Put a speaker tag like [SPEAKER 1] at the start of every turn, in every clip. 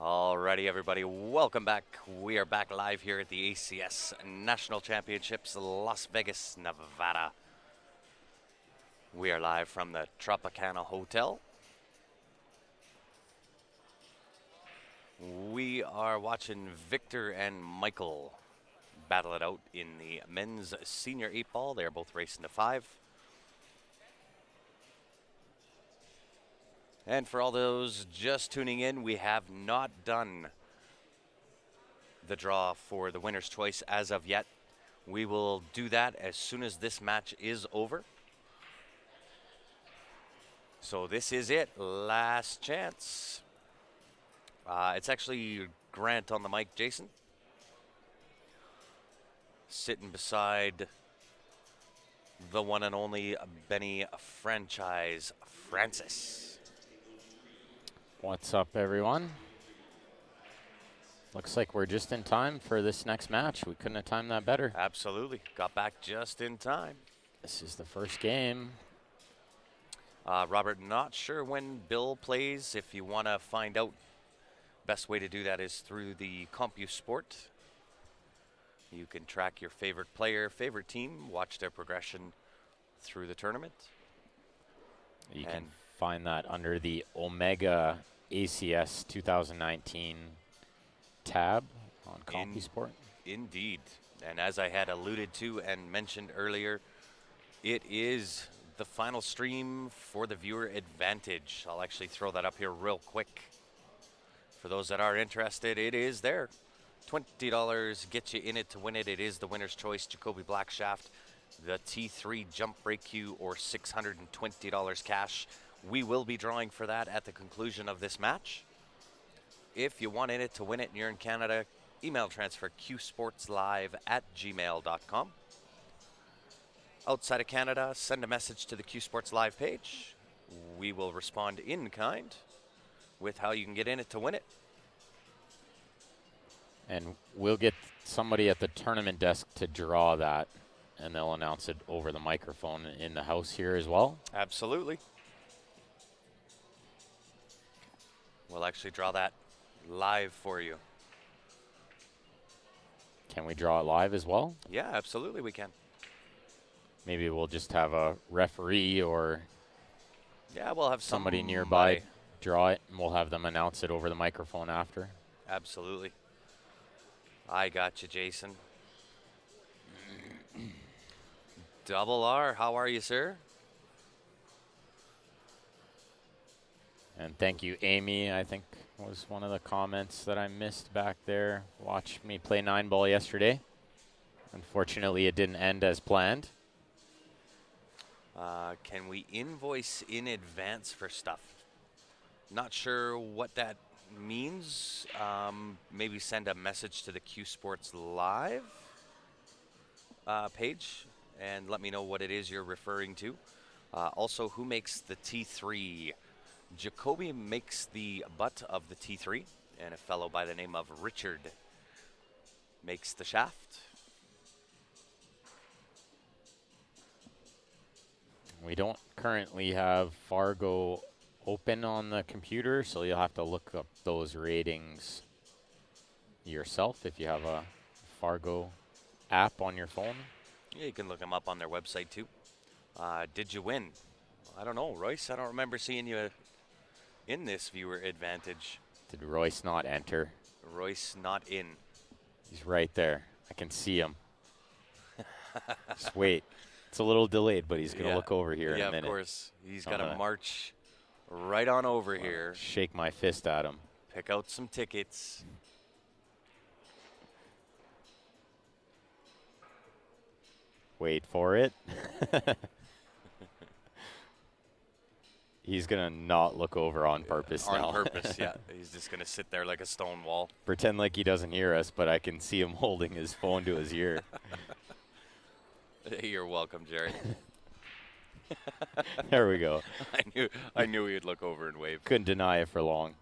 [SPEAKER 1] Alrighty, everybody, welcome back. We are back live here at the ACS National Championships, Las Vegas, Nevada. We are live from the Tropicana Hotel. We are watching Victor and Michael battle it out in the men's senior 8-ball. They're both racing to 5. And for all those just tuning in, we have not done the draw for the winner's choice as of yet. We will do that as soon as this match is over. So this is it, last chance. It's actually Grant on the mic, Jason. Sitting beside the one and only Benny Franchise Francis.
[SPEAKER 2] What's up, everyone? Looks like we're just in time for this next match. We couldn't have timed that better.
[SPEAKER 1] Absolutely. Got back just in time.
[SPEAKER 2] This is the first game.
[SPEAKER 1] Robert, not sure when Bill plays. If you want to find out, best way to do that is through the CompuSport. You can track your favorite player, favorite team, watch their progression through the tournament.
[SPEAKER 2] You can find that under the Omega ACS 2019 tab on CompuSport.
[SPEAKER 1] Indeed. And as I had alluded to and mentioned earlier, it is the final stream for the viewer advantage. I'll actually throw that up here real quick. For those that are interested, it is there. $20 gets you in it to win it. It is the winner's choice, Jacoby Blackshaft, the T3 Jump Break Q, or $620 cash. We will be drawing for that at the conclusion of this match. If you want in it to win it and you're in Canada, email transfer qsportslive@gmail.com. Outside of Canada, send a message to the Q Sports Live page. We will respond in kind with how you can get in it to win it.
[SPEAKER 2] And we'll get somebody at the tournament desk to draw that, and they'll announce it over the microphone in the house here as well.
[SPEAKER 1] Absolutely. We'll actually draw that live for you.
[SPEAKER 2] Can we draw it live as well?
[SPEAKER 1] Yeah, absolutely we can.
[SPEAKER 2] Maybe we'll just have a referee or
[SPEAKER 1] we'll have
[SPEAKER 2] somebody nearby draw it, and we'll have them announce it over the microphone after.
[SPEAKER 1] Absolutely. I got you, Jason. Double R, how are you, sir?
[SPEAKER 2] And thank you, Amy, I think was one of the comments that I missed back there. Watched me play 9-ball yesterday. Unfortunately, it didn't end as planned.
[SPEAKER 1] Can we invoice in advance for stuff? Not sure what that means. Maybe send a message to the Q Sports Live page and let me know what it is you're referring to. Also, who makes the T3? Jacoby makes the butt of the T3, and a fellow by the name of Richard makes the shaft.
[SPEAKER 2] We don't currently have Fargo open on the computer, so you'll have to look up those ratings yourself if you have a Fargo app on your phone.
[SPEAKER 1] Yeah, you can look them up on their website too. Did you win? I don't know, Royce. I don't remember seeing you in this viewer advantage.
[SPEAKER 2] Did Royce not enter?
[SPEAKER 1] Royce not in.
[SPEAKER 2] He's right there. I can see him. Just wait. It's a little delayed, but he's going to look over here in a minute.
[SPEAKER 1] Yeah, of course. He's got to march right on over here.
[SPEAKER 2] Shake my fist at him.
[SPEAKER 1] Pick out some tickets.
[SPEAKER 2] Wait for it. He's going to not look over on purpose now.
[SPEAKER 1] On purpose, yeah. He's just going to sit there like a stone wall.
[SPEAKER 2] Pretend like he doesn't hear us, but I can see him holding his phone to his ear.
[SPEAKER 1] You're welcome, Jared.
[SPEAKER 2] There we go.
[SPEAKER 1] I knew he'd look over and wave.
[SPEAKER 2] Couldn't deny it for long.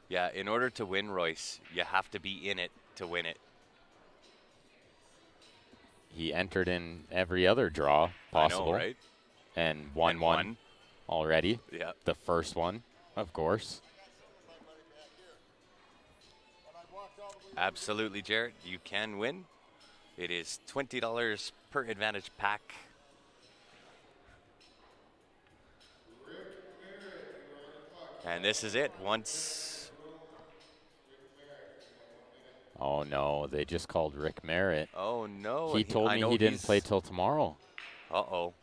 [SPEAKER 1] Yeah, in order to win, Royce, you have to be in it to win it.
[SPEAKER 2] He entered in every other draw possible.
[SPEAKER 1] I know, right?
[SPEAKER 2] And won one already.
[SPEAKER 1] Yeah.
[SPEAKER 2] The first one, of course.
[SPEAKER 1] Absolutely, Jarrett. You can win. It is $20 per advantage pack. And this is it. Once.
[SPEAKER 2] Oh no, they just called Rick Merritt.
[SPEAKER 1] Oh no,
[SPEAKER 2] He told
[SPEAKER 1] I
[SPEAKER 2] me
[SPEAKER 1] know
[SPEAKER 2] he didn't play
[SPEAKER 1] he's.
[SPEAKER 2] till tomorrow.
[SPEAKER 1] Uh-oh.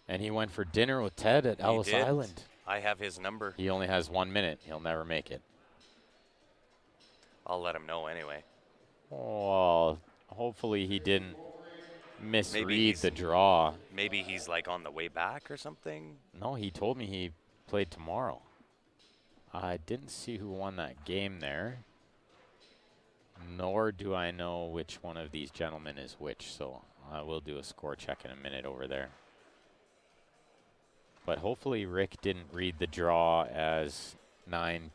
[SPEAKER 2] And he went for dinner with Ted at
[SPEAKER 1] He
[SPEAKER 2] Ellis
[SPEAKER 1] did.
[SPEAKER 2] Island.
[SPEAKER 1] I have his number.
[SPEAKER 2] He only has 1 minute. He'll never make it.
[SPEAKER 1] I'll let him know anyway.
[SPEAKER 2] Well, hopefully he didn't
[SPEAKER 1] Maybe
[SPEAKER 2] misread
[SPEAKER 1] he's
[SPEAKER 2] the draw.
[SPEAKER 1] maybe he's like on the way back or something.
[SPEAKER 2] No, he told me he played tomorrow. I didn't see who won that game there, nor do I know which one of these gentlemen is which, so I will do a score check in a minute over there. But hopefully Rick didn't read the draw as 9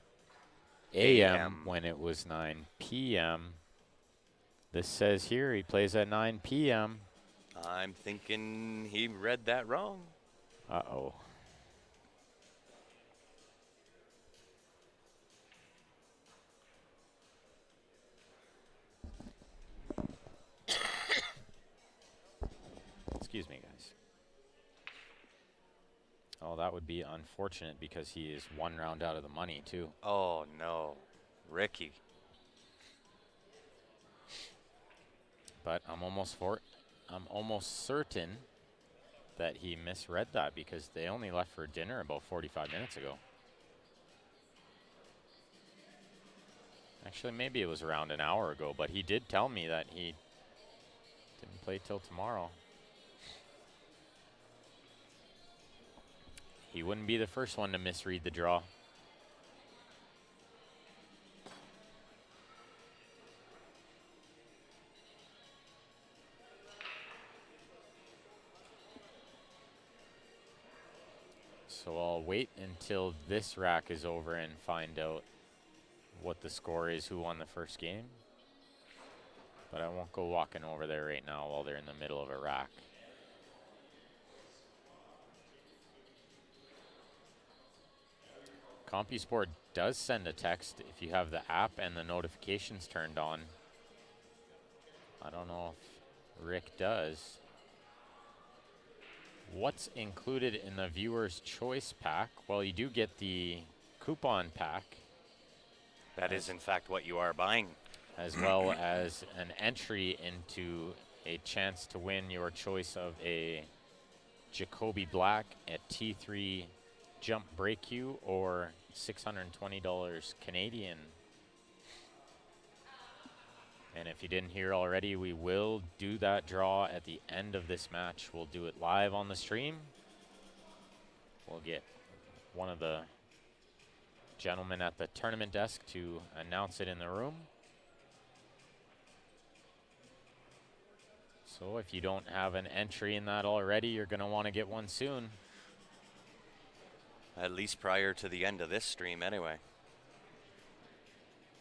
[SPEAKER 2] a.m. when it was 9 p.m. This says here he plays at 9 p.m.
[SPEAKER 1] I'm thinking he read that wrong.
[SPEAKER 2] Uh-oh. Excuse me, guys. Oh, that would be unfortunate because he is one round out of the money, too.
[SPEAKER 1] Oh no, Ricky.
[SPEAKER 2] But I'm almost certain that he misread that because they only left for dinner about 45 minutes ago. Actually, maybe it was around an hour ago, but he did tell me that he didn't play till tomorrow. He wouldn't be the first one to misread the draw. So I'll wait until this rack is over and find out what the score is, who won the first game. But I won't go walking over there right now while they're in the middle of a rack. CompuSport does send a text if you have the app and the notifications turned on. I don't know if Rick does. What's included in the viewer's choice pack? Well, you do get the coupon pack.
[SPEAKER 1] That is in fact what you are buying.
[SPEAKER 2] As well as an entry into a chance to win your choice of a Jacoby Black at T3 Jump Break Cue or $620 Canadian. And if you didn't hear already, we will do that draw at the end of this match. We'll do it live on the stream. We'll get one of the gentlemen at the tournament desk to announce it in the room. So if you don't have an entry in that already, you're going to want to get one soon.
[SPEAKER 1] At least prior to the end of this stream anyway.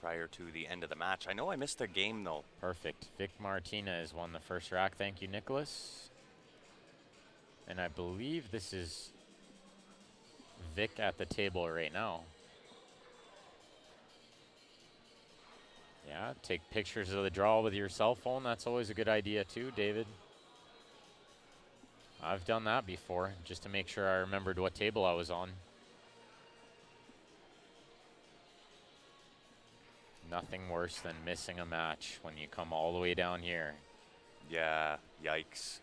[SPEAKER 1] Prior to the end of the match. I know I missed a game though.
[SPEAKER 2] Perfect. Vic Martinez won the first rack. Thank you, Nicholas. And I believe this is Vic at the table right now. Yeah, take pictures of the draw with your cell phone. That's always a good idea too, David. I've done that before, just to make sure I remembered what table I was on. Nothing worse than missing a match when you come all the way down here.
[SPEAKER 1] Yeah, yikes.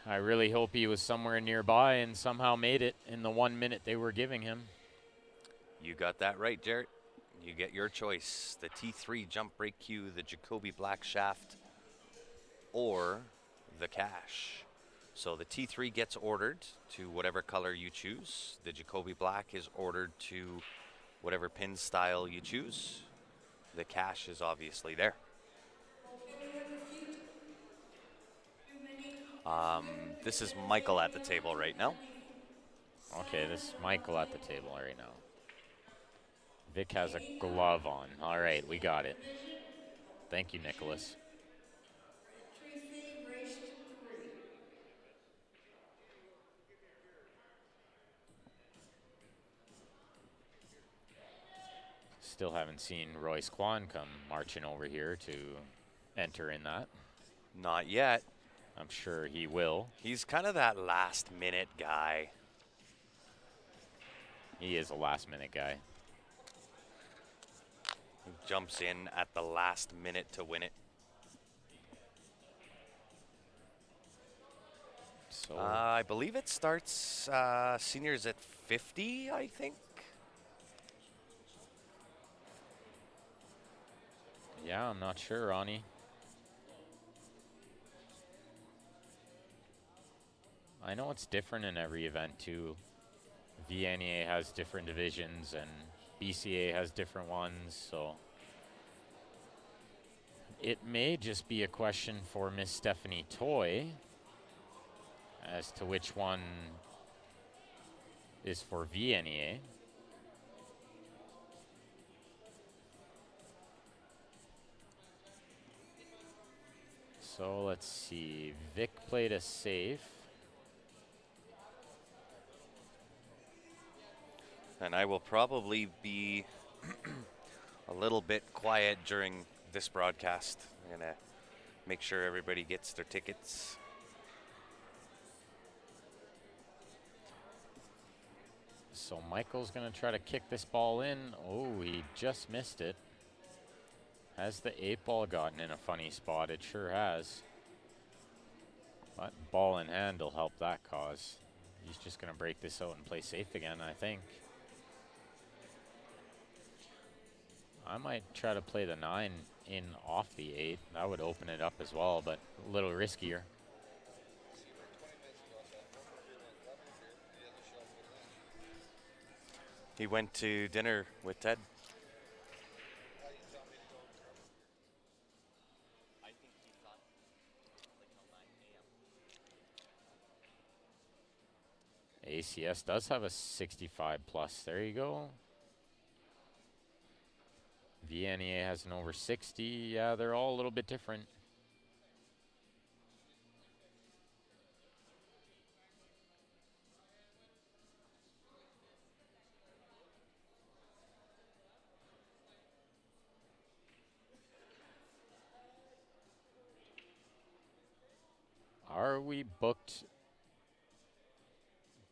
[SPEAKER 2] I really hope he was somewhere nearby and somehow made it in the 1 minute they were giving him.
[SPEAKER 1] You got that right, Jarrett. You get your choice. The T3 Jump Break Cue, the Jacoby Black Shaft, or the Cash. So the T3 gets ordered to whatever color you choose. The Jacoby Black is ordered to whatever pin style you choose. The Cash is obviously there. This is Michael at the table right now.
[SPEAKER 2] Okay, this is Michael at the table right now. Vic has a glove on. All right, we got it. Thank you, Nicholas. Still haven't seen Royce Kwan come marching over here to enter in that.
[SPEAKER 1] Not yet.
[SPEAKER 2] I'm sure he will.
[SPEAKER 1] He's kind of that last minute guy.
[SPEAKER 2] He is a last minute guy.
[SPEAKER 1] He jumps in at the last minute to win it.
[SPEAKER 2] So
[SPEAKER 1] I believe it starts seniors at 50, I think.
[SPEAKER 2] yeah, I'm not sure, Ronnie. I know it's different in every event too. VNEA has different divisions and BCA has different ones, so it may just be a question for Miss Stephanie Toy as to which one is for VNEA. So let's see. Vic played a safe.
[SPEAKER 1] And I will probably be a little bit quiet during this broadcast. I'm going to make sure everybody gets their tickets.
[SPEAKER 2] So Michael's going to try to kick this ball in. Oh, he just missed it. Has the 8-ball gotten in a funny spot? It sure has. But ball in hand will help that cause. He's just going to break this out and play safe again, I think. I might try to play the 9 in off the 8. That would open it up as well, but a little riskier.
[SPEAKER 1] He went to dinner with Ted.
[SPEAKER 2] ACS does have a 65 plus. There you go. VNEA has an over 60. Yeah, they're all a little bit different. Are we booked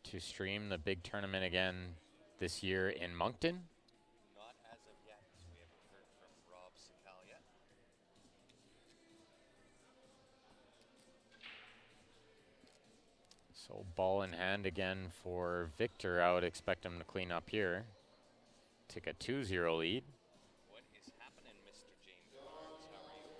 [SPEAKER 2] to stream the big tournament again this year in Moncton?
[SPEAKER 1] Not as of yet. We haven't heard from Rob Sakal yet.
[SPEAKER 2] So ball in hand again for Victor. I would expect him to clean up here. Take a 2-0 lead.
[SPEAKER 1] What is happening, Mr. James Barnes? How are you?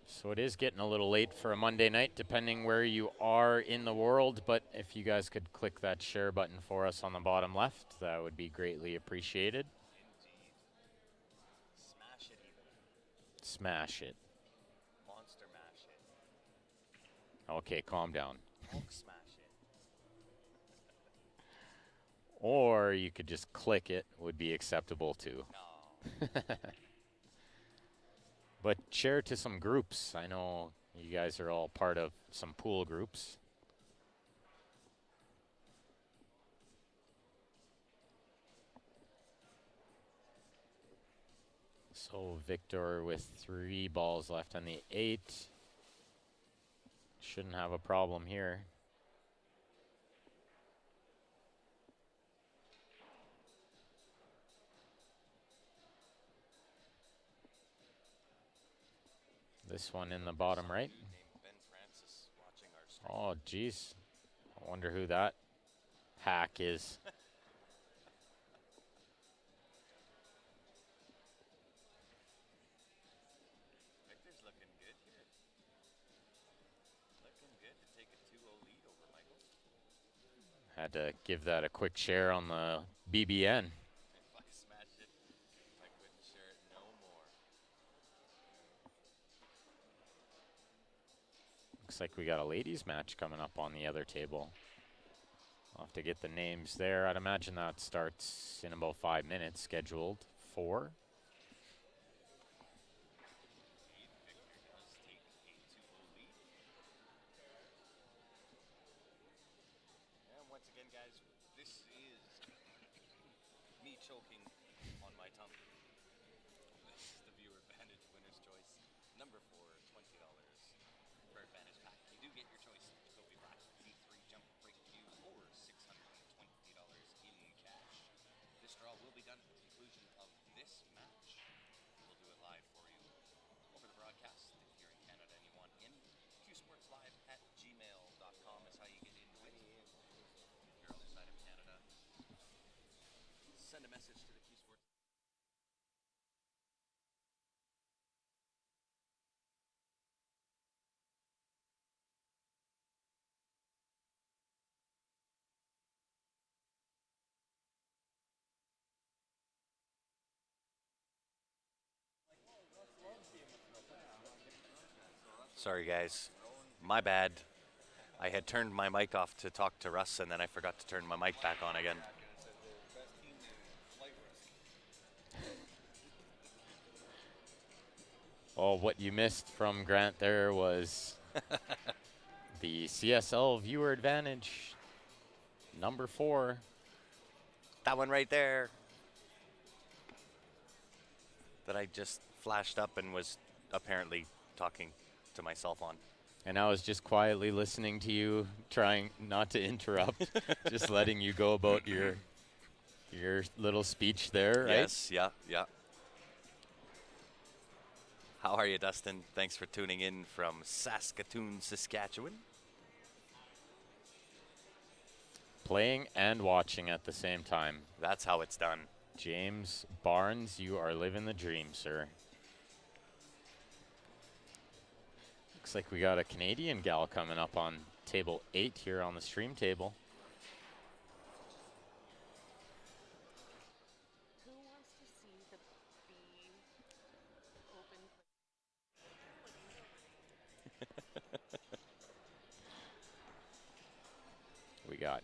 [SPEAKER 2] So it is getting a little late for a Monday night, depending where you are in the world. But if you guys could click that share button for us on the bottom left, that would be greatly appreciated.
[SPEAKER 1] Indeed. Smash it even.
[SPEAKER 2] Smash it.
[SPEAKER 1] Monster mash it.
[SPEAKER 2] Okay, calm down.
[SPEAKER 1] Hulk smash it.
[SPEAKER 2] Or you could just click it, would be acceptable too.
[SPEAKER 1] No.
[SPEAKER 2] But share to some groups. I know you guys are all part of some pool groups. So Victor with 3 balls left on the 8. Shouldn't have a problem here. This one in the bottom right.
[SPEAKER 1] Ben Francis watching our stream.
[SPEAKER 2] Oh, geez. I wonder who that hack is.
[SPEAKER 1] Victor's looking good here. Looking good to take a 2-0 lead over Michael.
[SPEAKER 2] Had to give that a quick share on the BBN.
[SPEAKER 1] If I smash it, I couldn't share it no more.
[SPEAKER 2] Looks like we got a ladies match coming up on the other table. I'll have to get the names there. I'd imagine that starts in about 5 minutes, scheduled for.
[SPEAKER 1] Victor does take a 2-0 lead. And once again, guys, Send a message to the Q Sports. Sorry, guys. My bad. I had turned my mic off to talk to Russ, and then I forgot to turn my mic back on again.
[SPEAKER 2] Oh, what you missed from Grant there was the CSL viewer advantage, number 4.
[SPEAKER 1] That one right there that I just flashed up and was apparently talking to myself on.
[SPEAKER 2] And I was just quietly listening to you, trying not to interrupt, just letting you go about your little speech there, right?
[SPEAKER 1] Yes, yeah, yeah. How are you, Dustin? Thanks for tuning in from Saskatoon, Saskatchewan.
[SPEAKER 2] Playing and watching at the same time.
[SPEAKER 1] That's how it's done.
[SPEAKER 2] James Barnes, you are living the dream, sir. Looks like we got a Canadian gal coming up on table 8 here on the stream table.
[SPEAKER 3] Who wants to see the bee open?
[SPEAKER 2] We got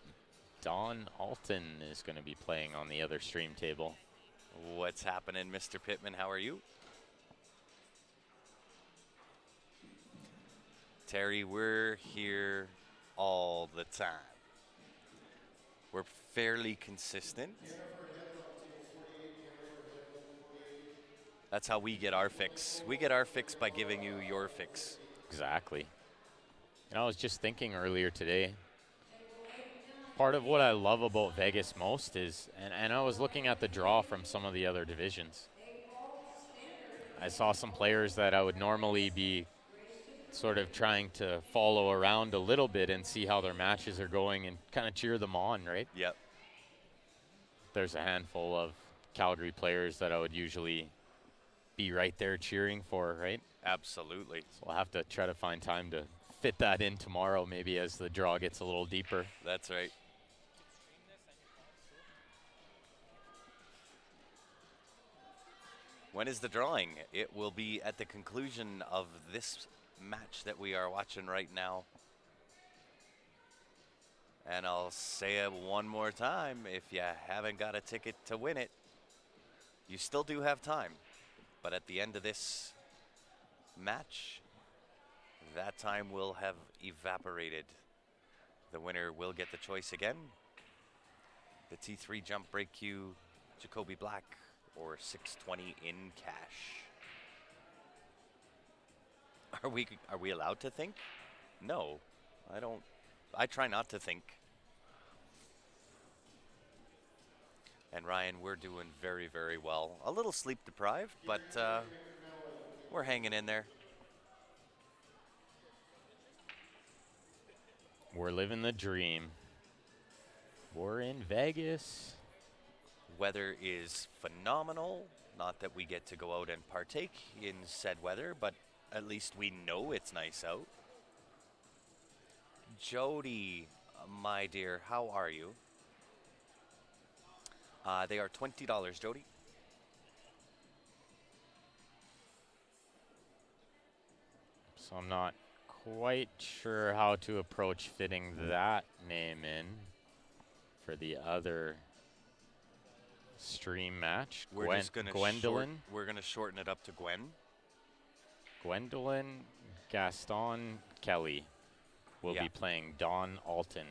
[SPEAKER 2] Don Alton is going to be playing on the other stream table.
[SPEAKER 1] What's happening, Mr. Pittman? How are you? Terry, we're here all the time. We're fairly consistent. That's how we get our fix. We get our fix by giving you your fix.
[SPEAKER 2] Exactly. And I was just thinking earlier today, part of what I love about Vegas most is, and I was looking at the draw from some of the other divisions. I saw some players that I would normally be sort of trying to follow around a little bit and see how their matches are going and kind of cheer them on, right?
[SPEAKER 1] Yep.
[SPEAKER 2] There's a handful of Calgary players that I would usually be right there cheering for, right?
[SPEAKER 1] Absolutely.
[SPEAKER 2] So I'll have to try to find time to fit that in tomorrow, maybe as the draw gets a little deeper.
[SPEAKER 1] That's right. When is the drawing? It will be at the conclusion of this match that we are watching right now. And I'll say it one more time. If you haven't got a ticket to win it, you still do have time. But at the end of this match, that time will have evaporated. The winner will get the choice again. The T3 jump break cue, Jacoby Black, or 620 in cash. Are we allowed to think? No, I don't. I try not to think. And Ryan, we're doing very, very well. A little sleep deprived, but we're hanging in there.
[SPEAKER 2] We're living the dream. We're in Vegas.
[SPEAKER 1] Weather is phenomenal. Not that we get to go out and partake in said weather, but at least we know it's nice out. Jody, my dear, how are you? They are $20, Jody.
[SPEAKER 2] So I'm not quite sure how to approach fitting that name in for the other stream match.
[SPEAKER 1] We're just gonna we're gonna shorten it up to Gwen.
[SPEAKER 2] Gwendolyn Gaston Kelly will
[SPEAKER 1] Yeah.
[SPEAKER 2] be playing Don Alton.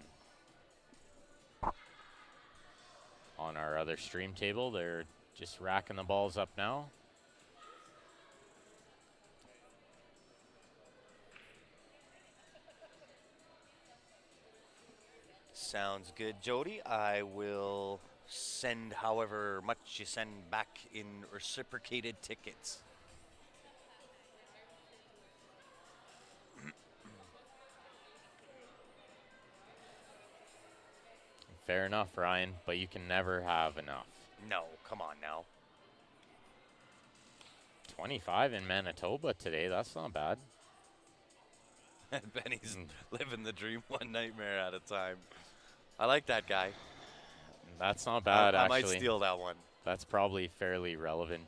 [SPEAKER 2] On our other stream table, they're just racking the balls up now.
[SPEAKER 1] Sounds good, Jody. I will send however much you send back in reciprocated tickets.
[SPEAKER 2] Fair enough, Ryan, but you can never have enough.
[SPEAKER 1] No, come on now.
[SPEAKER 2] 25 in Manitoba today. That's not bad.
[SPEAKER 1] Benny's living the dream one nightmare at a time. I like that guy.
[SPEAKER 2] That's not bad,
[SPEAKER 1] I might
[SPEAKER 2] actually.
[SPEAKER 1] steal that one.
[SPEAKER 2] That's probably fairly relevant.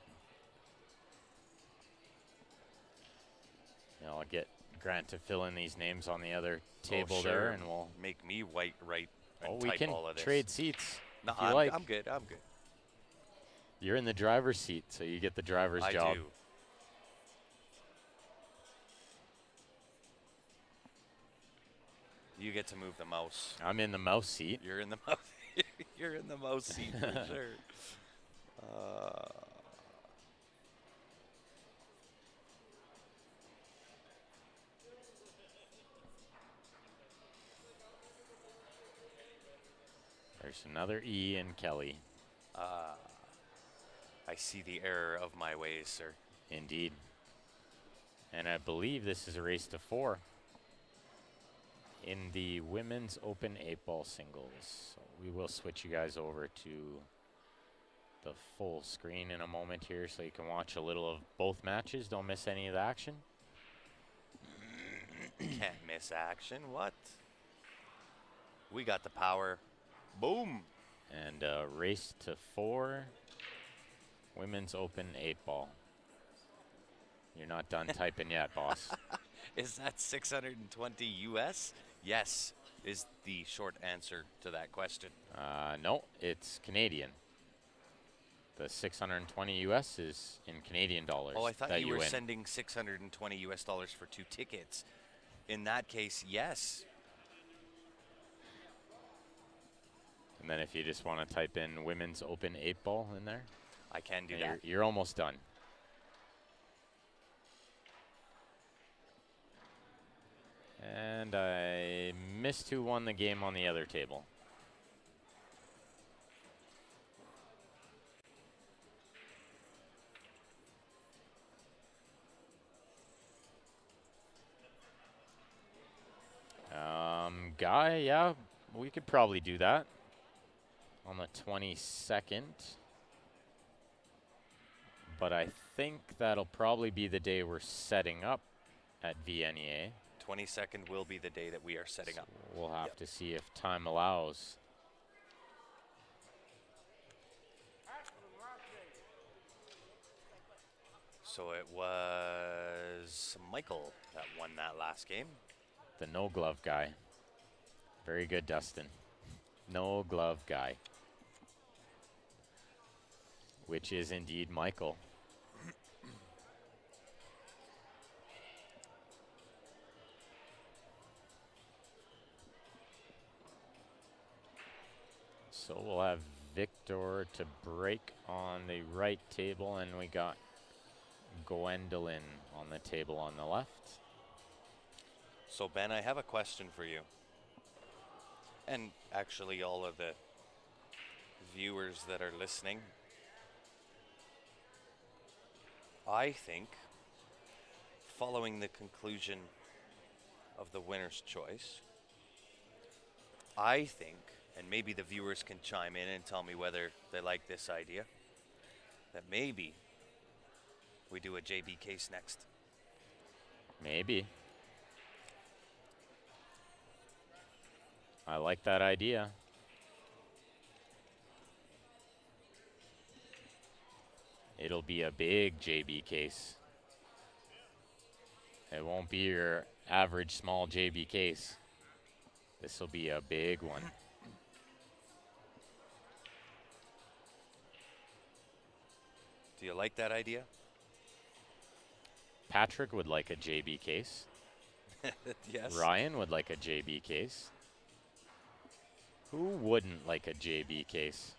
[SPEAKER 2] I'll get Grant to fill in these names on the other table there, and we'll
[SPEAKER 1] make me right and
[SPEAKER 2] we
[SPEAKER 1] type
[SPEAKER 2] can
[SPEAKER 1] all of this.
[SPEAKER 2] trade seats.
[SPEAKER 1] No,
[SPEAKER 2] if you like.
[SPEAKER 1] I'm good. I'm good.
[SPEAKER 2] You're in the driver's seat, so you get the driver's job.
[SPEAKER 1] I do. You get to move the mouse.
[SPEAKER 2] I'm in the mouse seat.
[SPEAKER 1] You're in the mouse. You're in the mouse seat for sure.
[SPEAKER 2] There's another E in Kelly.
[SPEAKER 1] I see the error of my ways, sir.
[SPEAKER 2] Indeed. And I believe this is a race to 4 in the Women's Open 8-ball singles. So we will switch you guys over to the full screen in a moment here so you can watch a little of both matches. Don't miss any of the action.
[SPEAKER 1] Can't miss action. What? We got the power. Boom.
[SPEAKER 2] And race to 4, Women's Open 8-ball. You're not done typing yet, boss.
[SPEAKER 1] Is that 620 US? Yes, is the short answer to that question.
[SPEAKER 2] No, it's Canadian. The 620 US is in Canadian dollars.
[SPEAKER 1] Oh, I thought you were
[SPEAKER 2] win.
[SPEAKER 1] sending 620 US dollars for 2 tickets. In that case, yes.
[SPEAKER 2] And then if you just want to type in Women's Open 8-ball in there,
[SPEAKER 1] I can do that.
[SPEAKER 2] You're almost done. And I missed who won the game on the other table. Guy, yeah, we could probably do that on the 22nd. But I think that'll probably be the day we're setting up at VNEA.
[SPEAKER 1] 22nd will be the day that we are setting up.
[SPEAKER 2] We'll have to see if time allows.
[SPEAKER 1] So it was Michael that won that last game.
[SPEAKER 2] The no glove guy. Very good, Dustin. No glove guy. Which is indeed Michael. So we'll have Victor to break on the right table, and we got Gwendolyn on the table on the left.
[SPEAKER 1] So Ben, I have a question for you. And actually all of the viewers that are listening. I think, following the conclusion of the winner's choice, I think, and maybe the viewers can chime in and tell me whether they like this idea, that maybe we do a JB case next.
[SPEAKER 2] Maybe. I like that idea. It'll be a big JB case. It won't be your average small JB case. This will be a big one.
[SPEAKER 1] Do you like that idea?
[SPEAKER 2] Patrick would like a JB case.
[SPEAKER 1] Yes.
[SPEAKER 2] Ryan would like a JB case. Who wouldn't like a JB case?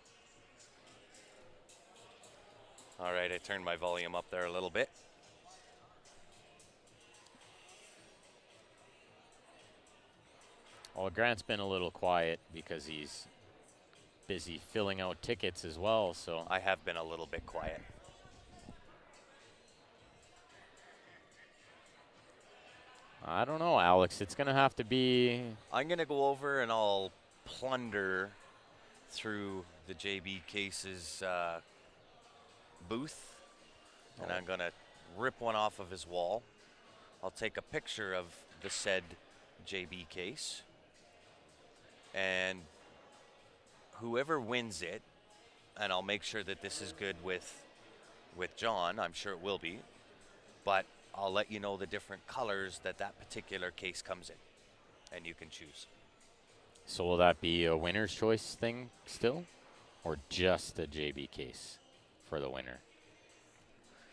[SPEAKER 1] All right, I turned my volume up there a little bit.
[SPEAKER 2] Well, Grant's been a little quiet because he's busy filling out tickets as well, so.
[SPEAKER 1] I have been a little bit quiet.
[SPEAKER 2] I don't know, Alex. It's going to have to be.
[SPEAKER 1] I'm going to go over and I'll plunder through the JB Case's booth, and
[SPEAKER 2] Oh.
[SPEAKER 1] I'm going to rip one off of his wall. I'll take a picture of the said JB Case, and whoever wins it, and I'll make sure that this is good with John. I'm sure it will be, but I'll let you know the different colors that that particular case comes in, and you can choose.
[SPEAKER 2] So will that be a winner's choice thing still, or just a JB case for the winner?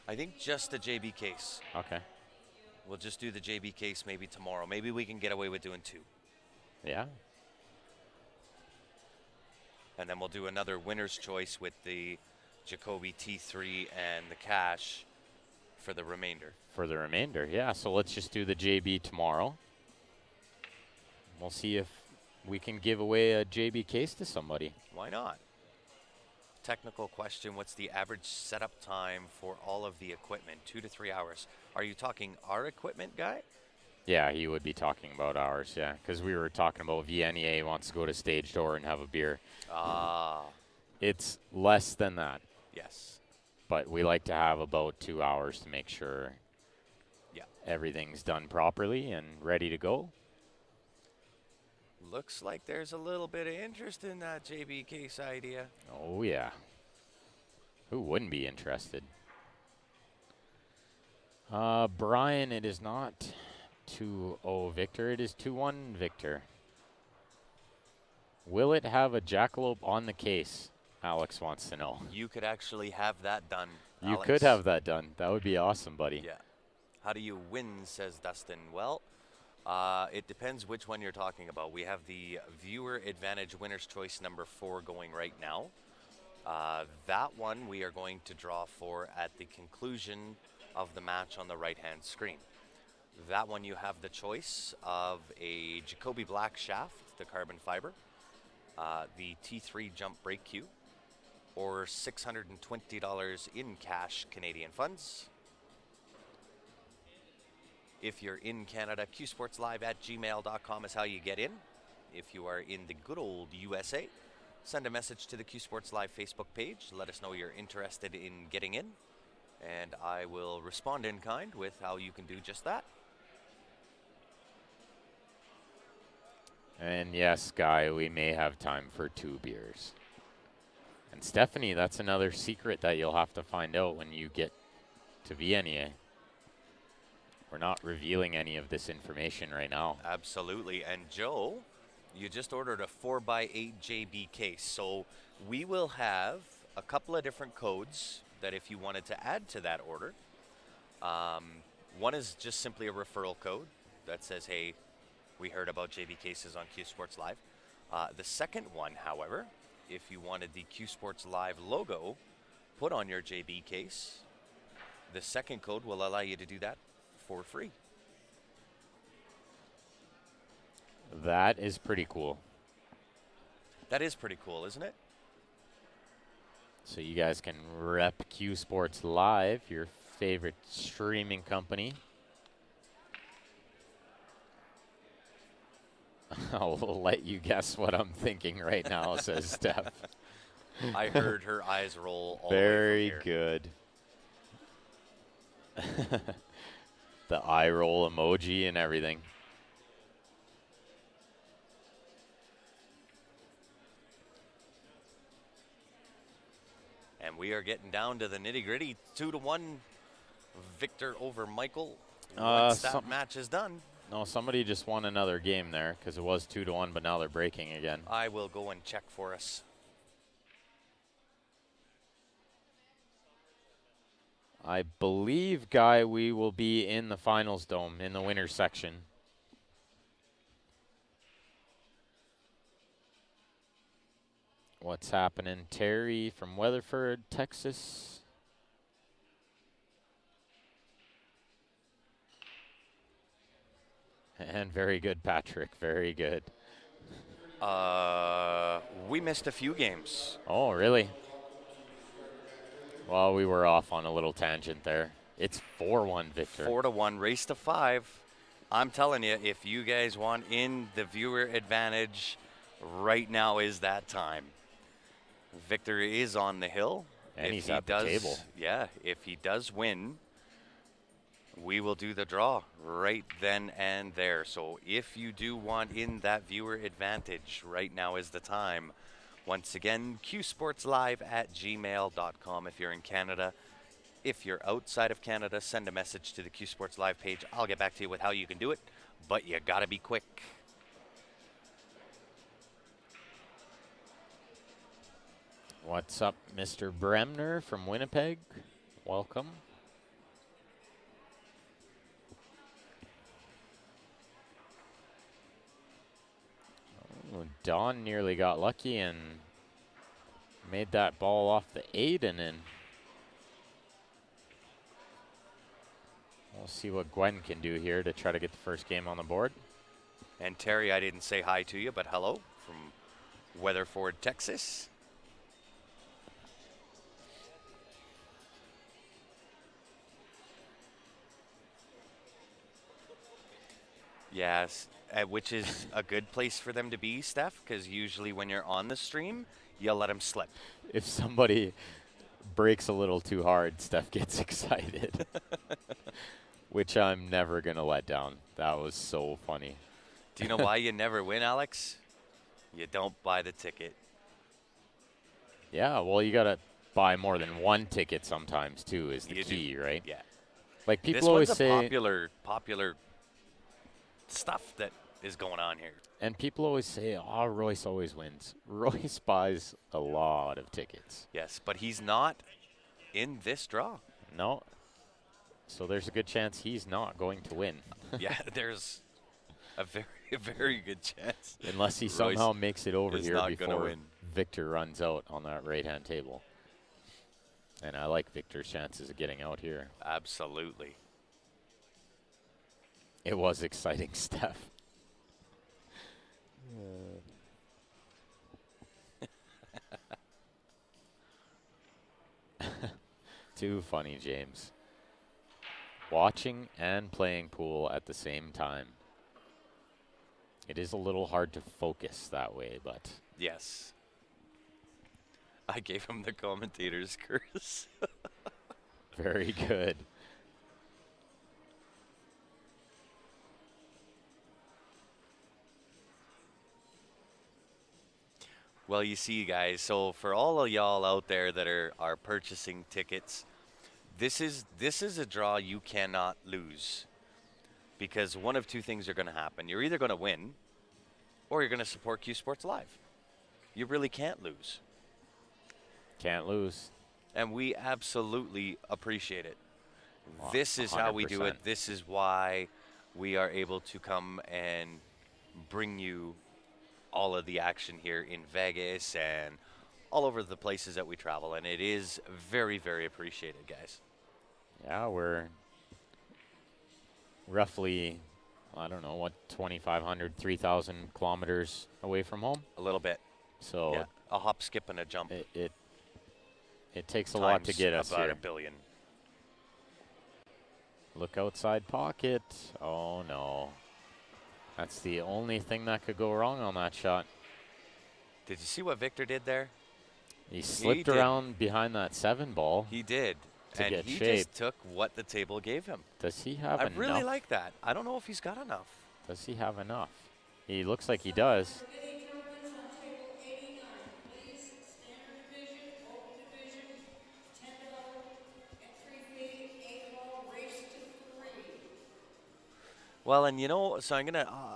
[SPEAKER 1] I think just the JB Case.
[SPEAKER 2] Okay.
[SPEAKER 1] We'll just do the JB Case maybe tomorrow. Maybe we can get away with doing 2.
[SPEAKER 2] Yeah.
[SPEAKER 1] And then we'll do another winner's choice with the Jacoby T3 and the cash for the remainder.
[SPEAKER 2] For the remainder, yeah. So let's just do the JB tomorrow. We'll see if we can give away a JB case to somebody.
[SPEAKER 1] Why not? Technical question, what's the average setup time for all of the equipment? 2 to 3 hours. Are you talking our equipment, guy?
[SPEAKER 2] Yeah, he would be talking about ours, yeah. Because we were talking about VNEA wants to go to Stage Door and have a beer.
[SPEAKER 1] Ah,
[SPEAKER 2] It's less than that,
[SPEAKER 1] yes.
[SPEAKER 2] but we like to have about 2 hours to make sure
[SPEAKER 1] Yeah.
[SPEAKER 2] everything's done properly and ready to go.
[SPEAKER 1] Looks like there's a little bit of interest in that JB Case idea.
[SPEAKER 2] Oh, yeah. Who wouldn't be interested? Brian, it is not 2-0 Victor. It is 2-1 Victor. Will it have a jackalope on the case? Alex wants to know.
[SPEAKER 1] You could actually have that done,
[SPEAKER 2] You
[SPEAKER 1] Alex.
[SPEAKER 2] could have that done. That would be awesome, buddy.
[SPEAKER 1] Yeah. How do you win, says Dustin. Well, it depends which one you're talking about. We have the Viewer Advantage Winner's Choice number 4 going right now. That one we are going to draw for at the conclusion of the match on the right-hand screen. That one you have the choice of a Jacoby Black shaft, the carbon fiber, the T3 jump brake cue, or $620 in cash Canadian funds. If you're in Canada, qsportslive@gmail.com is how you get in. If you are in the good old USA, send a message to the Q Sports Live Facebook page. Let us know you're interested in getting in, and I will respond in kind with how you can do just that.
[SPEAKER 2] And yes, Guy, we may have time for 2 beers. And Stephanie, that's another secret that you'll have to find out when you get to VNEA. We're not revealing any of this information right now.
[SPEAKER 1] Absolutely. And Joe, you just ordered a 4x8 JB case. So we will have a couple of different codes that if you wanted to add to that order. One is just simply a referral code that says, hey, we heard about JB cases on Q Sports Live. The second one, however, if you wanted the Q Sports Live logo put on your JB case, the second code will allow you to do that for free.
[SPEAKER 2] That is pretty cool.
[SPEAKER 1] That is pretty cool, isn't it?
[SPEAKER 2] So you guys can rep Q Sports Live, your favorite streaming company. I'll let you guess what I'm thinking right now, says Steph.
[SPEAKER 1] I heard her eyes roll all
[SPEAKER 2] Very
[SPEAKER 1] the way from here.
[SPEAKER 2] good. The eye roll emoji and everything.
[SPEAKER 1] And we are getting down to the nitty-gritty. 2-1 Victor over Michael. Once that match is done,
[SPEAKER 2] No, somebody just won another game there because it was 2-1, but now they're breaking again.
[SPEAKER 1] I will go and check for us.
[SPEAKER 2] I believe, Guy, we will be in the finals dome in the winners section. What's happening? Terry from Weatherford, Texas. And very good, Patrick. Very good.
[SPEAKER 1] We missed a few games.
[SPEAKER 2] Oh, really? Well, we were off on a little tangent there. It's 4-1, Victor.
[SPEAKER 1] 4-1, race to 5. I'm telling you, if you guys want in the viewer advantage, right now is that time. Victor is on the hill.
[SPEAKER 2] And
[SPEAKER 1] If
[SPEAKER 2] he's
[SPEAKER 1] he
[SPEAKER 2] at the table.
[SPEAKER 1] does, yeah, if he does win, we will do the draw right then and there. So if you do want in that viewer advantage, right now is the time. Once again, qsportslive@gmail.com if you're in Canada. If you're outside of Canada, send a message to the Q Sports Live page. I'll get back to you with how you can do it, but you gotta be quick.
[SPEAKER 2] What's up, Mr. Bremner from Winnipeg? Welcome. Oh, Don nearly got lucky and made that ball off the 8 and in. We'll see what Gwen can do here to try to get the first game on the board.
[SPEAKER 1] And Terry, I didn't say hi to you, but hello from Weatherford, Texas. Yes, which is a good place for them to be, Steph, because usually when you're on the stream, you let them slip.
[SPEAKER 2] If somebody breaks a little too hard, Steph gets excited, which I'm never going to let down. That was so funny.
[SPEAKER 1] Do you know why you never win, Alex? You don't buy the ticket.
[SPEAKER 2] Yeah, well, you got to buy more than one ticket sometimes, too, is the
[SPEAKER 1] You
[SPEAKER 2] key,
[SPEAKER 1] do.
[SPEAKER 2] right?
[SPEAKER 1] Yeah.
[SPEAKER 2] Like people
[SPEAKER 1] This
[SPEAKER 2] always
[SPEAKER 1] one's a
[SPEAKER 2] say,
[SPEAKER 1] popular stuff that is going on here.
[SPEAKER 2] and people always say, oh, Royce always wins. Royce buys a lot of tickets.
[SPEAKER 1] Yes, but he's not in this draw.
[SPEAKER 2] No. So there's a good chance he's not going to win.
[SPEAKER 1] Yeah, there's a very good chance.
[SPEAKER 2] Unless he
[SPEAKER 1] Royce
[SPEAKER 2] somehow makes it over
[SPEAKER 1] is
[SPEAKER 2] here
[SPEAKER 1] not gonna
[SPEAKER 2] before
[SPEAKER 1] win.
[SPEAKER 2] Victor runs out on that right-hand table. And I like Victor's chances of getting out here.
[SPEAKER 1] Absolutely.
[SPEAKER 2] It was exciting, Steph. Too funny, James. Watching and playing pool at the same time. It is a little hard to focus that way, but
[SPEAKER 1] Yes. I gave him the commentator's curse.
[SPEAKER 2] very good.
[SPEAKER 1] Well, you see, guys, so for all of y'all out there that are purchasing tickets, this is a draw you cannot lose. Because one of two things are going to happen. You're either going to win or you're going to support Q Sports Live. You really can't lose.
[SPEAKER 2] Can't lose.
[SPEAKER 1] And we absolutely appreciate it.
[SPEAKER 2] Well,
[SPEAKER 1] This is how we do it.
[SPEAKER 2] 100%.
[SPEAKER 1] This is why we are able to come and bring you all of the action here in Vegas and all over the places that we travel. And it is very, very appreciated, guys.
[SPEAKER 2] Yeah, we're roughly, I don't know, what, 2,500, 3,000 kilometers away from home.
[SPEAKER 1] A little bit.
[SPEAKER 2] So
[SPEAKER 1] Yeah, a hop, skip, and a jump.
[SPEAKER 2] it takes a lot to
[SPEAKER 1] Times
[SPEAKER 2] get us
[SPEAKER 1] about
[SPEAKER 2] here.
[SPEAKER 1] $1 billion.
[SPEAKER 2] Look outside pocket. Oh, no. That's the only thing that could go wrong on that shot.
[SPEAKER 1] Did you see what Victor did there?
[SPEAKER 2] He slipped
[SPEAKER 1] did.
[SPEAKER 2] around behind that 7 ball.
[SPEAKER 1] He did.
[SPEAKER 2] To
[SPEAKER 1] And
[SPEAKER 2] get
[SPEAKER 1] he
[SPEAKER 2] shape.
[SPEAKER 1] just took what the table gave him.
[SPEAKER 2] Does he have
[SPEAKER 1] I
[SPEAKER 2] enough?
[SPEAKER 1] really like that. I don't know if he's got enough.
[SPEAKER 2] Does he have enough? He looks like he does.
[SPEAKER 1] Well, and you know, so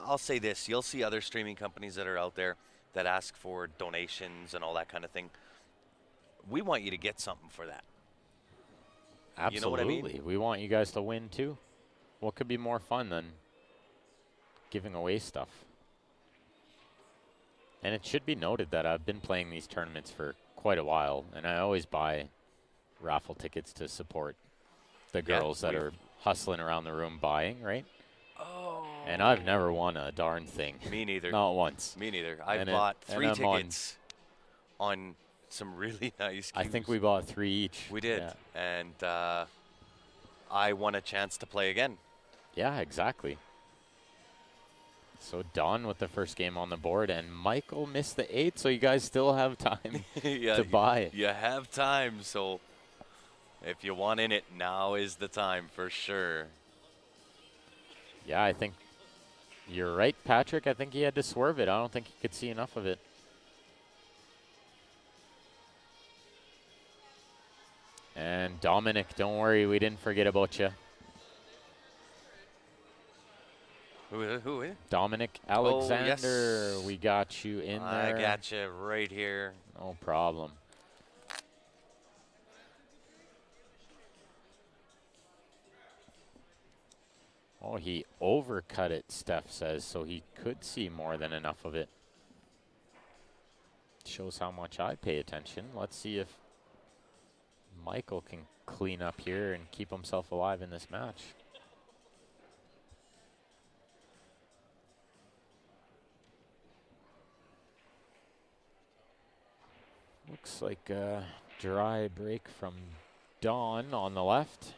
[SPEAKER 1] I'll say this. You'll see other streaming companies that are out there that ask for donations and all that kind of thing. We want you to get something for that.
[SPEAKER 2] Absolutely.
[SPEAKER 1] You know what I mean?
[SPEAKER 2] We want you guys to win too. What could be more fun than giving away stuff? And it should be noted that I've been playing these tournaments for quite a while, and I always buy raffle tickets to support the
[SPEAKER 1] Yeah,
[SPEAKER 2] girls that
[SPEAKER 1] we've-
[SPEAKER 2] are hustling around the room buying, right?
[SPEAKER 1] Oh.
[SPEAKER 2] And I've never won a darn thing.
[SPEAKER 1] Me neither.
[SPEAKER 2] Not once.
[SPEAKER 1] Me neither. I
[SPEAKER 2] And
[SPEAKER 1] bought
[SPEAKER 2] and
[SPEAKER 1] 3
[SPEAKER 2] I'm on-
[SPEAKER 1] tickets on some really nice
[SPEAKER 2] I think
[SPEAKER 1] cues.
[SPEAKER 2] we bought 3 each.
[SPEAKER 1] We did.
[SPEAKER 2] Yeah,
[SPEAKER 1] And I won a chance to play again.
[SPEAKER 2] yeah, exactly. So Don with the first game on the board, and Michael missed the 8, so you guys still have time
[SPEAKER 1] Yeah,
[SPEAKER 2] to buy it.
[SPEAKER 1] you have time, so if you want in it, now is the time for sure.
[SPEAKER 2] Yeah, I think you're right, Patrick. I think he had to swerve it. I don't think he could see enough of it. And Dominic, don't worry, we didn't forget about you.
[SPEAKER 1] Who?
[SPEAKER 2] Dominic
[SPEAKER 1] Oh,
[SPEAKER 2] Alexander,
[SPEAKER 1] yes.
[SPEAKER 2] we got you in
[SPEAKER 1] I
[SPEAKER 2] there.
[SPEAKER 1] got you right here.
[SPEAKER 2] No problem. Oh, he overcut it, Steph says, so he could see more than enough of it. Shows how much I pay attention. Let's see if Michael can clean up here and keep himself alive in this match. Looks like a dry break from Don on the left.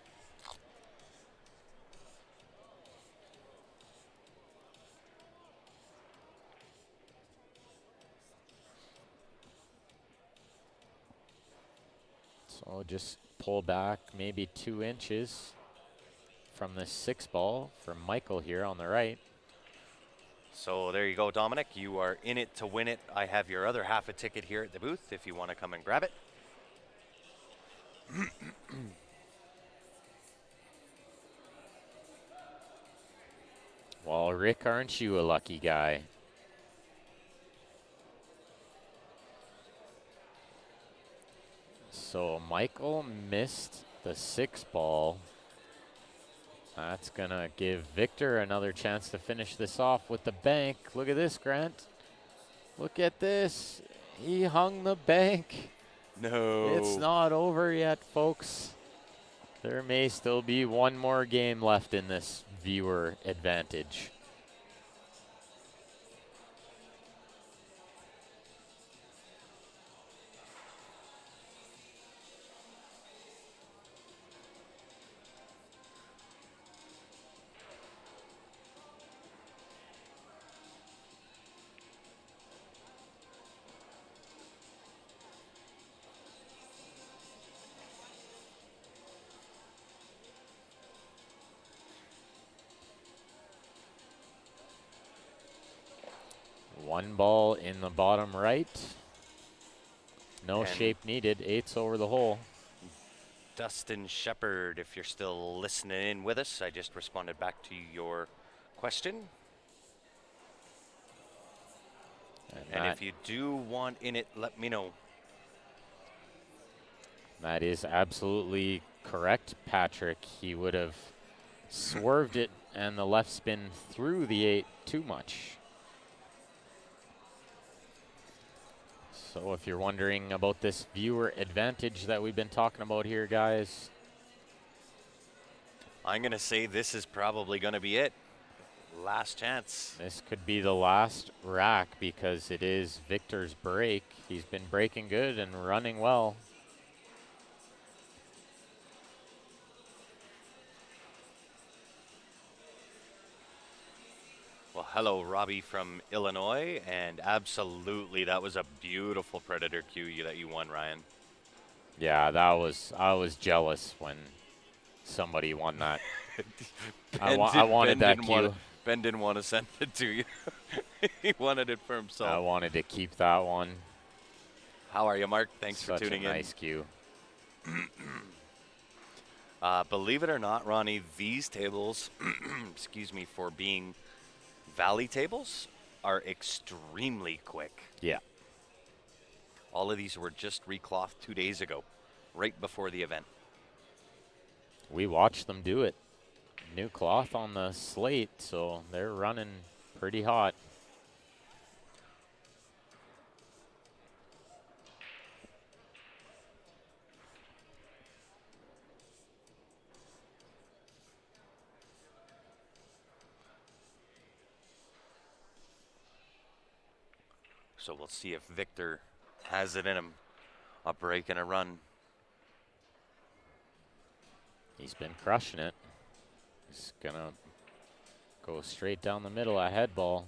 [SPEAKER 2] So just pull back maybe 2 inches from the 6 ball for Michael here on the right.
[SPEAKER 1] So there you go, Dominic. You are in it to win it. I have your other half a ticket here at the booth if you want to come and grab it.
[SPEAKER 2] Well, Rick, aren't you a lucky guy? So Michael missed the 6 ball. That's going to give Victor another chance to finish this off with the bank. Look at this, Grant. Look at this. He hung the bank.
[SPEAKER 1] No.
[SPEAKER 2] It's not over yet, folks. There may still be one more game left in this viewer advantage. One ball in the bottom right. No
[SPEAKER 1] And
[SPEAKER 2] shape needed. 8's over the hole.
[SPEAKER 1] Dustin Shepard, if you're still listening in with us, I just responded back to your question. And if you do want in it, let me know.
[SPEAKER 2] That is absolutely correct, Patrick. He would have swerved it and the left spin through the 8 too much. So if you're wondering about this viewer advantage that we've been talking about here, guys,
[SPEAKER 1] I'm going to say this is probably going to be it. Last chance.
[SPEAKER 2] this could be the last rack because it is Victor's break. He's been breaking good and running well.
[SPEAKER 1] Well, hello, Robbie from Illinois, and absolutely, that was a beautiful Predator cue that you won, Ryan.
[SPEAKER 2] Yeah, I was jealous when somebody won that. I wanted that cue.
[SPEAKER 1] Ben didn't want to send it to you. He wanted it for himself.
[SPEAKER 2] I wanted to keep that one.
[SPEAKER 1] How are you, Mark? Thanks
[SPEAKER 2] Such
[SPEAKER 1] for tuning
[SPEAKER 2] a nice cue.
[SPEAKER 1] Believe it or not, Ronnie, these tables, excuse me, for being valley tables, are extremely quick.
[SPEAKER 2] Yeah.
[SPEAKER 1] All of these were just reclothed 2 days ago, right before the event.
[SPEAKER 2] We watched them do it. New cloth on the slate, so they're running pretty hot.
[SPEAKER 1] So we'll see if Victor has it in him. A break and a run.
[SPEAKER 2] He's been crushing it. He's gonna Goes straight down the middle, a head ball.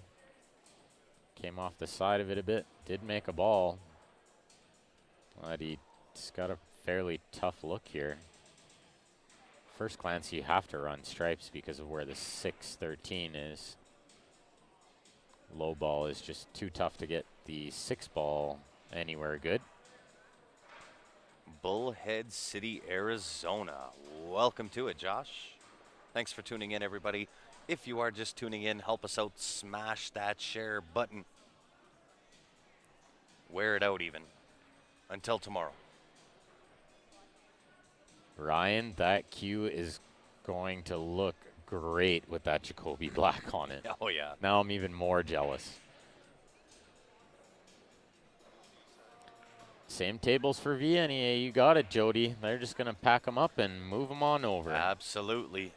[SPEAKER 2] Came off the side of it a bit. Did make a ball. But he's got a fairly tough look here. First glance, you have to run stripes because of where the 6-13 is. Low ball is just too tough to get the 6 ball anywhere good.
[SPEAKER 1] Bullhead City, Arizona. Welcome to it, Josh. Thanks for tuning in, everybody. If you are just tuning in, help us out. Smash that share button. Wear it out even. Until tomorrow.
[SPEAKER 2] Ryan, that cue is going to look great with that Jacoby Black on it.
[SPEAKER 1] Oh, yeah.
[SPEAKER 2] Now I'm even more jealous. Same tables for VNEA. You got it, Jody. They're just going to pack them up and move them on over.
[SPEAKER 1] Absolutely.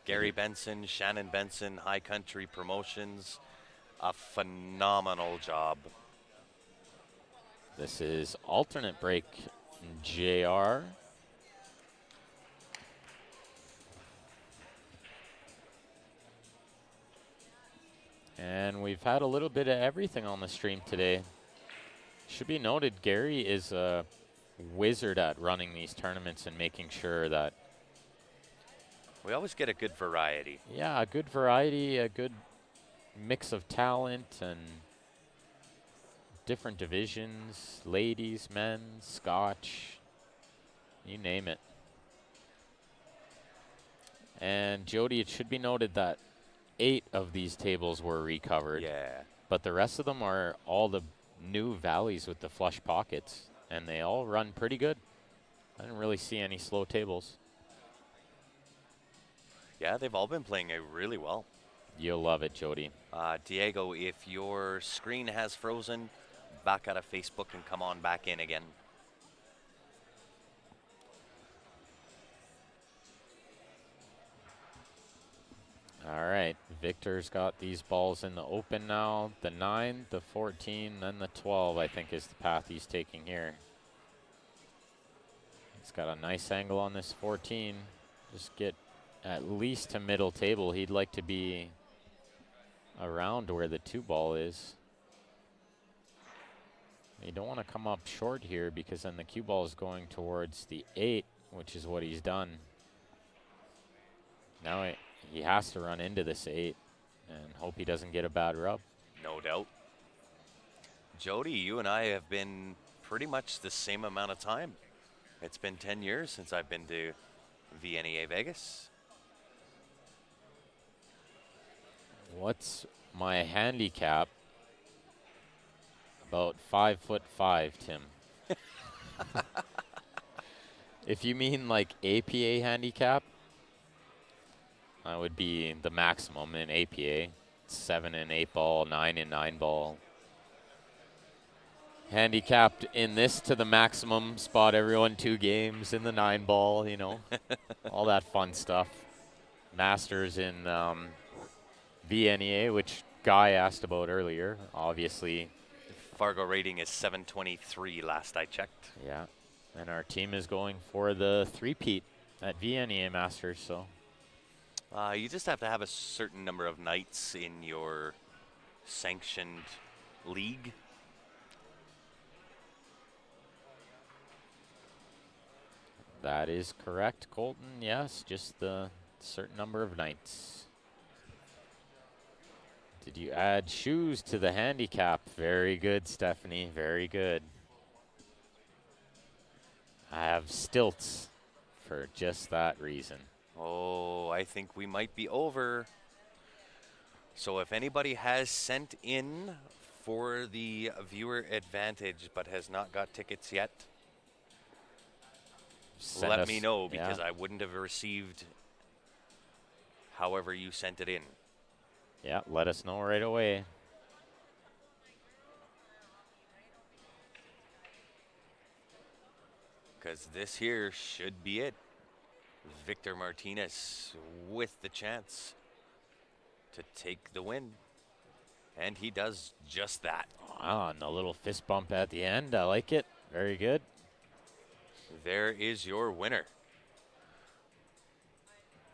[SPEAKER 1] Gary Benson, Shannon Benson, High Country Promotions. A phenomenal job.
[SPEAKER 2] This is alternate break JR. And we've had a little bit of everything on the stream today. Should be noted, Gary is a wizard at running these tournaments and making sure that,
[SPEAKER 1] We always get a good variety.
[SPEAKER 2] yeah, a good variety, a good mix of talent and different divisions, ladies, men, Scotch, you name it. And Jody, it should be noted that 8 of these tables were recovered.
[SPEAKER 1] Yeah.
[SPEAKER 2] But the rest of them are all the new valleys with the flush pockets, and they all run pretty good. I didn't really see any slow tables.
[SPEAKER 1] Yeah, they've all been playing really well.
[SPEAKER 2] You'll love it, Jody.
[SPEAKER 1] Diego, if your screen has frozen, back out of Facebook and come on back in again.
[SPEAKER 2] All right, Victor's got these balls in the open now. The 9, the 14, then the 12, I think, is the path he's taking here. He's got a nice angle on this 14. Just get at least to middle table. He'd like to be around where the 2 ball is. You don't want to come up short here because then the cue ball is going towards the 8, which is what he's done. Now he has to run into this 8 and hope he doesn't get a bad rub.
[SPEAKER 1] No doubt. Jody, you and I have been pretty much the same amount of time. It's been 10 years since I've been to VNEA Vegas.
[SPEAKER 2] What's my handicap? About 5'5", Tim. If you mean like APA handicap, that would be the maximum in APA. 7 and 8 ball, 9 and 9 ball. Handicapped in this to the maximum, spot everyone 2 games in the 9 ball, you know, all that fun stuff. Masters in VNEA, which Guy asked about earlier, obviously.
[SPEAKER 1] Fargo rating is 723 last I checked.
[SPEAKER 2] Yeah, and our team is going for the 3-peat at VNEA Masters, so.
[SPEAKER 1] You just have to have a certain number of nights in your sanctioned league.
[SPEAKER 2] That is correct, Colton. Yes, just the certain number of nights. Did you add shoes to the handicap? Very good, Stephanie. Very good. I have stilts for just that reason.
[SPEAKER 1] Oh, I think we might be over. So if anybody has sent in for the viewer advantage but has not got tickets yet, let me know because I wouldn't have received however you sent it in.
[SPEAKER 2] Yeah, let us know right away.
[SPEAKER 1] Because this here should be it. Victor Martinez with the chance to take the win. And he does just that.
[SPEAKER 2] Wow, and a little fist bump at the end. I like it. Very good.
[SPEAKER 1] There is your winner.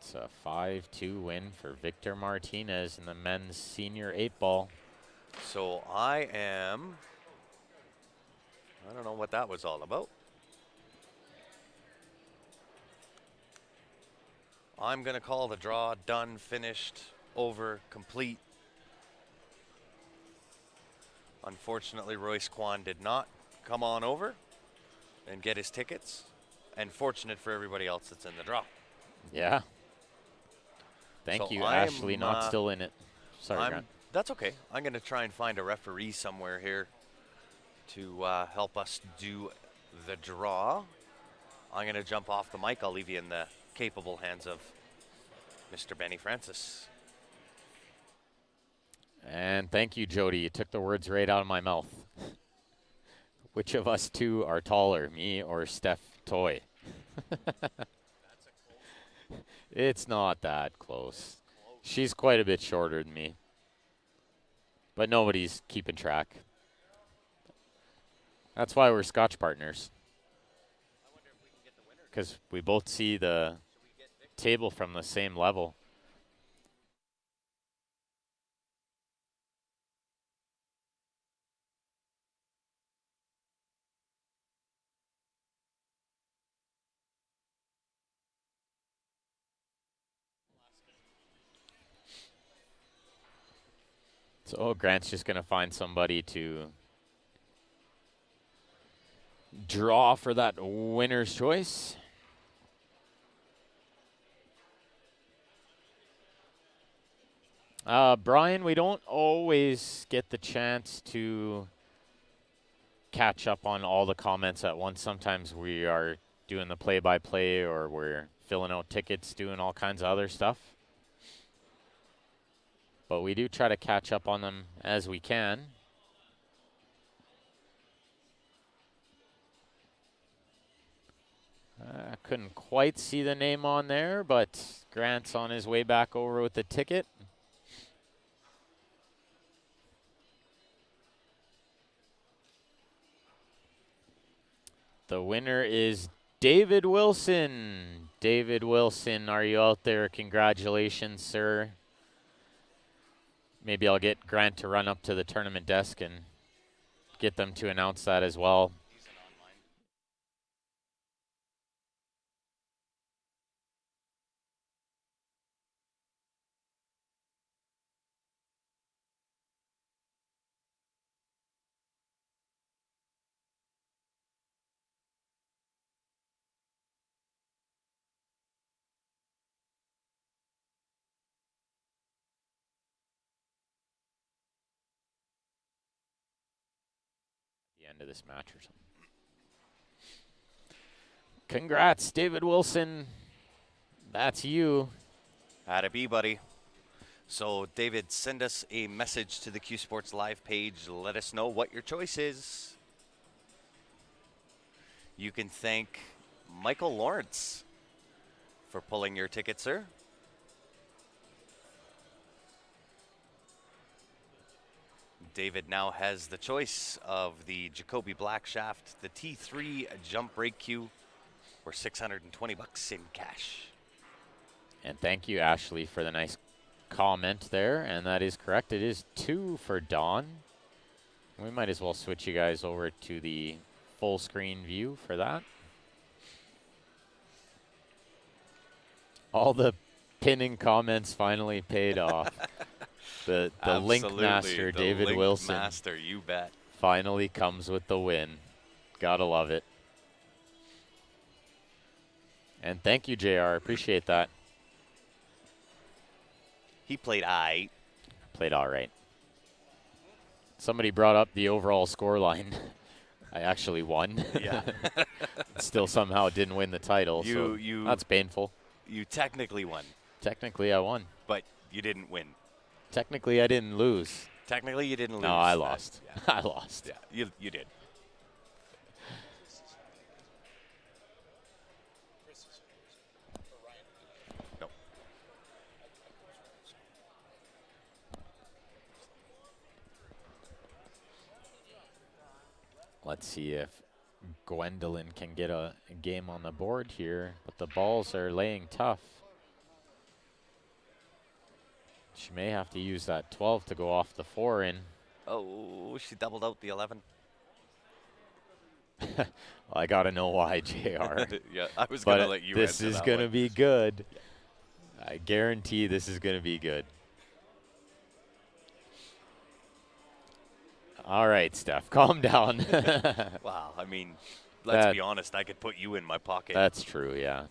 [SPEAKER 2] It's a 5-2 win for Victor Martinez in the men's senior 8-ball.
[SPEAKER 1] So I don't know what that was all about. I'm going to call the draw done, finished, over, complete. Unfortunately, Royce Kwan did not come on over and get his tickets. And fortunate for everybody else that's in the draw.
[SPEAKER 2] Yeah. Thank
[SPEAKER 1] So
[SPEAKER 2] you, Ashley, not still in it. Sorry, Grant.
[SPEAKER 1] That's okay. I'm going to try and find a referee somewhere here to help us do the draw. I'm going to jump off the mic. I'll leave you in the capable hands of Mr. Benny Francis.
[SPEAKER 2] And thank you, Jody. You took the words right out of my mouth. Which of us two are taller, me or Steph Toy? It's not that close. She's quite a bit shorter than me. But nobody's keeping track. That's why we're Scotch partners. Because we both see the table from the same level. So Grant's just going to find somebody to draw for that winner's choice. Brian, we don't always get the chance to catch up on all the comments at once. Sometimes we are doing the play-by-play or we're filling out tickets, doing all kinds of other stuff. But we do try to catch up on them as we can. Couldn't quite see the name on there, but Grant's on his way back over with the ticket. The winner is David Wilson. David Wilson, are you out there? Congratulations, sir. Maybe I'll get Grant to run up to the tournament desk and get them to announce that as well. The end of this match or something. Congrats, David Wilson. That's you.
[SPEAKER 1] How'd be, buddy? So, David, send us a message to the Q Sports Live page. Let us know what your choice is. You can thank Michael Lawrence for pulling your ticket, sir. David now has the choice of the Jacoby Black Shaft, the T3 jump brake cue, or $620 in cash.
[SPEAKER 2] And thank you, Ashley, for the nice comment there. And that is correct. It is 2 for Dawn. We might as well switch you guys over to the full screen view for that. All the pinning comments finally paid off. The Link Master, David
[SPEAKER 1] Link
[SPEAKER 2] Wilson.
[SPEAKER 1] Master, you bet.
[SPEAKER 2] Finally comes with the win. Gotta love it. And thank you, JR. Appreciate that.
[SPEAKER 1] He played aight.
[SPEAKER 2] Played all right. Somebody brought up the overall score line. I actually won.
[SPEAKER 1] Yeah.
[SPEAKER 2] Still somehow didn't win the title, so that's painful.
[SPEAKER 1] You technically won.
[SPEAKER 2] Technically, I won.
[SPEAKER 1] But you didn't win.
[SPEAKER 2] Technically, I didn't lose.
[SPEAKER 1] Technically, you didn't lose.
[SPEAKER 2] No, I lost.
[SPEAKER 1] Yeah.
[SPEAKER 2] I lost.
[SPEAKER 1] Yeah, you did. No.
[SPEAKER 2] Let's see if Gwendolyn can get a game on the board here, but the balls are laying tough. She may have to use that 12 to go off the 4 in.
[SPEAKER 1] Oh, she doubled out the 11.
[SPEAKER 2] Well, I got to know why, JR.
[SPEAKER 1] Yeah, I was going to
[SPEAKER 2] But
[SPEAKER 1] let you
[SPEAKER 2] this
[SPEAKER 1] answer
[SPEAKER 2] is
[SPEAKER 1] that
[SPEAKER 2] going
[SPEAKER 1] one.
[SPEAKER 2] to be good. I guarantee this is going to be good. All right, Steph, calm down.
[SPEAKER 1] Wow, I mean, let's
[SPEAKER 2] That
[SPEAKER 1] be honest. I could put you in my pocket.
[SPEAKER 2] That's true, yeah.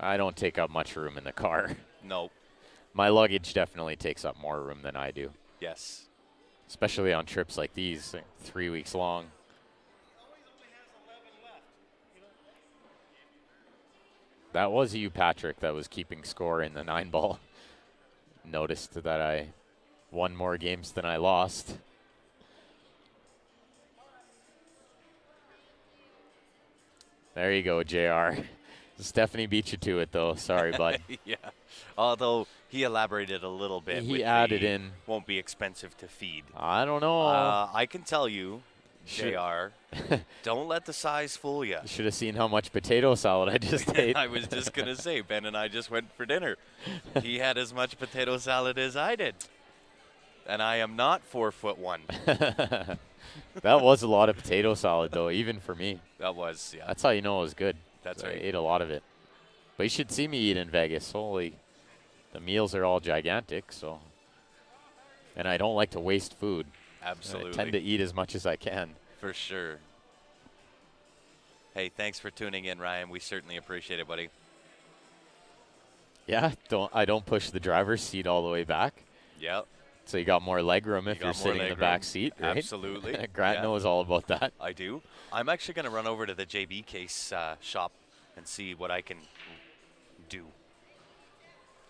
[SPEAKER 2] I don't take up much room in the car.
[SPEAKER 1] No.
[SPEAKER 2] My luggage definitely takes up more room than I do,
[SPEAKER 1] Yes.
[SPEAKER 2] especially on trips like these, like 3 weeks long. That was you, Patrick, that was keeping score in the 9-ball. Noticed that I won more games than I lost. There you go, JR. Stephanie beat you to it, though. Sorry, bud.
[SPEAKER 1] Yeah. Although he elaborated a little bit
[SPEAKER 2] He
[SPEAKER 1] with
[SPEAKER 2] added
[SPEAKER 1] the
[SPEAKER 2] in.
[SPEAKER 1] won't be expensive to feed.
[SPEAKER 2] I don't know.
[SPEAKER 1] I can tell you, JR, don't let the size fool you.
[SPEAKER 2] Should have seen how much potato salad I just ate.
[SPEAKER 1] I was just going to say, Ben and I just went for dinner. He had as much potato salad as I did. And I am not 4'1".
[SPEAKER 2] That was a lot of potato salad, though, even for me.
[SPEAKER 1] That was, yeah.
[SPEAKER 2] That's how you know it was good.
[SPEAKER 1] That's
[SPEAKER 2] I
[SPEAKER 1] right.
[SPEAKER 2] ate a lot of it. But you should see me eat in Vegas. Holy, the meals are all gigantic, so. And I don't like to waste food.
[SPEAKER 1] Absolutely.
[SPEAKER 2] I tend to eat as much as I can.
[SPEAKER 1] For sure. Hey, thanks for tuning in, Ryan. We certainly appreciate it, buddy.
[SPEAKER 2] Yeah, I don't push the driver's seat all the way back.
[SPEAKER 1] Yep.
[SPEAKER 2] So you got more leg room if
[SPEAKER 1] You
[SPEAKER 2] you're
[SPEAKER 1] got more
[SPEAKER 2] sitting in the
[SPEAKER 1] leg
[SPEAKER 2] back
[SPEAKER 1] room.
[SPEAKER 2] seat, right?
[SPEAKER 1] Absolutely.
[SPEAKER 2] Grant
[SPEAKER 1] Yeah.
[SPEAKER 2] knows all about that.
[SPEAKER 1] I do. I'm actually going to run over to the JB case shop and see what I can do.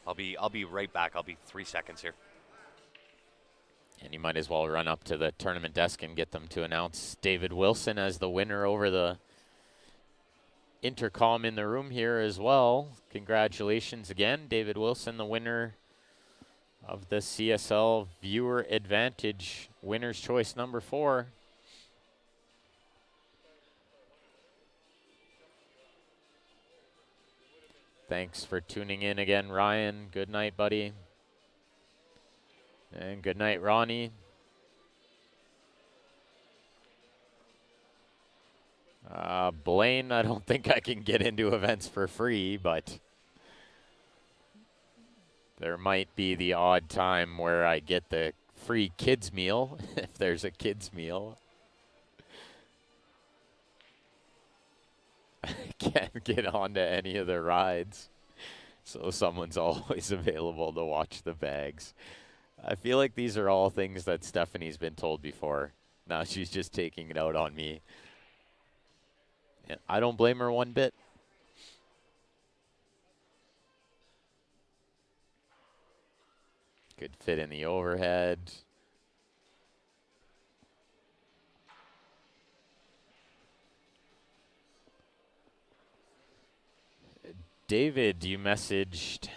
[SPEAKER 1] I'll be right back. I'll be 3 seconds here.
[SPEAKER 2] And you might as well run up to the tournament desk and get them to announce David Wilson as the winner over the intercom in the room here as well. Congratulations again, David Wilson, the winner of the CSL Viewer Advantage Winner's Choice number 4. Thanks for tuning in again, Ryan. Good night, buddy. And good night, Ronnie. Blaine, I don't think I can get into events for free, but there might be the odd time where I get the free kids meal, if there's a kids meal. I can't get onto any of the rides, so someone's always available to watch the bags. I feel like these are all things that Stephanie's been told before. Now she's just taking it out on me. And I don't blame her one bit. Good fit in the overhead. David, you messaged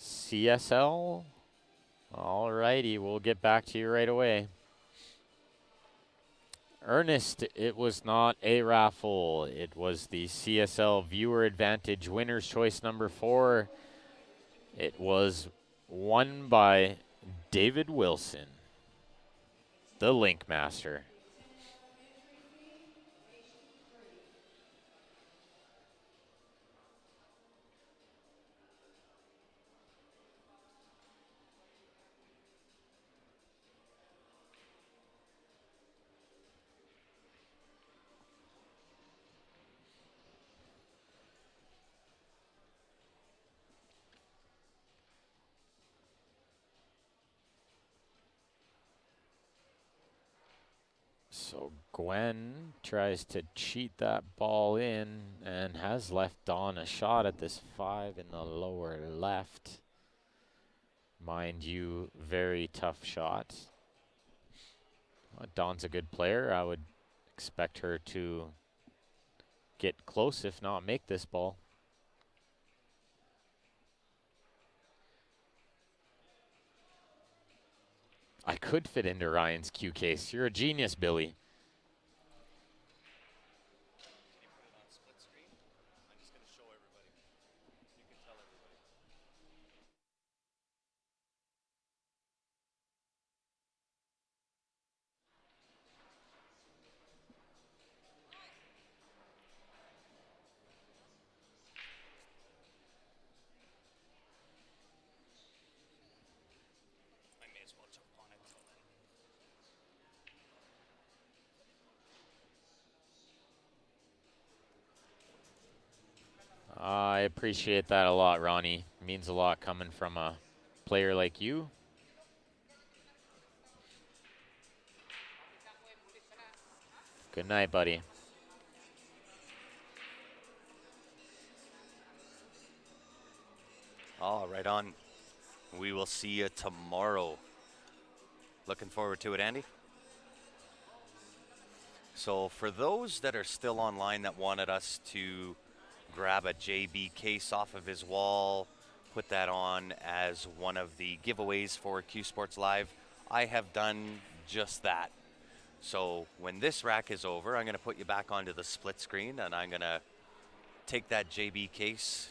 [SPEAKER 2] CSL? All righty, we'll get back to you right away. Ernest, it was not a raffle. It was the CSL Viewer Advantage Winner's Choice number 4. It was won by David Wilson, the Link Master. So Gwen tries to cheat that ball in and has left Dawn a shot at this 5 in the lower left. Mind you, very tough shot. Dawn's a good player. I would expect her to get close, if not make this ball. I could fit into Ryan's cue case. You're a genius, Billy. I appreciate that a lot, Ronnie. It means a lot coming from a player like you. Good night, buddy.
[SPEAKER 1] All right on. We will see you tomorrow. Looking forward to it, Andy. So for those that are still online that wanted us to grab a JB case off of his wall, put that on as one of the giveaways for Q Sports Live, I have done just that. So when this rack is over, I'm going to put you back onto the split screen and I'm going to take that JB case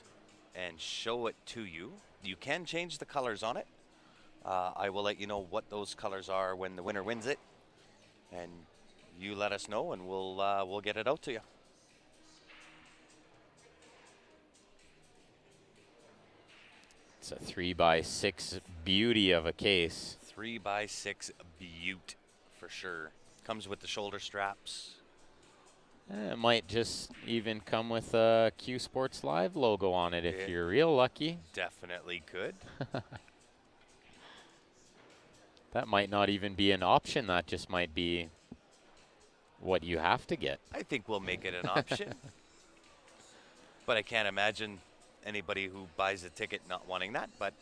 [SPEAKER 1] and show it to you. You can change the colors on it. I will let you know what those colors are when the winner wins it, and you let us know, and we'll get it out to you.
[SPEAKER 2] It's a 3x6 beauty of a case.
[SPEAKER 1] 3x6 Butte for sure. Comes with the shoulder straps.
[SPEAKER 2] It might just even come with a Q Sports Live logo on it if
[SPEAKER 1] It
[SPEAKER 2] you're real lucky.
[SPEAKER 1] definitely could.
[SPEAKER 2] That might not even be an option. That just might be what you have to get.
[SPEAKER 1] I think we'll make it an option. But I can't imagine anybody who buys a ticket not wanting that, but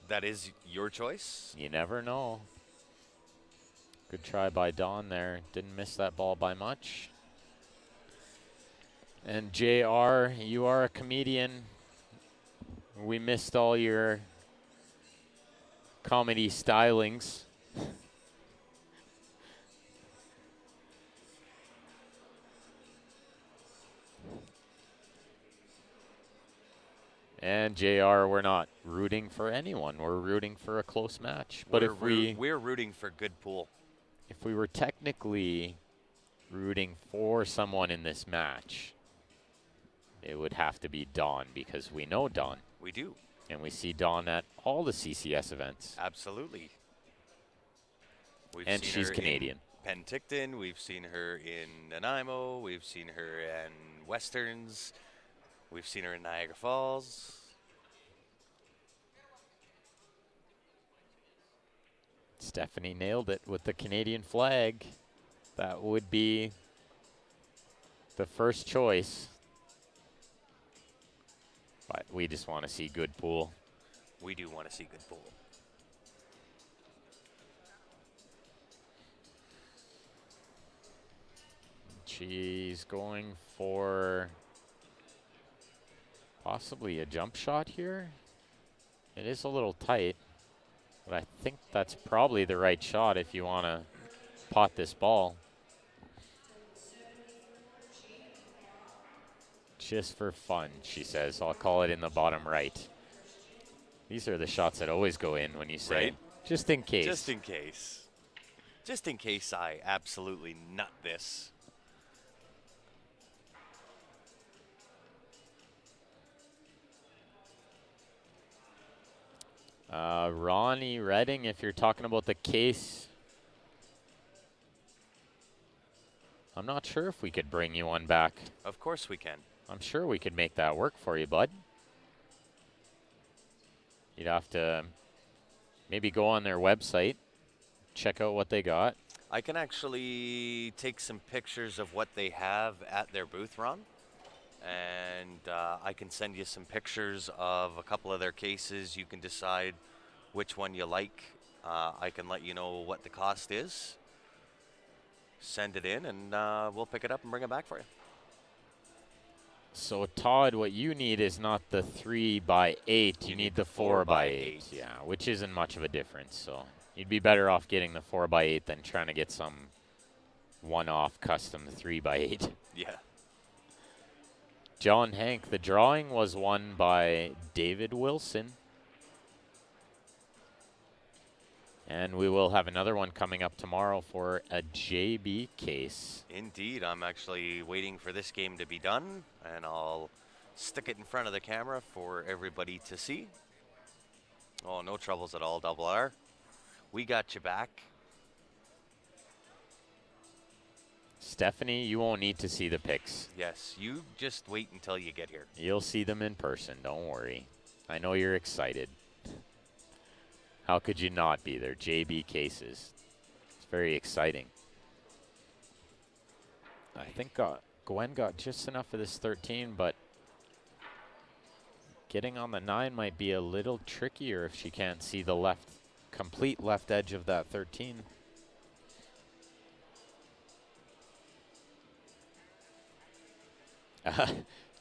[SPEAKER 1] that is your choice.
[SPEAKER 2] You never know. Good try by Don there. Didn't miss that ball by much. And JR, you are a comedian. We missed all your comedy stylings. And JR, we're not rooting for anyone. We're rooting for a close match. But
[SPEAKER 1] we're rooting for good pool.
[SPEAKER 2] If we were technically rooting for someone in this match, it would have to be Dawn because we know Dawn.
[SPEAKER 1] We do.
[SPEAKER 2] And we see Dawn at all the CCS events.
[SPEAKER 1] Absolutely.
[SPEAKER 2] And she's Canadian.
[SPEAKER 1] Penticton, we've seen her in Nanaimo, we've seen her in Westerns, we've seen her in Niagara Falls.
[SPEAKER 2] Stephanie nailed it with the Canadian flag. That would be the first choice. But we just want to see good pool.
[SPEAKER 1] We do want to see good pool.
[SPEAKER 2] She's going for possibly a jump shot here. It is a little tight, but I think that's probably the right shot if you want to pot this ball. Just for fun, she says. I'll call it in the bottom right. These are the shots that always go in when you say,
[SPEAKER 1] right?
[SPEAKER 2] Just in case.
[SPEAKER 1] Just in case. Just in case I absolutely nut this.
[SPEAKER 2] Ronnie Redding, if you're talking about the case, I'm not sure if we could bring you one back.
[SPEAKER 1] Of course we can.
[SPEAKER 2] I'm sure we could make that work for you, bud. You'd have to maybe go on their website, check out what they got.
[SPEAKER 1] I can actually take some pictures of what they have at their booth, Ron. And I can send you some pictures of a couple of their cases. You can decide which one you like. I can let you know what the cost is. Send it in, and we'll pick it up and bring it back for you.
[SPEAKER 2] So, Todd, what you need is not the 3x8. You need the 4x8. Yeah, which isn't much of a difference. So, you'd be better off getting the 4x8 than trying to get some one-off custom 3x8.
[SPEAKER 1] Yeah.
[SPEAKER 2] John Hank, the drawing was won by David Wilson. And we will have another one coming up tomorrow for a JB case.
[SPEAKER 1] Indeed. I'm actually waiting for this game to be done, and I'll stick it in front of the camera for everybody to see. Oh, no troubles at all, Double R. We got you back.
[SPEAKER 2] Stephanie, you won't need to see the pics.
[SPEAKER 1] Yes, you just wait until you get here.
[SPEAKER 2] You'll see them in person, don't worry. I know you're excited. How could you not be? They're JB cases. It's very exciting. I think Gwen got just enough of this 13, but getting on the 9 might be a little trickier if she can't see the complete left edge of that 13.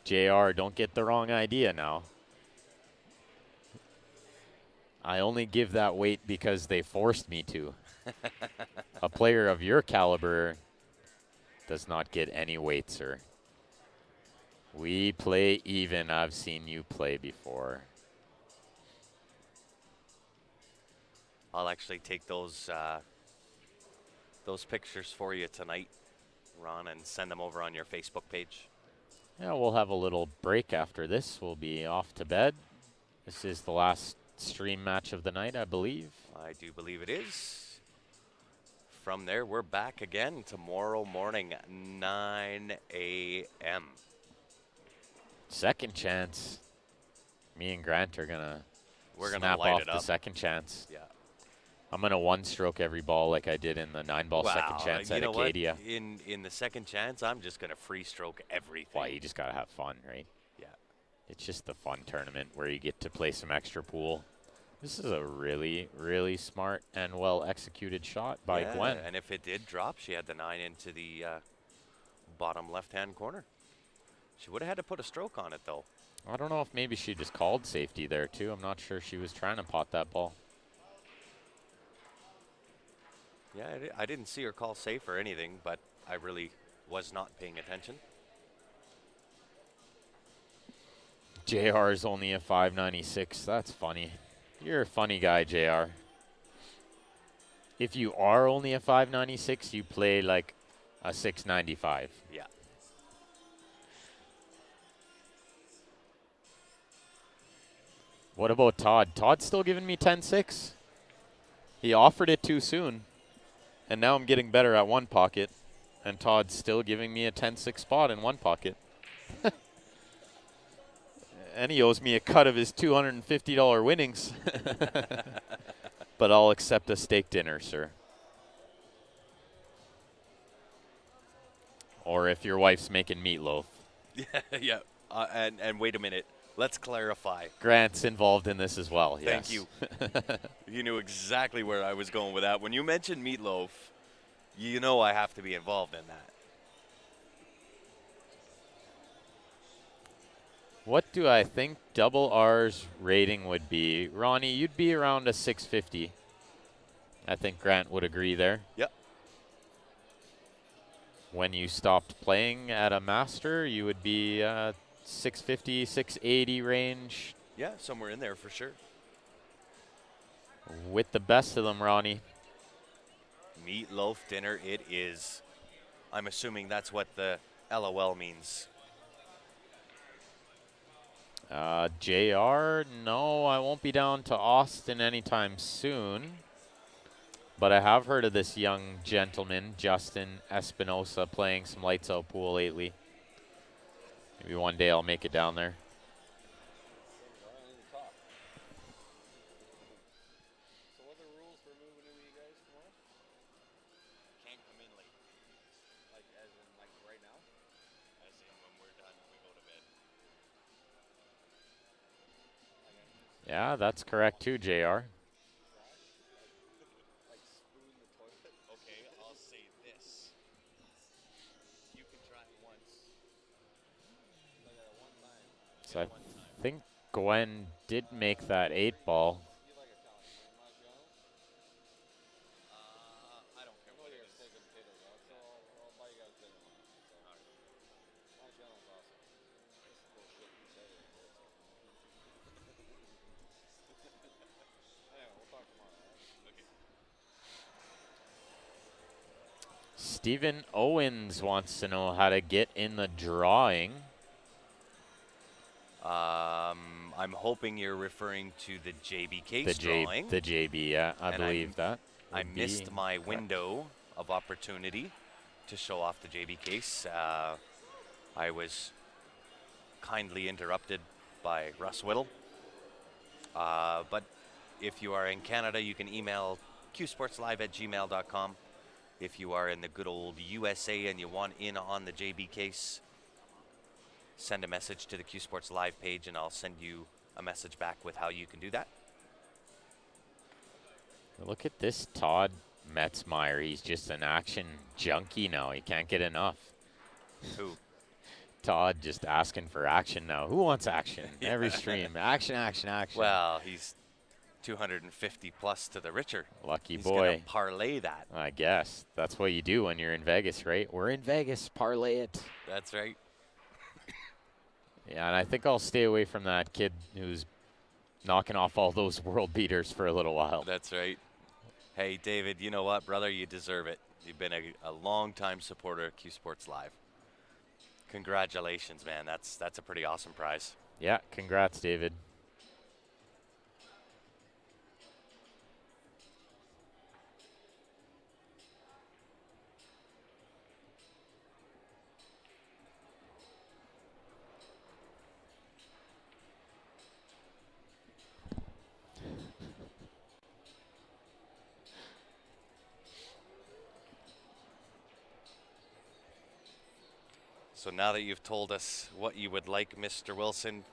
[SPEAKER 2] JR, don't get the wrong idea now. I only give that weight because they forced me to. A player of your caliber does not get any weight, sir. We play even. I've seen you play before.
[SPEAKER 1] I'll actually take those pictures for you tonight, Ron, and send them over on your Facebook page.
[SPEAKER 2] Yeah, we'll have a little break after this. We'll be off to bed. This is the last stream match of the night, I believe.
[SPEAKER 1] I do believe it is. From there, we're back again tomorrow morning, 9 a.m.
[SPEAKER 2] Second chance. Me and Grant are gonna
[SPEAKER 1] Snap
[SPEAKER 2] light
[SPEAKER 1] off
[SPEAKER 2] it up the second chance.
[SPEAKER 1] Yeah.
[SPEAKER 2] I'm gonna one-stroke every ball like I did in the 9-ball second chance at Acadia.
[SPEAKER 1] In the second chance, I'm just gonna free stroke everything.
[SPEAKER 2] Why, you just gotta have fun, right?
[SPEAKER 1] Yeah.
[SPEAKER 2] It's just the fun tournament where you get to play some extra pool. This is a really, really smart and well-executed shot by Gwen.
[SPEAKER 1] And if it did drop, she had the 9 into the bottom left-hand corner. She would have had to put a stroke on it, though.
[SPEAKER 2] I don't know if maybe she just called safety there, too. I'm not sure she was trying to pot that ball.
[SPEAKER 1] Yeah, I didn't see her call safe or anything, but I really was not paying attention.
[SPEAKER 2] JR is only a 596. That's funny. You're a funny guy, JR. If you are only a 596, you play like a 695.
[SPEAKER 1] Yeah.
[SPEAKER 2] What about Todd? Todd's still giving me 10-6. He offered it too soon, and now I'm getting better at one pocket, and Todd's still giving me a 10-6 spot in one pocket. And he owes me a cut of his $250 winnings. But I'll accept a steak dinner, sir. Or if your wife's making meatloaf.
[SPEAKER 1] Yeah. And wait a minute. Let's clarify.
[SPEAKER 2] Grant's involved in this as well, yes.
[SPEAKER 1] Thank you. You knew exactly where I was going with that. When you mentioned meatloaf, you know I have to be involved in that.
[SPEAKER 2] What do I think Double R's rating would be? Ronnie, you'd be around a 650. I think Grant would agree there.
[SPEAKER 1] Yep.
[SPEAKER 2] When you stopped playing at a master, you would be 650, 680 range.
[SPEAKER 1] Yeah, somewhere in there for sure.
[SPEAKER 2] With the best of them, Ronnie.
[SPEAKER 1] Meatloaf dinner it is. I'm assuming that's what the LOL means.
[SPEAKER 2] JR, no, I won't be down to Austin anytime soon. But I have heard of this young gentleman, Justin Espinosa, playing some lights out pool lately. Maybe one day I'll make it down there.
[SPEAKER 4] So what are the rules for moving into you guys tomorrow?
[SPEAKER 1] Can't come in late.
[SPEAKER 4] Like as in like right now?
[SPEAKER 1] As in when we're done, we go to bed.
[SPEAKER 2] Yeah, that's correct too, JR.
[SPEAKER 4] Like spoon the toilet?
[SPEAKER 1] Okay, I'll say this. You can try it once.
[SPEAKER 4] Like at one time.
[SPEAKER 2] So I think Gwen did make that 8-ball.
[SPEAKER 4] You like Italian, right? Maggiano's?
[SPEAKER 1] I don't care
[SPEAKER 4] I know
[SPEAKER 1] what it
[SPEAKER 4] you're
[SPEAKER 1] is.
[SPEAKER 4] steak and potatoes, so I'll buy you guys dinner one. So. Maggiano's awesome. That's bullshit you said it. Anyway, we'll talk tomorrow, right?
[SPEAKER 1] Okay.
[SPEAKER 2] Stephen Owens wants to know how to get in the drawing.
[SPEAKER 1] I'm hoping you're referring to the JB case drawing.
[SPEAKER 2] The JB, yeah, I
[SPEAKER 1] And
[SPEAKER 2] believe that.
[SPEAKER 1] I
[SPEAKER 2] would
[SPEAKER 1] missed
[SPEAKER 2] be
[SPEAKER 1] my
[SPEAKER 2] correct.
[SPEAKER 1] window of opportunity. to show off the JB case. I was kindly interrupted by Russ Whittle. But if you are in Canada, you can email qsportslive@gmail.com. If you are in the good old USA and you want in on the JB case, send a message to the Q Sports Live page and I'll send you a message back with how you can do that.
[SPEAKER 2] Look at this Todd Metzmeyer. He's just an action junkie now. He can't get enough.
[SPEAKER 1] Who?
[SPEAKER 2] Todd just asking for action now. Who wants action?
[SPEAKER 1] Yeah.
[SPEAKER 2] Every stream. Action, action, action.
[SPEAKER 1] Well, he's 250 plus to the richer.
[SPEAKER 2] Lucky
[SPEAKER 1] He's
[SPEAKER 2] boy.
[SPEAKER 1] gonna parlay that.
[SPEAKER 2] I guess. That's what you do when you're in Vegas, right? We're in Vegas. Parlay it.
[SPEAKER 1] That's right.
[SPEAKER 2] Yeah, and I think I'll stay away from that kid who's knocking off all those world beaters for a little while.
[SPEAKER 1] That's right. Hey, David, you know what, brother? You deserve it. You've been a long-time supporter of Q Sports Live. Congratulations, man. That's a pretty awesome prize.
[SPEAKER 2] Yeah, congrats, David.
[SPEAKER 1] So now that you've told us what you would like, Mr. Wilson,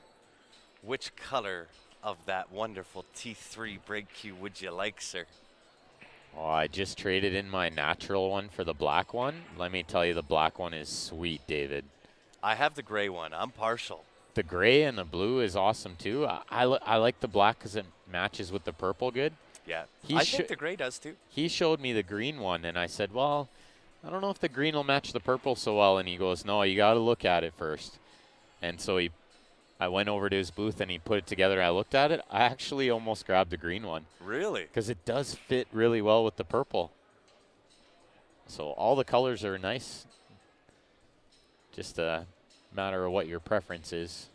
[SPEAKER 1] which color of that wonderful T3 brake cue would you like, sir?
[SPEAKER 2] Oh, I just traded in my natural one for the black one. Let me tell you, the black one is sweet, David.
[SPEAKER 1] I have the gray one. I'm partial.
[SPEAKER 2] The gray and the blue is awesome, too. I like the black because it matches with the purple good.
[SPEAKER 1] Yeah,
[SPEAKER 2] He
[SPEAKER 1] I
[SPEAKER 2] sho-
[SPEAKER 1] think the gray does too.
[SPEAKER 2] He showed me the green one, and I said, well, I don't know if the green will match the purple so well. And he goes, no, you got to look at it first. And so I went over to his booth, and he put it together. I looked at it. I actually almost grabbed the green one.
[SPEAKER 1] Really?
[SPEAKER 2] Because it does fit really well with the purple. So all the colors are nice. Just a matter of what your preference is.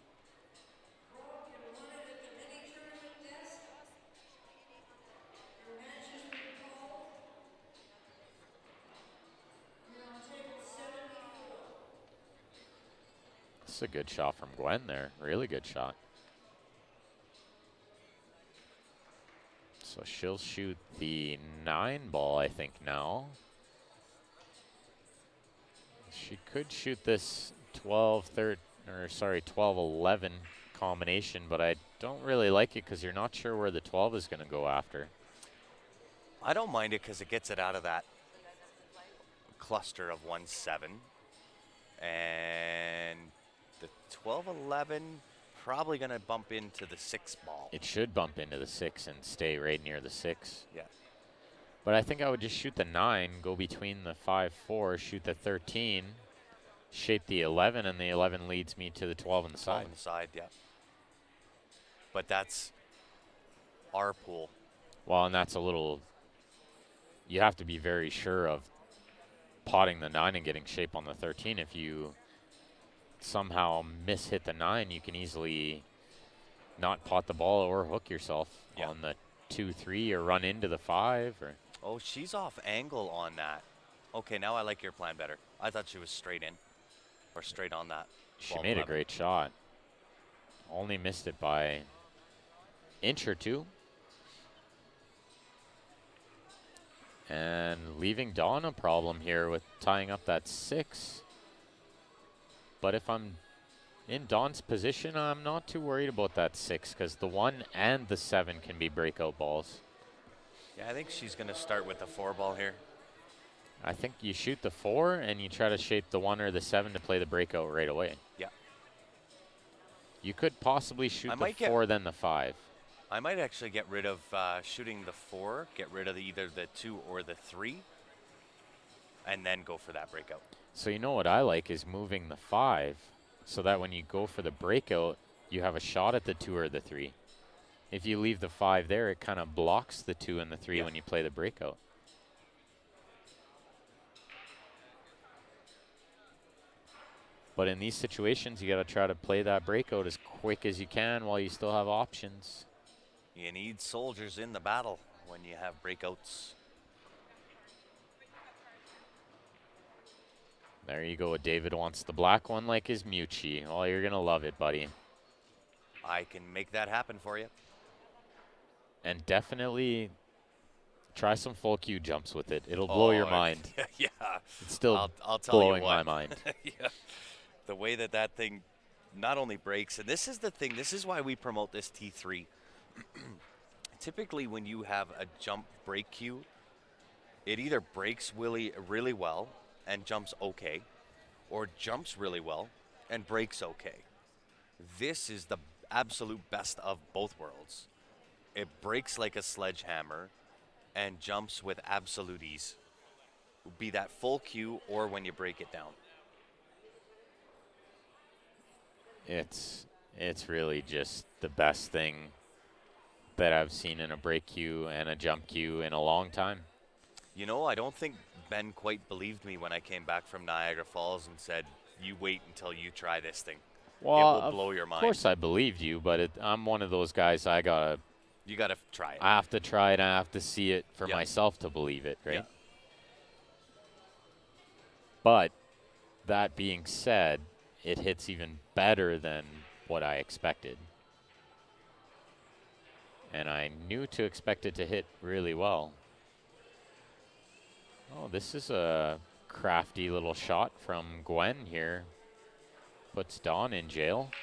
[SPEAKER 2] This is a good shot from Gwen there. Really good shot. So she'll shoot the 9 ball, I think, now. She could shoot this 12-11 combination, but I don't really like it because you're not sure where the 12 is going to go after.
[SPEAKER 1] I don't mind it because it gets it out of that cluster of 1-7. And the 12-11 probably going to bump into the 6 ball.
[SPEAKER 2] It should bump into the 6 and stay right near the 6.
[SPEAKER 1] Yeah.
[SPEAKER 2] But I think I would just shoot the 9, go between the 5-4, shoot the 13, shape the 11, and the 11 leads me to the 12 on the
[SPEAKER 1] 12
[SPEAKER 2] side.
[SPEAKER 1] on the side, yeah. But that's our pool.
[SPEAKER 2] Well, and that's a little, you have to be very sure of potting the 9 and getting shape on the 13. If you somehow hit the 9, you can easily not pot the ball or hook yourself on the 2-3 or run into the 5. Or
[SPEAKER 1] Oh, she's off angle on that. Okay, now I like your plan better. I thought she was straight in or straight on that.
[SPEAKER 2] she made a great shot. Only missed it by inch or two. And leaving Dawn a problem here with tying up that 6. But if I'm in Dawn's position, I'm not too worried about that 6 because the 1 and the 7 can be breakout balls.
[SPEAKER 1] Yeah, I think she's going to start with the 4 ball here.
[SPEAKER 2] I think you shoot the 4 and you try to shape the 1 or the 7 to play the breakout right away.
[SPEAKER 1] Yeah.
[SPEAKER 2] You could possibly shoot the 4, then the 5.
[SPEAKER 1] I might actually get rid of shooting the 4, get rid of either the 2 or the 3, and then go for that breakout.
[SPEAKER 2] So you know what I like is moving the 5 so that when you go for the breakout, you have a shot at the 2 or the 3. If you leave the 5 there, it kind of blocks the 2 and the 3 when you play the breakout. But in these situations, you got to try to play that breakout as quick as you can while you still have options.
[SPEAKER 1] You need soldiers in the battle when you have breakouts.
[SPEAKER 2] There you go. David wants the black one like his Mucci. Oh, you're going to love it, buddy.
[SPEAKER 1] I can make that happen for you.
[SPEAKER 2] And definitely try some full Q jumps with it. It'll blow your mind.
[SPEAKER 1] Yeah.
[SPEAKER 2] It's still
[SPEAKER 1] I'll tell you
[SPEAKER 2] blowing
[SPEAKER 1] what.
[SPEAKER 2] my mind.
[SPEAKER 1] Yeah. The way that thing not only breaks, and this is the thing, this is why we promote this T3. Typically, when you have a jump break cue, it either breaks really well and jumps okay, or jumps really well and breaks okay. This is the absolute best of both worlds. It breaks like a sledgehammer and jumps with absolute ease, be that full cue or when you break it down.
[SPEAKER 2] It's really just the best thing that I've seen in a break cue and a jump cue in a long time.
[SPEAKER 1] You know, I don't think Ben quite believed me when I came back from Niagara Falls and said, "You wait until you try this thing.
[SPEAKER 2] Well,
[SPEAKER 1] It will blow your
[SPEAKER 2] of
[SPEAKER 1] mind."
[SPEAKER 2] course I believed you, but I'm one of those guys.
[SPEAKER 1] You got to try it.
[SPEAKER 2] I have to try it. I have to see it for
[SPEAKER 1] Yeah.
[SPEAKER 2] myself to believe it, right?
[SPEAKER 1] Yeah.
[SPEAKER 2] But that being said, it hits even better than what I expected. And I knew to expect it to hit really well. Oh, this is a crafty little shot from Gwen here. Puts Dawn in jail.
[SPEAKER 1] I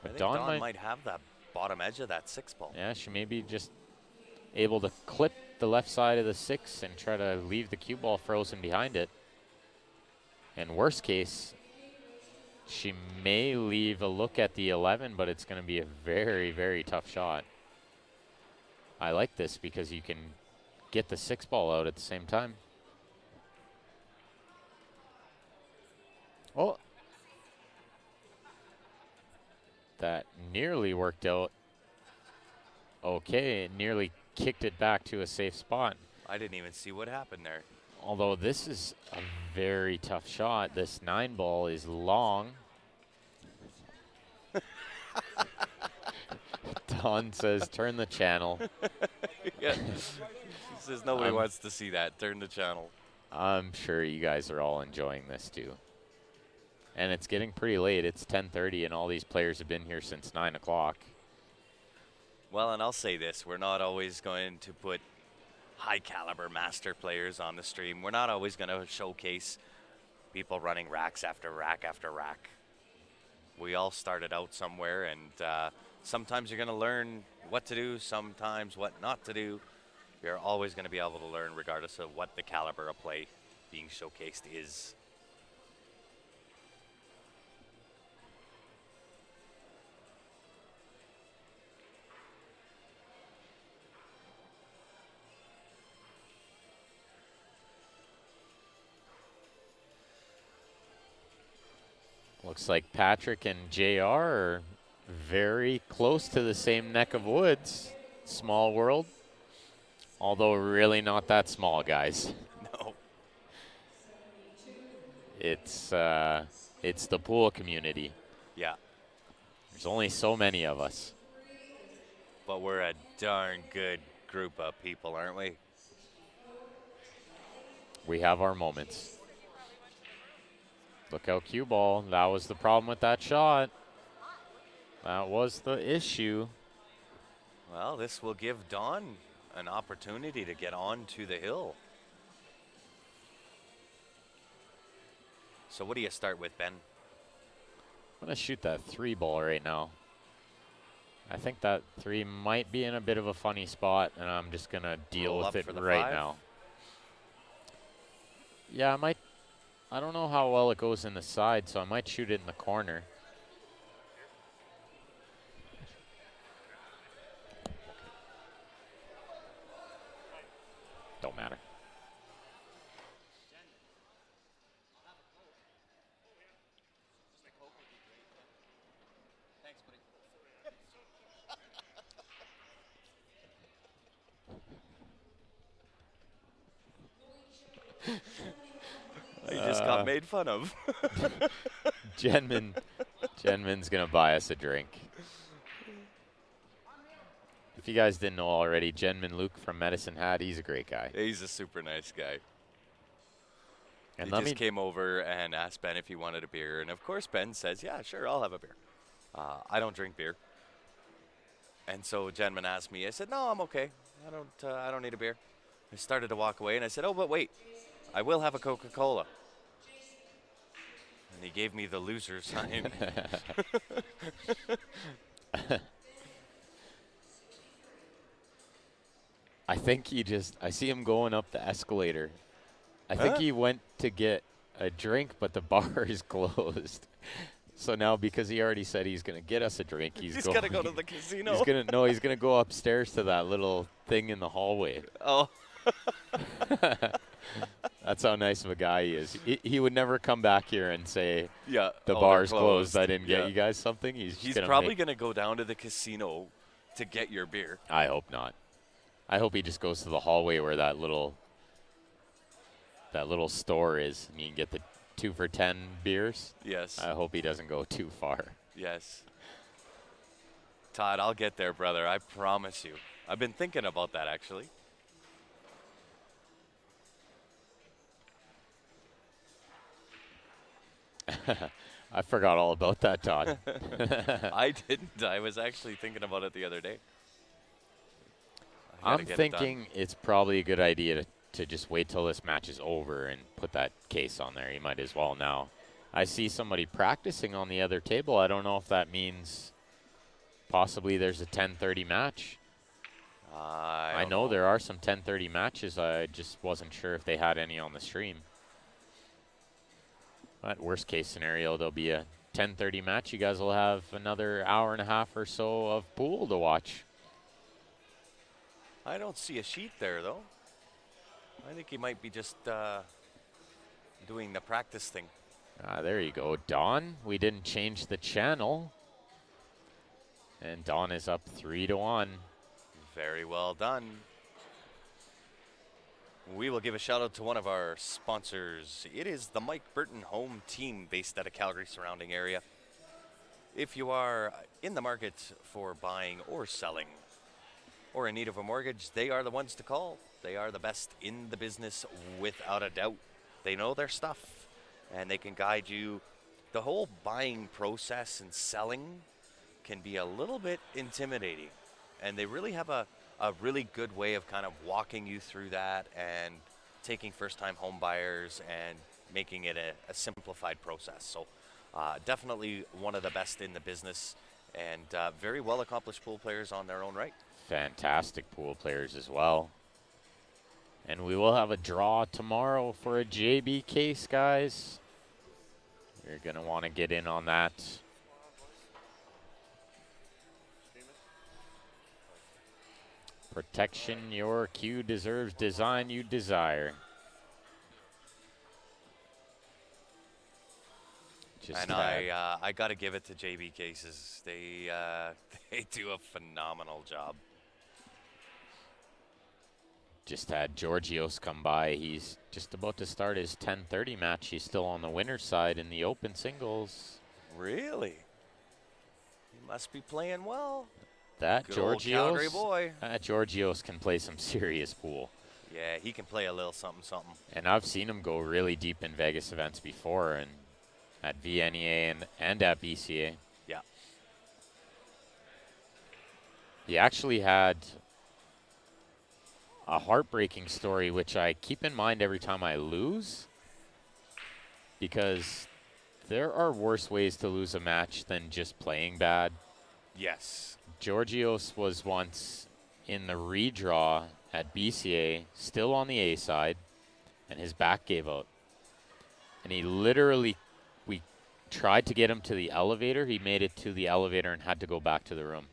[SPEAKER 2] But
[SPEAKER 1] think Dawn might have that bottom edge of that 6-ball.
[SPEAKER 2] Yeah, she may be just able to clip the left side of the 6 and try to leave the cue ball frozen behind it. And worst case, she may leave a look at the 11, but it's going to be a very, very tough shot. I like this because you can get the 6-ball out at the same time. Oh. That nearly worked out. Okay, it nearly kicked it back to a safe spot.
[SPEAKER 1] I didn't even see what happened there.
[SPEAKER 2] Although this is a very tough shot. This 9-ball is long. Don says, turn the channel.
[SPEAKER 1] Yeah. He says nobody wants to see that. Turn the channel.
[SPEAKER 2] I'm sure you guys are all enjoying this too. And it's getting pretty late. It's 10:30 and all these players have been here since 9 o'clock.
[SPEAKER 1] Well, and I'll say this. We're not always going to put high caliber master players on the stream. We're not always going to showcase people running racks after rack after rack. We all started out somewhere, and sometimes you're going to learn what to do, sometimes what not to do. You're always going to be able to learn regardless of what the caliber of play being showcased is.
[SPEAKER 2] Looks like Patrick and JR are very close to the same neck of woods. Small world. Although really not that small, guys.
[SPEAKER 1] No.
[SPEAKER 2] It's the pool community.
[SPEAKER 1] Yeah.
[SPEAKER 2] There's only so many of us.
[SPEAKER 1] But we're a darn good group of people, aren't we?
[SPEAKER 2] We have our moments. Look out, cue ball. That was the problem with that shot. That was the issue.
[SPEAKER 1] Well, this will give Dawn an opportunity to get onto the hill. So what do you start with, Ben?
[SPEAKER 2] I'm going to shoot that 3-ball right now. I think that 3 might be in a bit of a funny spot, and I'm just going to deal
[SPEAKER 1] Roll
[SPEAKER 2] with
[SPEAKER 1] up
[SPEAKER 2] it
[SPEAKER 1] for the
[SPEAKER 2] right
[SPEAKER 1] 5?
[SPEAKER 2] now. Yeah, I don't know how well it goes in the side, so I might shoot it in the corner. Don't matter.
[SPEAKER 1] He just got made fun of.
[SPEAKER 2] Jenman's going to buy us a drink. If you guys didn't know already, Jenman Luke from Medicine Hat, he's a great guy.
[SPEAKER 1] He's a super nice guy.
[SPEAKER 2] And
[SPEAKER 1] He
[SPEAKER 2] let
[SPEAKER 1] just
[SPEAKER 2] me
[SPEAKER 1] came over and asked Ben if he wanted a beer, and of course Ben says, "Yeah, sure, I'll have a beer." I don't drink beer, and so gentleman asked me. I said, "No, I'm okay. I don't need a beer." I started to walk away, and I said, "Oh, but wait, I will have a Coca-Cola." And he gave me the loser sign.
[SPEAKER 2] I think I see him going up the escalator. I think
[SPEAKER 1] Huh?
[SPEAKER 2] he went to get a drink, but the bar is closed. So now, because he already said he's going to get us a drink, he's
[SPEAKER 1] He's got to go to
[SPEAKER 2] going.
[SPEAKER 1] the
[SPEAKER 2] He's
[SPEAKER 1] casino.
[SPEAKER 2] going to, no, he's going to go upstairs to that little thing in the hallway.
[SPEAKER 1] Oh,
[SPEAKER 2] That's how nice of a guy he is. He would never come back here and say,
[SPEAKER 1] yeah.
[SPEAKER 2] the
[SPEAKER 1] Oh, they're
[SPEAKER 2] bar's closed. I didn't get
[SPEAKER 1] Yeah.
[SPEAKER 2] you guys something. He's just
[SPEAKER 1] He's
[SPEAKER 2] going to
[SPEAKER 1] probably going to go down to the casino to get your beer.
[SPEAKER 2] I hope not. I hope he just goes to the hallway where that little store is, and you can get the 2 for $10 beers.
[SPEAKER 1] Yes.
[SPEAKER 2] I hope he doesn't go too far.
[SPEAKER 1] Yes. Todd, I'll get there, brother. I promise you. I've been thinking about that, actually.
[SPEAKER 2] I forgot all about that, Todd.
[SPEAKER 1] I didn't. I was actually thinking about it the other day. I gotta
[SPEAKER 2] I'm
[SPEAKER 1] get it done.
[SPEAKER 2] thinking it's probably a good idea to just wait till this match is over and put that case on there. You might as well now. I see somebody practicing on the other table. I don't know if that means possibly there's a 10:30 match. I
[SPEAKER 1] don't
[SPEAKER 2] know there are some 10:30 matches. I just wasn't sure if they had any on the stream. But worst case scenario, there'll be a 10:30 match. You guys will have another hour and a half or so of pool to watch.
[SPEAKER 1] I don't see a sheet there, though. I think he might be just doing the practice thing.
[SPEAKER 2] There you go, Don. We didn't change the channel. And Don is up 3-1.
[SPEAKER 1] Very well done. We will give a shout out to one of our sponsors. It is the Mike Burton Home Team based out of Calgary surrounding area. If you are in the market for buying or selling or in need of a mortgage, they are the ones to call. They are the best in the business without a doubt. They know their stuff and they can guide you. The whole buying process and selling can be a little bit intimidating, and they really have a really good way of kind of walking you through that and taking first-time home buyers and making it a simplified process. So definitely one of the best in the business, and very well-accomplished pool players on their own right.
[SPEAKER 2] Fantastic pool players as well. And we will have a draw tomorrow for a JB case, guys. You're going to want to get in on that. Protection your cue deserves, design you desire.
[SPEAKER 1] And I got to give it to JB Cases. They they do a phenomenal job.
[SPEAKER 2] Just had Georgios come by. He's just about to start his 10:30 match. He's still on the winner's side in the open singles.
[SPEAKER 1] Really? He must be playing well.
[SPEAKER 2] That
[SPEAKER 1] Good old Calgary
[SPEAKER 2] Georgios,
[SPEAKER 1] boy.
[SPEAKER 2] that Georgios can play some serious pool.
[SPEAKER 1] Yeah, he can play a little something, something.
[SPEAKER 2] And I've seen him go really deep in Vegas events before, and at VNEA and at BCA.
[SPEAKER 1] Yeah.
[SPEAKER 2] He actually had a heartbreaking story, which I keep in mind every time I lose, because there are worse ways to lose a match than just playing bad.
[SPEAKER 1] Yes.
[SPEAKER 2] Georgios was once in the redraw at BCA, still on the A side, and his back gave out. And he literally, we tried to get him to the elevator. He made it to the elevator and had to go back to the room.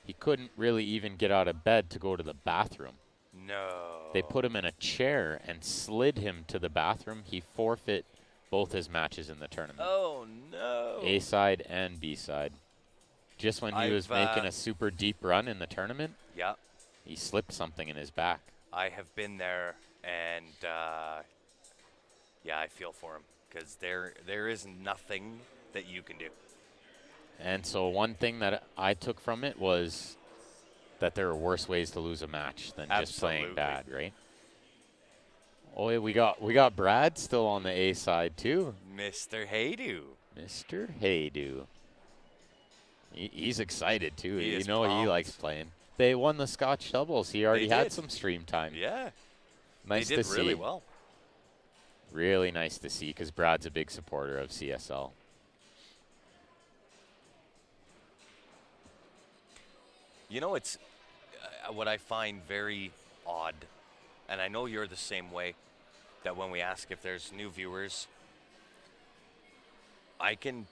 [SPEAKER 2] He couldn't really even get out of bed to go to the bathroom.
[SPEAKER 1] No.
[SPEAKER 2] They put him in a chair and slid him to the bathroom. He forfeit both his matches in the tournament.
[SPEAKER 1] Oh, no.
[SPEAKER 2] A side and B side. Just when he was making
[SPEAKER 1] I've,
[SPEAKER 2] a super deep run in the tournament,
[SPEAKER 1] Yeah.
[SPEAKER 2] he slipped something in his back.
[SPEAKER 1] I have been there, and yeah, I feel for him because there is nothing that you can do.
[SPEAKER 2] And so one thing that I took from it was that there are worse ways to lose a match than just playing
[SPEAKER 1] Absolutely.
[SPEAKER 2] bad, right? Oh, yeah, we got Brad still on the A side too.
[SPEAKER 1] Mr. Haydu.
[SPEAKER 2] Mr. Haydu. He's excited too.
[SPEAKER 1] He
[SPEAKER 2] You
[SPEAKER 1] is
[SPEAKER 2] know he likes
[SPEAKER 1] pumped.
[SPEAKER 2] playing. They won the Scotch doubles. He
[SPEAKER 1] They
[SPEAKER 2] already had
[SPEAKER 1] did.
[SPEAKER 2] some stream time.
[SPEAKER 1] Yeah.
[SPEAKER 2] Nice
[SPEAKER 1] they
[SPEAKER 2] to
[SPEAKER 1] did really
[SPEAKER 2] see.
[SPEAKER 1] well.
[SPEAKER 2] Really nice to see because Brad's a big supporter of CSL.
[SPEAKER 1] You know, it's what I find very odd, and I know you're the same way, that when we ask if there's new viewers, I can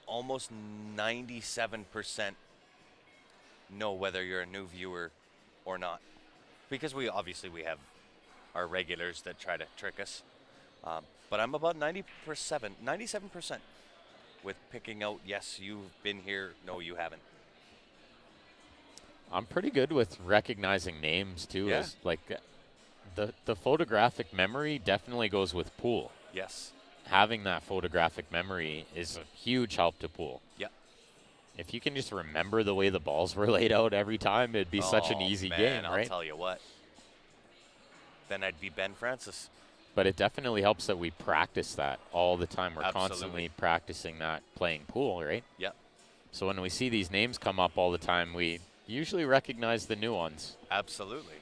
[SPEAKER 1] almost 97% know whether you're a new viewer or not. Because we have our regulars that try to trick us. But I'm about 97% with picking out, yes, you've been here, no, you haven't.
[SPEAKER 2] I'm pretty good with recognizing names too.
[SPEAKER 1] Yeah.
[SPEAKER 2] As like the photographic memory definitely goes with pool.
[SPEAKER 1] Yes.
[SPEAKER 2] Having that photographic memory is a huge help to pool.
[SPEAKER 1] Yep.
[SPEAKER 2] If you can just remember the way the balls were laid out every time, it'd be such an
[SPEAKER 1] Oh,
[SPEAKER 2] easy
[SPEAKER 1] man,
[SPEAKER 2] game,
[SPEAKER 1] I'll
[SPEAKER 2] right?
[SPEAKER 1] tell you what. Then I'd be Ben Francis.
[SPEAKER 2] But it definitely helps that we practice that all the time. We're
[SPEAKER 1] Absolutely.
[SPEAKER 2] constantly practicing that playing pool, right?
[SPEAKER 1] Yep.
[SPEAKER 2] So when we see these names come up all the time, we usually recognize the new ones.
[SPEAKER 1] Absolutely.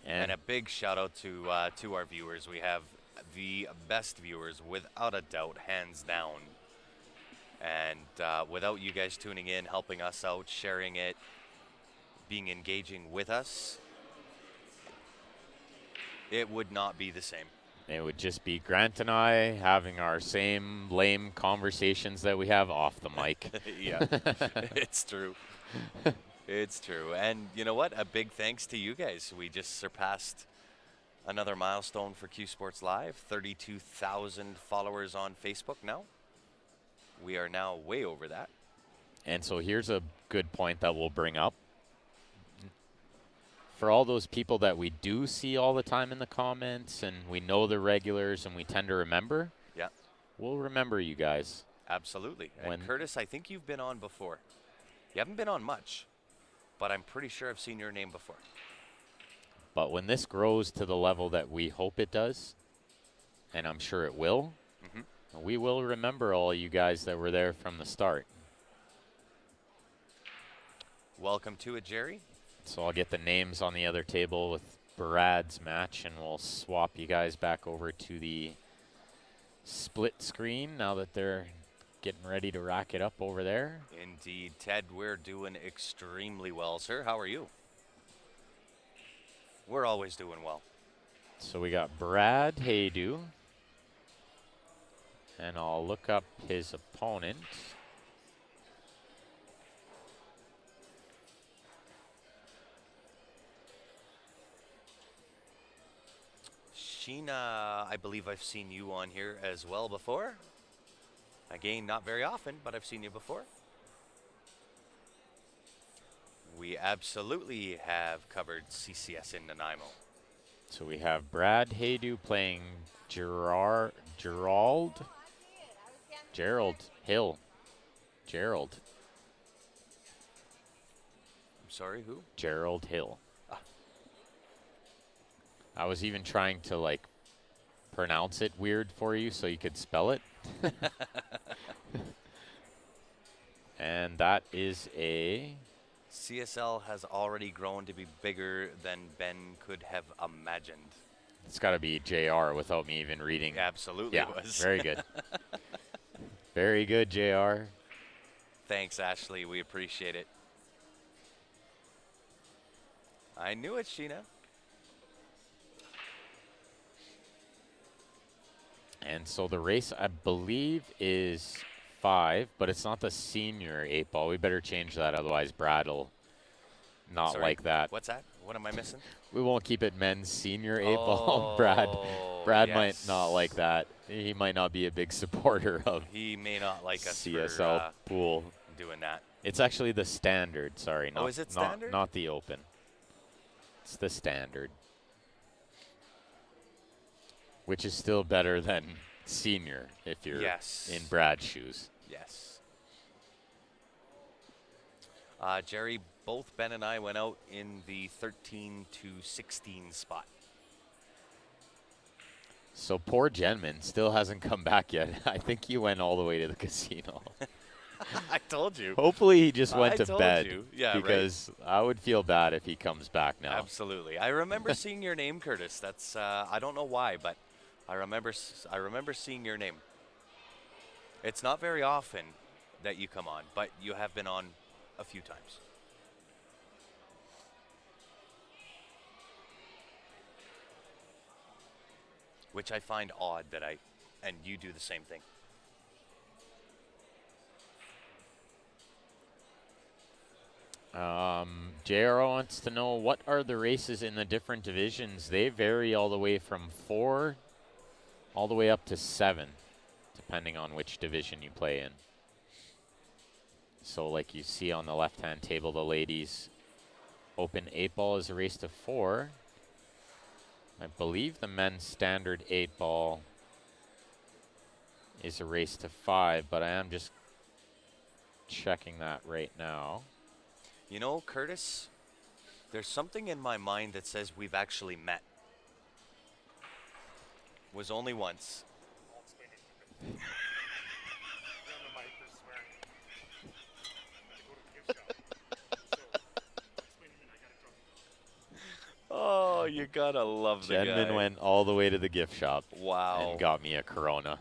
[SPEAKER 2] And
[SPEAKER 1] And a big shout out to our viewers. We have the best viewers, without a doubt, hands down. And without you guys tuning in, helping us out, sharing it, being engaging with us, it would not be the same.
[SPEAKER 2] it would just be Grant and I having our same lame conversations that we have off the mic.
[SPEAKER 1] Yeah, it's true. It's true. And you know what? A big thanks to you guys. We just surpassed another milestone for Q Sports Live, 32,000 followers on Facebook now. We are now way over that.
[SPEAKER 2] And so here's a good point that we'll bring up. For all those people that we do see all the time in the comments and we know the regulars and we tend to remember,
[SPEAKER 1] Yeah,
[SPEAKER 2] we'll remember you guys.
[SPEAKER 1] absolutely.
[SPEAKER 2] When-
[SPEAKER 1] And Curtis, I think you've been on before. You haven't been on much, but I'm pretty sure I've seen your name before.
[SPEAKER 2] But when this grows to the level that we hope it does, and I'm sure it will, we will remember all you guys that were there from the start.
[SPEAKER 1] Welcome to it, Jerry.
[SPEAKER 2] So I'll get the names on the other table with Brad's match, and we'll swap you guys back over to the split screen now that they're getting ready to rack it up over there.
[SPEAKER 1] Indeed. Ted, we're doing extremely well, sir. How are you? We're always doing well.
[SPEAKER 2] So we got Brad Haydu, and I'll look up his opponent.
[SPEAKER 1] Sheena, I believe I've seen you on here as well before. Again, not very often, but I've seen you before. We absolutely have covered CCS in Nanaimo.
[SPEAKER 2] So we have Brad Haydu playing Gerald Hill. Gerald
[SPEAKER 1] I'm sorry, who?
[SPEAKER 2] Gerald Hill. I was even trying to like pronounce it weird for you so you could spell it. And that is a
[SPEAKER 1] CSL has already grown to be bigger than Ben could have imagined.
[SPEAKER 2] it's got to be JR without me even reading.
[SPEAKER 1] Absolutely
[SPEAKER 2] Yeah,
[SPEAKER 1] was.
[SPEAKER 2] very good. Very good, JR.
[SPEAKER 1] Thanks, Ashley. We appreciate it. I knew it, Sheena.
[SPEAKER 2] And so the race, I believe, is 5, but it's not the senior 8-ball. We better change that, otherwise Brad will not
[SPEAKER 1] Sorry,
[SPEAKER 2] like that.
[SPEAKER 1] What's that? What am I missing?
[SPEAKER 2] We won't keep it men's senior 8-ball. Brad might
[SPEAKER 1] yes.
[SPEAKER 2] not like that. He might not be a big supporter of
[SPEAKER 1] He may not like us
[SPEAKER 2] CSL
[SPEAKER 1] for
[SPEAKER 2] pool.
[SPEAKER 1] doing that.
[SPEAKER 2] It's actually the standard, sorry.
[SPEAKER 1] Oh,
[SPEAKER 2] Not,
[SPEAKER 1] is it
[SPEAKER 2] not,
[SPEAKER 1] standard?
[SPEAKER 2] Not the open. It's the standard. Which is still better than senior if you're
[SPEAKER 1] Yes.
[SPEAKER 2] in Brad's shoes.
[SPEAKER 1] Yes. Jerry, both Ben and I went out in the 13 to 16 spot.
[SPEAKER 2] So poor Jenman still hasn't come back yet. I think he went all the way to the casino.
[SPEAKER 1] I told you.
[SPEAKER 2] Hopefully he just went
[SPEAKER 1] I
[SPEAKER 2] to
[SPEAKER 1] told
[SPEAKER 2] bed.
[SPEAKER 1] you. Yeah, right.
[SPEAKER 2] Because I would feel bad if he comes back now.
[SPEAKER 1] Absolutely. I remember seeing your name, Curtis. That's I don't know why, but I remember seeing your name. It's not very often that you come on, but you have been on a few times. Which I find odd that and you do the same thing.
[SPEAKER 2] JRO wants to know, what are the races in the different divisions? They vary all the way from 4 all the way up to 7, depending on which division you play in. So like you see on the left-hand table, the ladies open 8-ball is a race to 4. I believe the men's standard 8-ball is a race to 5, but I am just checking that right now.
[SPEAKER 1] You know, Curtis, there's something in my mind that says we've actually met. Was only once.
[SPEAKER 5] I'll explain it to you. You're on the mic, they're swearing. I go to the gift shop. So, explain to me, I got it drunk.
[SPEAKER 1] Oh, you gotta love the guy.
[SPEAKER 2] Jenman went all the way to the gift shop
[SPEAKER 1] Wow.
[SPEAKER 2] and got me a Corona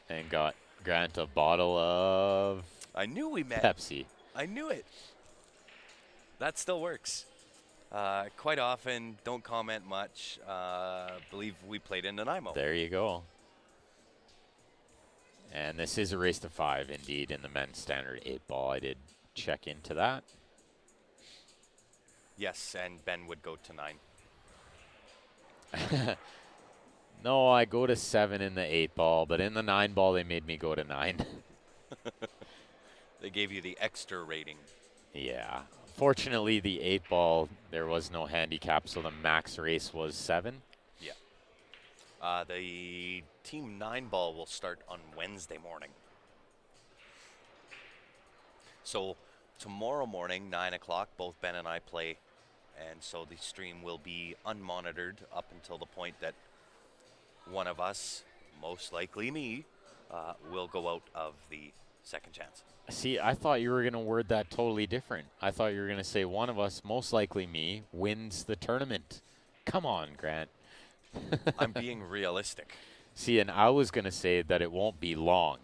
[SPEAKER 2] and got Grant a bottle of
[SPEAKER 1] I knew we met.
[SPEAKER 2] Pepsi.
[SPEAKER 1] I knew it. That still works. Quite often, don't comment much. Believe we played in Nanaimo.
[SPEAKER 2] There you go. And this is a race to 5, indeed, in the men's standard 8-ball. I did check into that.
[SPEAKER 1] Yes, and Ben would go to 9.
[SPEAKER 2] No, I go to 7 in the 8-ball, but in the 9-ball, they made me go to 9.
[SPEAKER 1] They gave you the extra rating.
[SPEAKER 2] Yeah. Fortunately, the 8-ball, there was no handicap, so the max race was 7.
[SPEAKER 1] Yeah. The team 9-ball will start on Wednesday morning. So tomorrow morning, 9 o'clock, both Ben and I play. And so the stream will be unmonitored up until the point that one of us, most likely me, will go out of the second chance.
[SPEAKER 2] See, I thought you were going to word that totally different. I thought you were going to say one of us, most likely me, wins the tournament. Come on, Grant.
[SPEAKER 1] I'm being realistic.
[SPEAKER 2] See, and I was going to say that it won't be long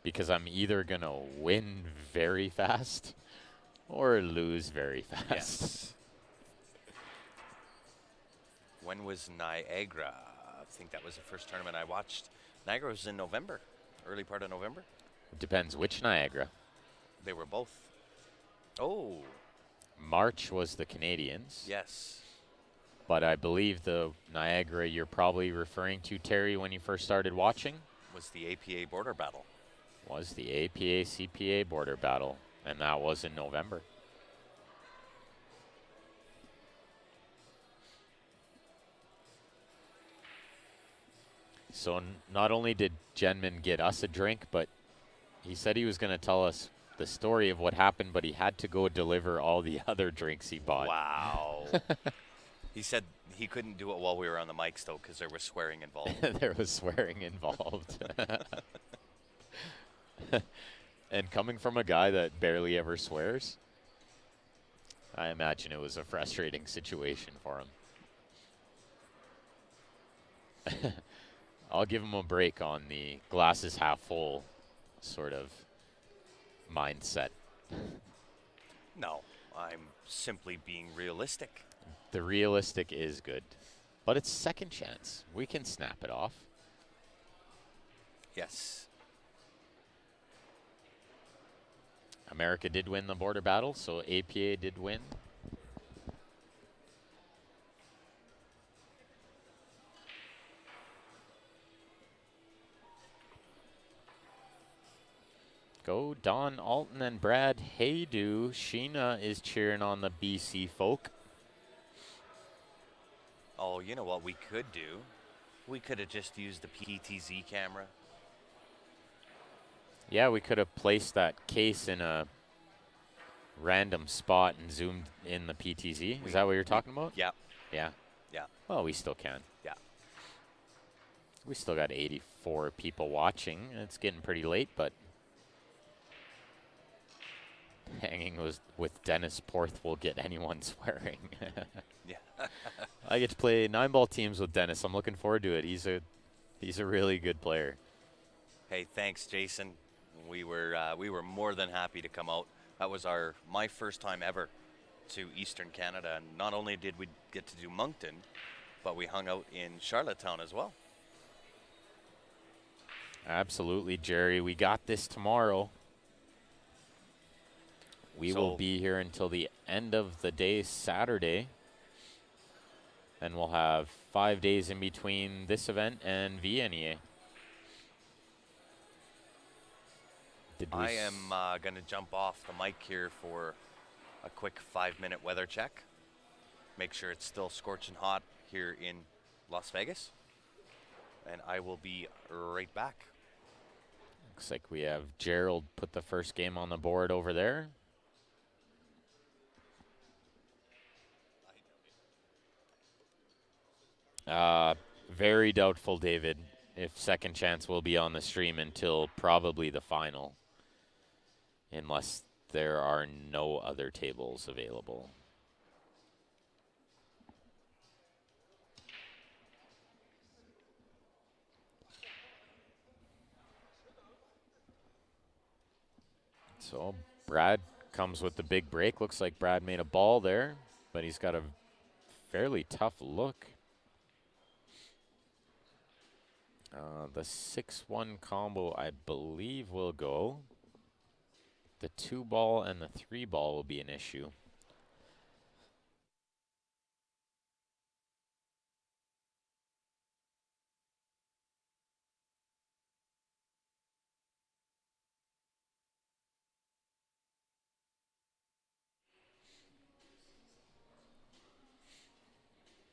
[SPEAKER 2] because I'm either going to win very fast or lose very fast.
[SPEAKER 1] Yes. When was Niagara? I think that was the first tournament I watched. Niagara was in November, early part of November.
[SPEAKER 2] Depends which Niagara.
[SPEAKER 1] They were both. Oh,
[SPEAKER 2] March was the Canadians.
[SPEAKER 1] yes.
[SPEAKER 2] But I believe the Niagara you're probably referring to, Terry, when you first started watching,
[SPEAKER 1] Was the APA border battle.
[SPEAKER 2] was the APA CPA border battle, and that was in November. So not only did Jenman get us a drink, but he said he was going to tell us the story of what happened, but he had to go deliver all the other drinks he bought.
[SPEAKER 1] Wow. He said he couldn't do it while we were on the mics, though, because there was swearing involved.
[SPEAKER 2] There was swearing involved. And coming from a guy that barely ever swears, I imagine it was a frustrating situation for him. I'll give him a break on the glasses half full sort of mindset.
[SPEAKER 1] No, I'm simply being realistic.
[SPEAKER 2] The realistic is good, but it's second chance. We can snap it off.
[SPEAKER 1] Yes.
[SPEAKER 2] America did win the border battle, so APA did win. Go Don Alton and Brad Haydu. Sheena is cheering on the BC folk.
[SPEAKER 1] Oh, you know what we could do? We could have just used the PTZ camera.
[SPEAKER 2] Yeah, we could have placed that case in a random spot and zoomed in the PTZ. Is that what you're talking about?
[SPEAKER 1] Yeah,
[SPEAKER 2] Yeah.
[SPEAKER 1] yeah,
[SPEAKER 2] Well, we still can.
[SPEAKER 1] yeah.
[SPEAKER 2] We still got 84 people watching. It's getting pretty late, but hanging with Dennis Porth will get anyone swearing.
[SPEAKER 1] Yeah.
[SPEAKER 2] I get to play 9-ball teams with Dennis. I'm looking forward to it. He's a really good player.
[SPEAKER 1] Hey, thanks, Jason. We were more than happy to come out. That was my first time ever to Eastern Canada, and not only did we get to do Moncton, but we hung out in Charlottetown as well.
[SPEAKER 2] Absolutely, Jerry. We got this tomorrow. We will be here until the end of the day, Saturday. And we'll have 5 days in between this event and VNEA.
[SPEAKER 1] I am going to jump off the mic here for a quick 5-minute weather check. Make sure it's still scorching hot here in Las Vegas. And I will be right back.
[SPEAKER 2] Looks like we have Gerald put the first game on the board over there. Very doubtful, David, if Second Chance will be on the stream until probably the final, unless there are no other tables available. So Brad comes with the big break. Looks like Brad made a ball there, but he's got a fairly tough look. The 6-1 combo, I believe, will go. The 2-ball and the 3-ball will be an issue.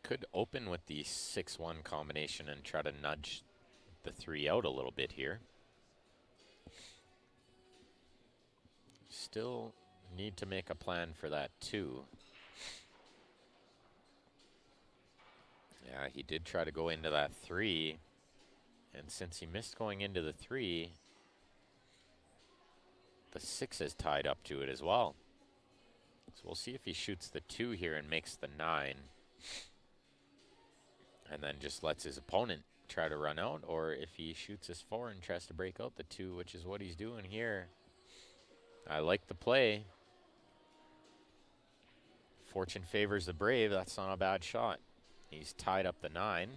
[SPEAKER 2] Could open with the 6-1 combination and try to nudge the 3 out a little bit here. Still need to make a plan for that 2. Yeah, he did try to go into that 3. And since he missed going into the 3, the 6 is tied up to it as well. So we'll see if he shoots the 2 here and makes the 9. And then just lets his opponent try to run out, or if he shoots his 4 and tries to break out the 2, which is what he's doing here. I like the play. Fortune favors the brave. That's not a bad shot. He's tied up the 9.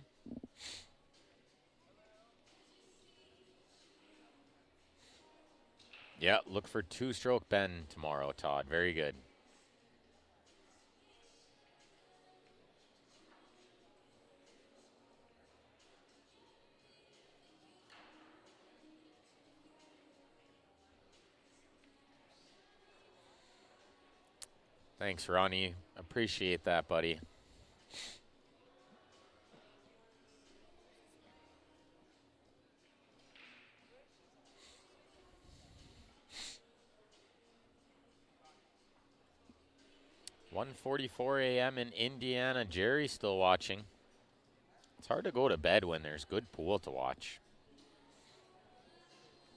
[SPEAKER 2] Yeah, look for 2-stroke Ben tomorrow, Todd. Very good. Thanks, Ronnie. Appreciate that, buddy. (1:44 a.m. in Indiana. Jerry's still watching. It's hard to go to bed when there's good pool to watch.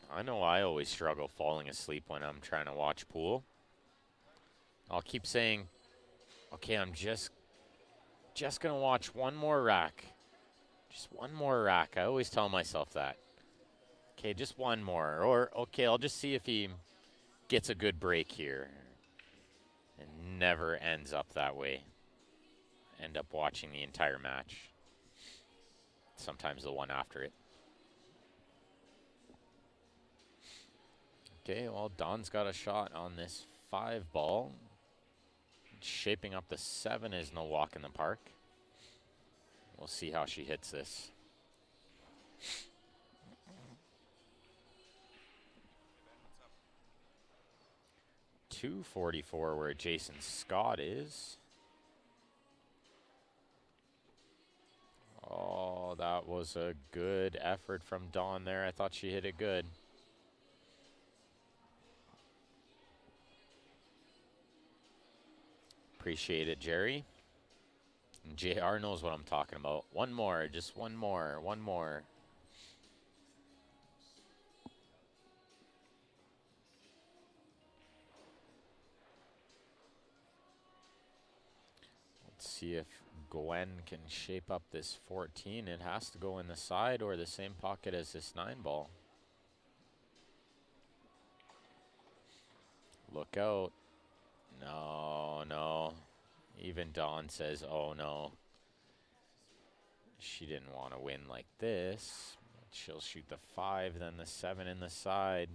[SPEAKER 2] I know I always struggle falling asleep when I'm trying to watch pool. I'll keep saying, okay, I'm just going to watch one more rack. Just one more rack. I always tell myself that. Okay, just one more. Or, okay, I'll just see if he gets a good break here. And never ends up that way. End up watching the entire match. Sometimes the one after it. Okay, well, Don's got a shot on this 5-ball. Shaping up the 7 is no walk in the park. We'll see how she hits this. .244 where Jason Scott is. Oh, that was a good effort from Dawn there. I thought she hit it good. Appreciate it, Jerry. And JR knows what I'm talking about. One more, just one more, one more. Let's see if Gwen can shape up this 14. It has to go in the side or the same pocket as this 9 ball. Look out. No, no. Even Dawn says, oh no. She didn't want to win like this. She'll shoot the 5, then the 7 in the side.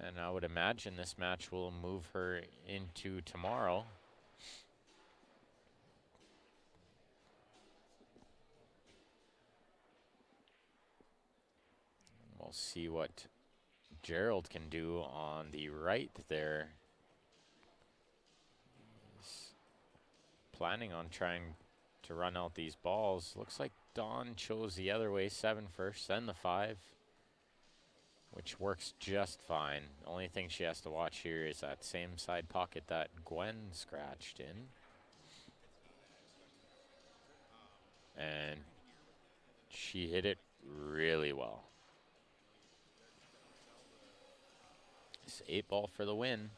[SPEAKER 2] And I would imagine this match will move her into tomorrow. We'll see what Gerald can do on the right there. He's planning on trying to run out these balls. Looks like Dawn chose the other way, 7 first, then the 5, which works just fine. The only thing she has to watch here is that same side pocket that Gwen scratched in. And she hit it really well. It's 8 ball for the win.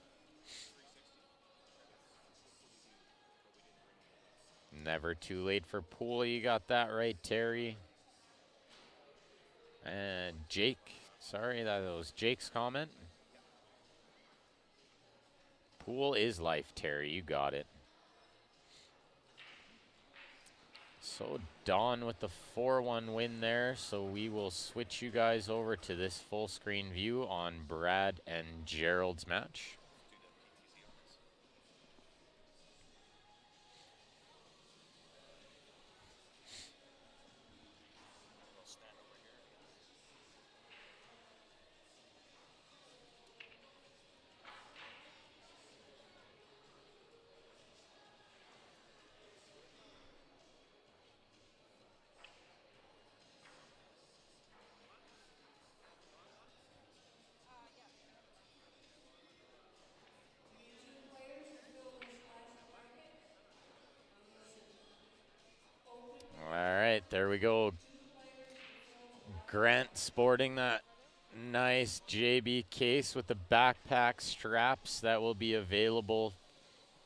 [SPEAKER 2] Never too late for pool. You got that right, Terry. And Jake. Sorry, that was Jake's comment. Pool is life, Terry. You got it. So Dawn with the 4-1 win there. So we will switch you guys over to this full screen view on Brad and Gerald's match. All right, there we go. Grant sporting that nice JB case with the backpack straps that will be available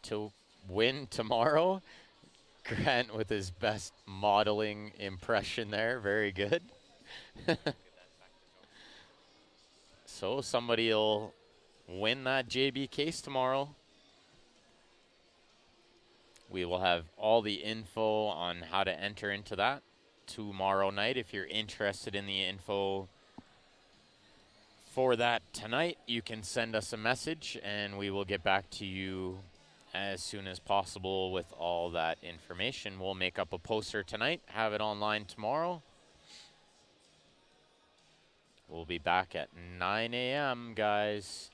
[SPEAKER 2] to win tomorrow. Grant with his best modeling impression there. Very good. So somebody will win that JB case tomorrow. We will have all the info on how to enter into that tomorrow night. If you're interested in the info for that tonight, you can send us a message and we will get back to you as soon as possible with all that information. We'll make up a poster tonight, have it online tomorrow. We'll be back at 9 a.m., guys.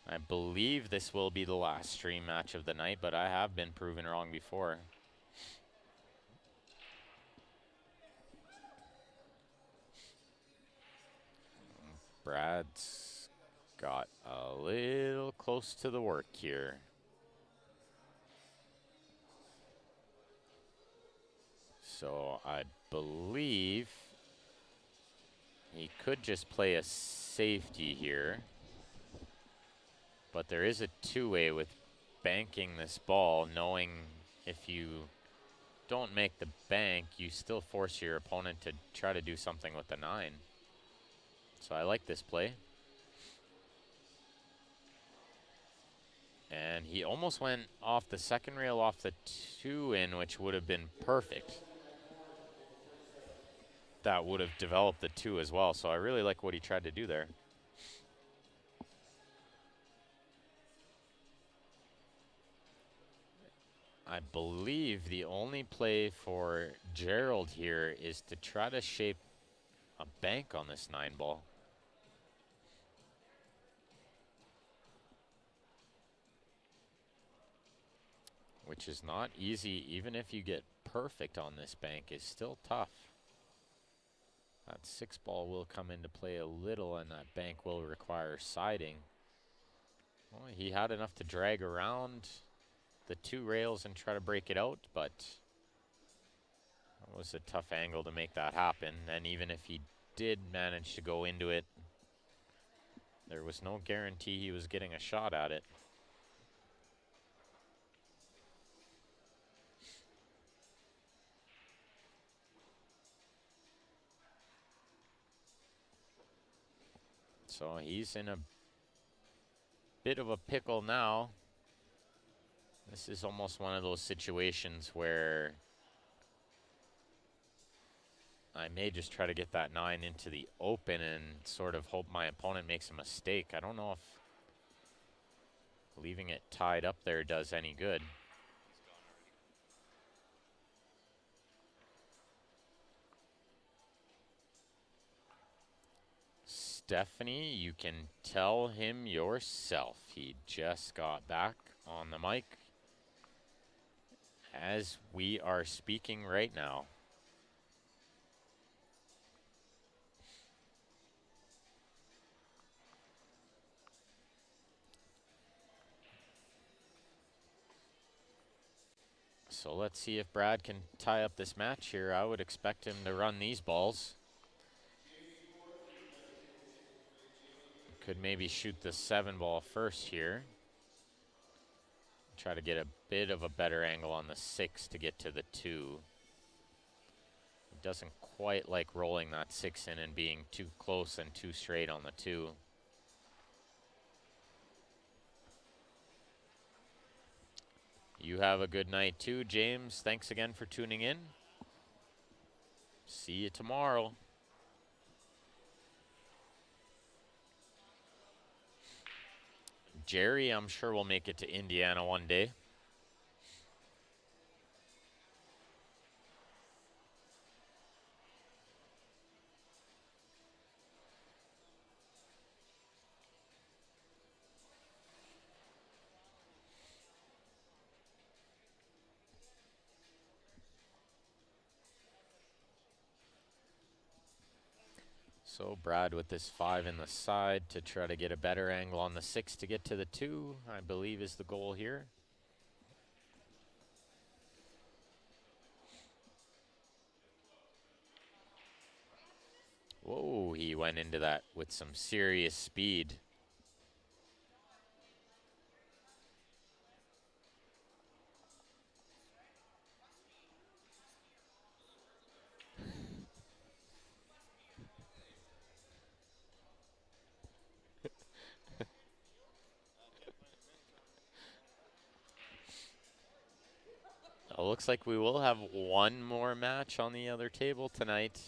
[SPEAKER 2] I believe this will be the last stream match of the night, but I have been proven wrong before. Brad's got a little close to the work here. So I believe he could just play a safety here. But there is a two-way with banking this ball, knowing if you don't make the bank, you still force your opponent to try to do something with the 9. So I like this play. And he almost went off the second rail off the 2-in, which would have been perfect. That would have developed the 2 as well. So I really like what he tried to do there. I believe the only play for Gerald here is to try to shape a bank on this 9 ball. Which is not easy. Even if you get perfect on this bank, is still tough. That 6 ball will come into play a little, and that bank will require siding. Well, he had enough to drag around the 2 rails and try to break it out, but it was a tough angle to make that happen. And even if he did manage to go into it, there was no guarantee he was getting a shot at it. So he's in a bit of a pickle now. This is almost one of those situations where I may just try to get that 9 into the open and sort of hope my opponent makes a mistake. I don't know if leaving it tied up there does any good. Stephanie, you can tell him yourself. He just got back on the mic as we are speaking right now. So let's see if Brad can tie up this match here. I would expect him to run these balls. Could maybe shoot the 7 ball first here. Try to get a bit of a better angle on the 6 to get to the 2. He doesn't quite like rolling that 6 in and being too close and too straight on the 2. You have a good night too, James. Thanks again for tuning in. See you tomorrow. Jerry, I'm sure will make it to Indiana one day. So Brad with this 5 in the side to try to get a better angle on the 6 to get to the 2, I believe is the goal here. Whoa, he went into that with some serious speed. It looks like we will have one more match on the other table tonight.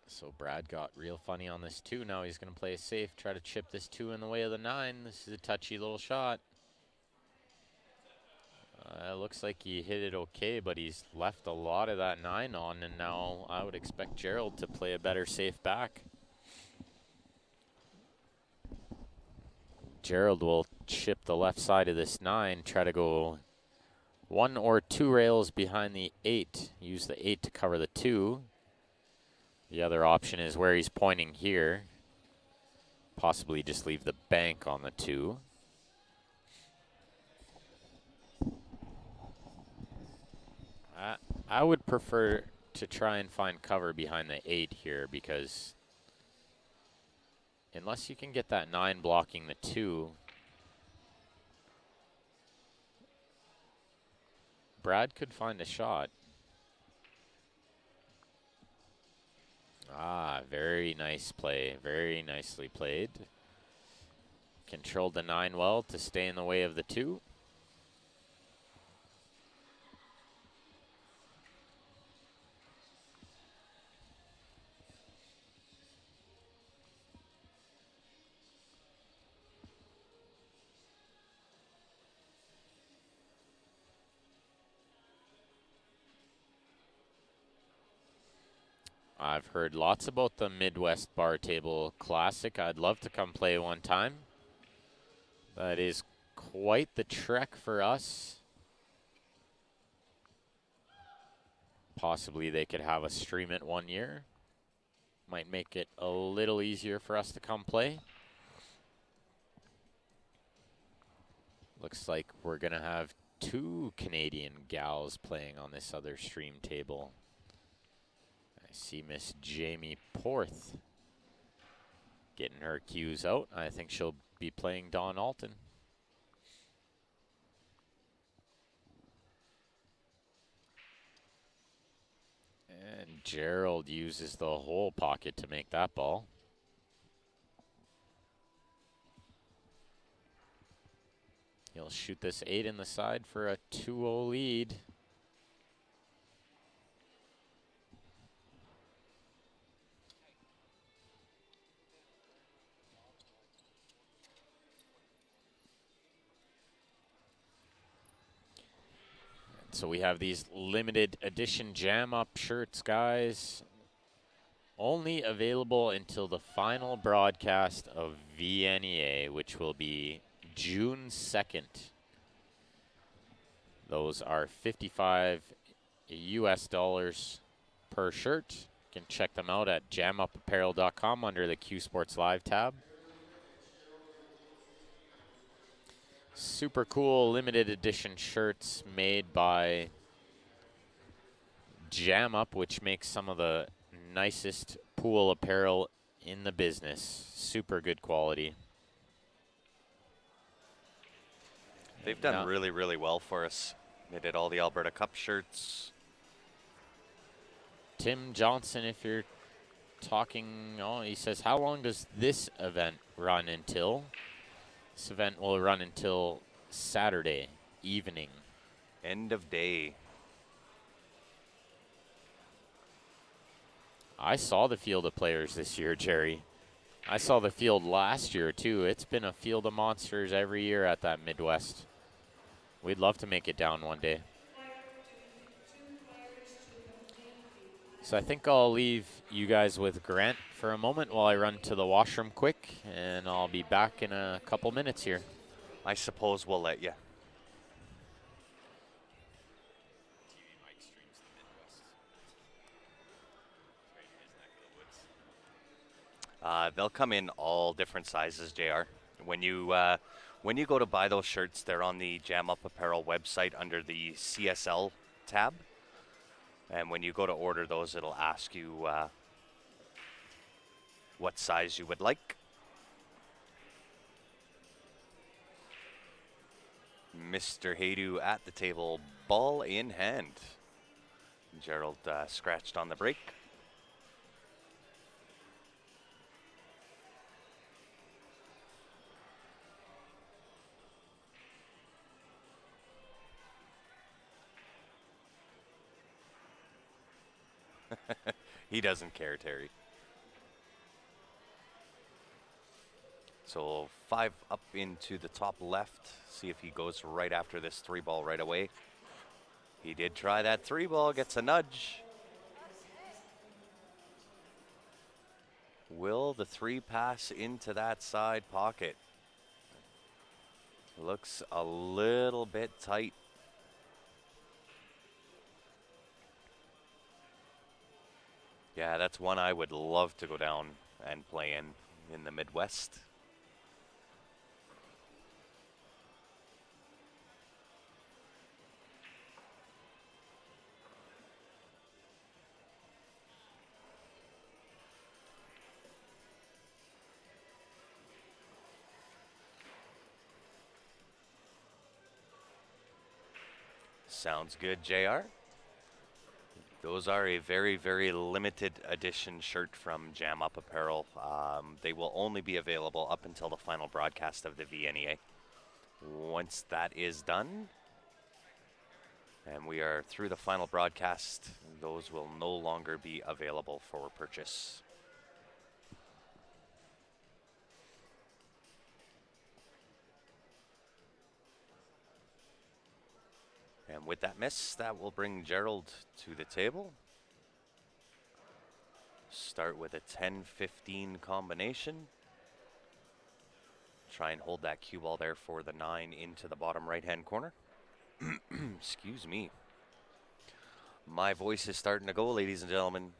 [SPEAKER 2] So Brad got real funny on this 2. Now he's going to play it safe, try to chip this 2 in the way of the 9. This is a touchy little shot. It looks like he hit it okay, but he's left a lot of that 9 on, and now I would expect Gerald to play a better safe back. Gerald will chip the left side of this 9, try to go 1 or 2 rails behind the 8. Use the 8 to cover the 2. The other option is where he's pointing here. Possibly just leave the bank on the 2. I would prefer to try and find cover behind the 8 here, because unless you can get that 9 blocking the 2, Brad could find a shot. Ah, very nice play. Very nicely played. Controlled the 9 well to stay in the way of the 2. I've heard lots about the Midwest Bar Table Classic. I'd love to come play one time. That is quite the trek for us. possibly they could have us stream it 1 year. Might make it a little easier for us to come play. Looks like we're going to have 2 Canadian gals playing on this other stream table. I see Miss Jamie Porth getting her cues out. I think she'll be playing Dawn Alton. And Gerald uses the whole pocket to make that ball. He'll shoot this 8 in the side for a 2-0 lead. So we have these limited edition Jam Up shirts, guys. Only available until the final broadcast of VNEA, which will be June 2nd. Those are $55 US per shirt. You can check them out at jamupapparel.com under the Q Sports Live tab. Super cool limited edition shirts made by Jam Up, which makes some of the nicest pool apparel in the business. Super good quality.
[SPEAKER 1] They've done really, really well for us. They did all the Alberta Cup shirts.
[SPEAKER 2] Tim Johnson, if you're talking, he says, how long does this event run until? This event will run until Saturday evening.
[SPEAKER 1] End of day.
[SPEAKER 2] I saw the field of players this year, Jerry. I saw the field last year, too. It's been a field of monsters every year at that Midwest. We'd love to make it down one day. So I think I'll leave you guys with Grant for a moment while I run to the washroom quick, and I'll be back in a couple minutes here.
[SPEAKER 1] I suppose we'll let you. They'll come in all different sizes, JR. When you go to buy those shirts, they're on the Jam Up Apparel website under the CSL tab. And when you go to order those, it'll ask you what size you would like. Mr. Haydu at the table, ball in hand. Gerald scratched on the break. He doesn't care, Terry. So 5 up into the top left. See if he goes right after this 3 ball right away. He did try that 3 ball, gets a nudge. Will the 3 pass into that side pocket? Looks a little bit tight. Yeah, that's one I would love to go down and play in the Midwest. Sounds good, JR. Those are a very, very limited edition shirt from Jam Up Apparel. They will only be available up until the final broadcast of the VNEA. Once that is done, and we are through the final broadcast, those will no longer be available for purchase. And with that miss, that will bring Gerald to the table. Start with a 10-15 combination. Try and hold that cue ball there for the 9 into the bottom right-hand corner. Excuse me. My voice is starting to go, ladies and gentlemen.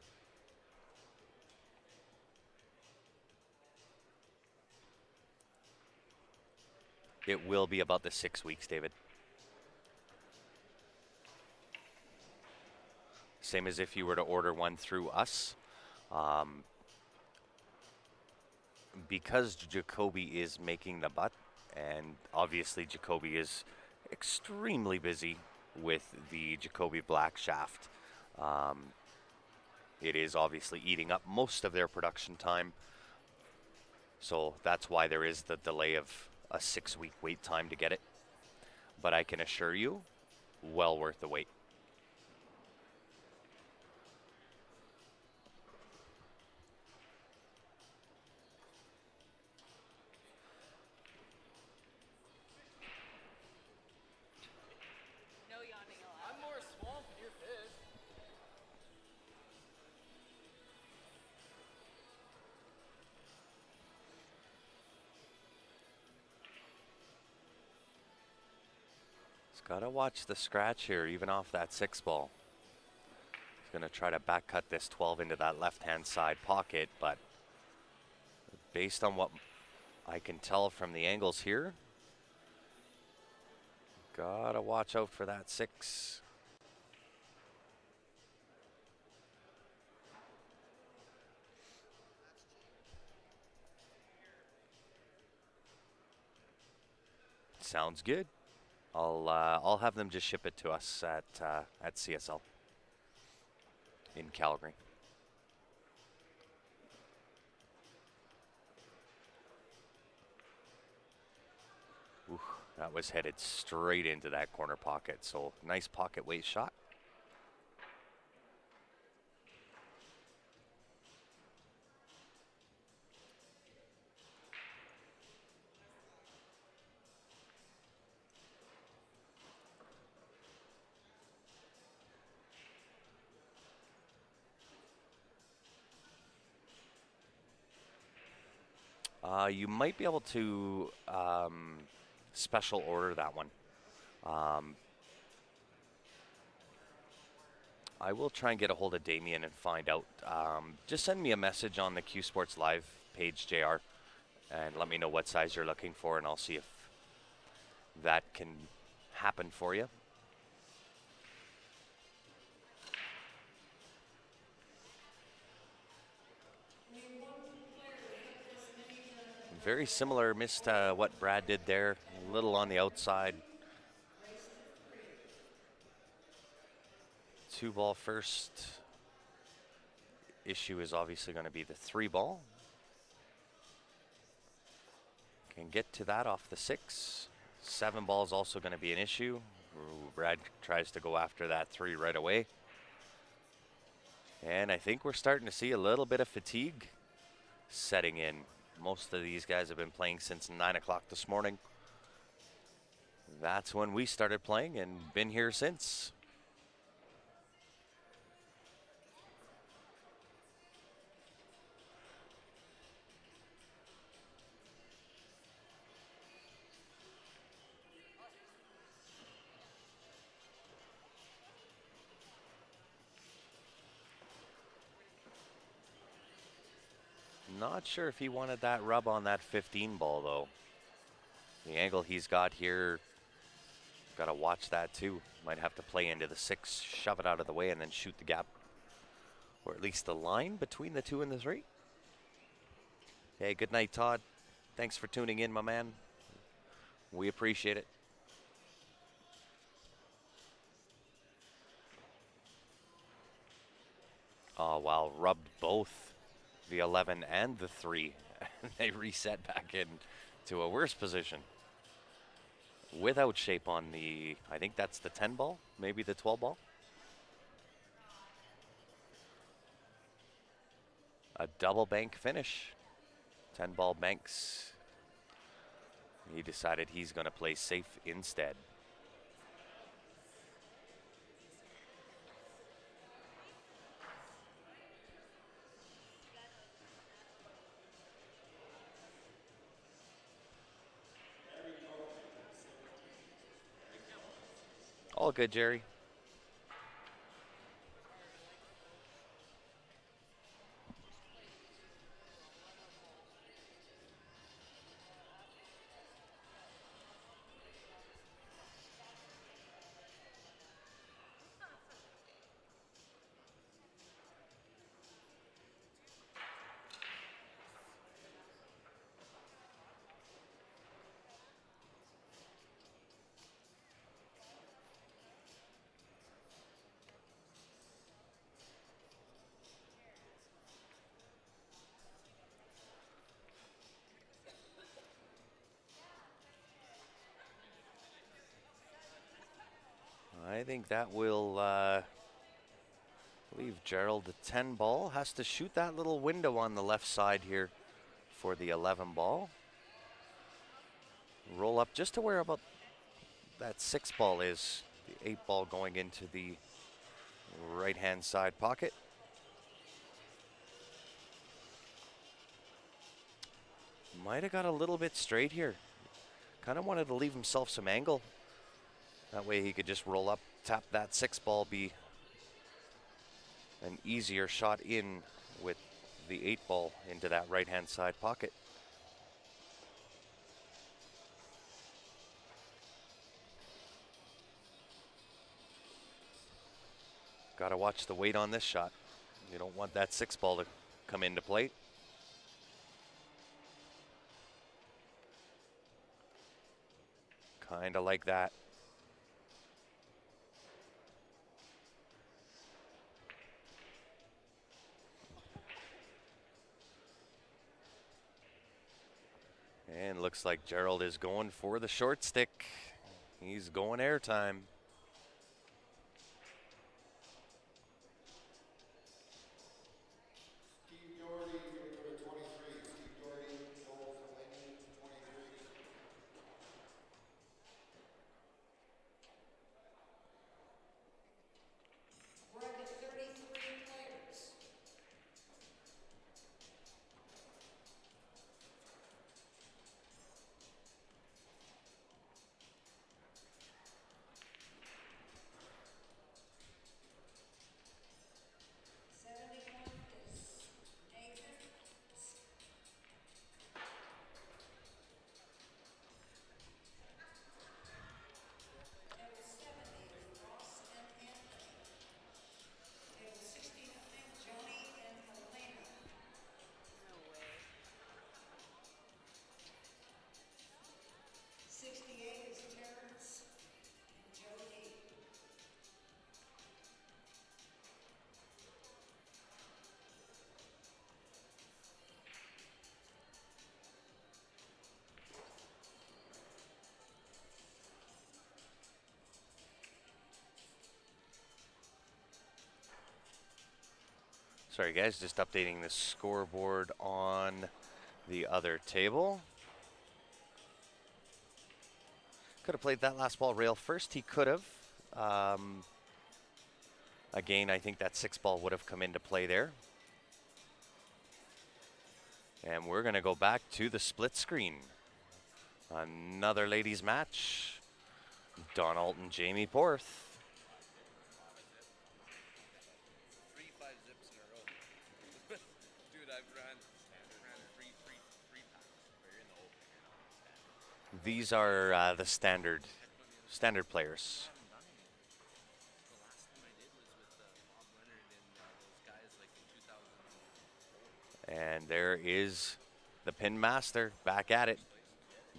[SPEAKER 1] It will be about the 6 weeks, David. Same as if you were to order one through us. Um, because Jacoby is making the butt, and obviously Jacoby is extremely busy with the Jacoby Black Shaft. It is obviously eating up most of their production time. So that's why there is the delay of a 6 week wait time to get it. But I can assure you, well worth the wait.
[SPEAKER 3] No yawning allowed.
[SPEAKER 4] I'm more swamp and you're fish.
[SPEAKER 1] He's got to watch the scratch here, even off that 6 ball. He's going to try to back cut this 12 into that left-hand side pocket, but based on what I can tell from the angles here, gotta watch out for that 6. Sounds good. I'll have them just ship it to us at CSL in Calgary. Ooh, that was headed straight into that corner pocket. So nice pocket weight shot. You might be able to special order that one. I will try and get a hold of Damien and find out. Just send me a message on the Q Sports Live page, JR, and let me know what size you're looking for, and I'll see if that can happen for you. Very similar miss to what Brad did there. A little on the outside. 2 ball first. Issue is obviously going to be the 3 ball. Can get to that off the 6. 7 ball is also going to be an issue. Ooh, Brad tries to go after that 3 right away. And I think we're starting to see a little bit of fatigue setting in. Most of these guys have been playing since 9 o'clock this morning. That's when we started playing and been here since. Not sure if he wanted that rub on that 15 ball, though. The angle he's got here, got to watch that, too. Might have to play into the 6, shove it out of the way, and then shoot the gap. Or at least the line between the 2 and the 3. Hey, good night, Todd. Thanks for tuning in, my man. We appreciate it. Oh, wow. Rubbed both the 11 and the 3. They reset back in to a worse position. Without shape on the, I think that's the 10 ball, maybe the 12 ball. A double bank finish. 10 ball banks. He decided he's going to play safe instead. All good, Jerry. I think that will leave Gerald the 10 ball. Has to shoot that little window on the left side here for the 11 ball. Roll up just to where about that 6 ball is. The 8 ball going into the right-hand side pocket. Might have got a little bit straight here. Kind of wanted to leave himself some angle. That way he could just roll up, tap that 6 ball, be an easier shot in with the 8 ball into that right-hand side pocket. Got to watch the weight on this shot. You don't want that 6 ball to come into play. Kind of like that. And looks like Gerald is going for the short stick. He's going airtime.
[SPEAKER 6] Steve Doherty is going to go to 23. Steve Doherty, goal for Laney, 23.
[SPEAKER 7] We're up to 33 players.
[SPEAKER 3] No way.
[SPEAKER 7] 68 is Terrence and Jody.
[SPEAKER 1] Sorry guys, just updating the scoreboard on the other table. Could have played that last ball rail first. He could have. Again, I think that 6 ball would have come into play there. And we're going to go back to the split screen. Another ladies match. Dawn Alton, Jamie Porth.
[SPEAKER 4] 3 5 zips in a row. Dude, I've ran 3 packs.
[SPEAKER 1] These are the standard players.
[SPEAKER 4] The last time I did was with Bob Leonard and those guys like in 2004.
[SPEAKER 1] And there is the pin master back at it,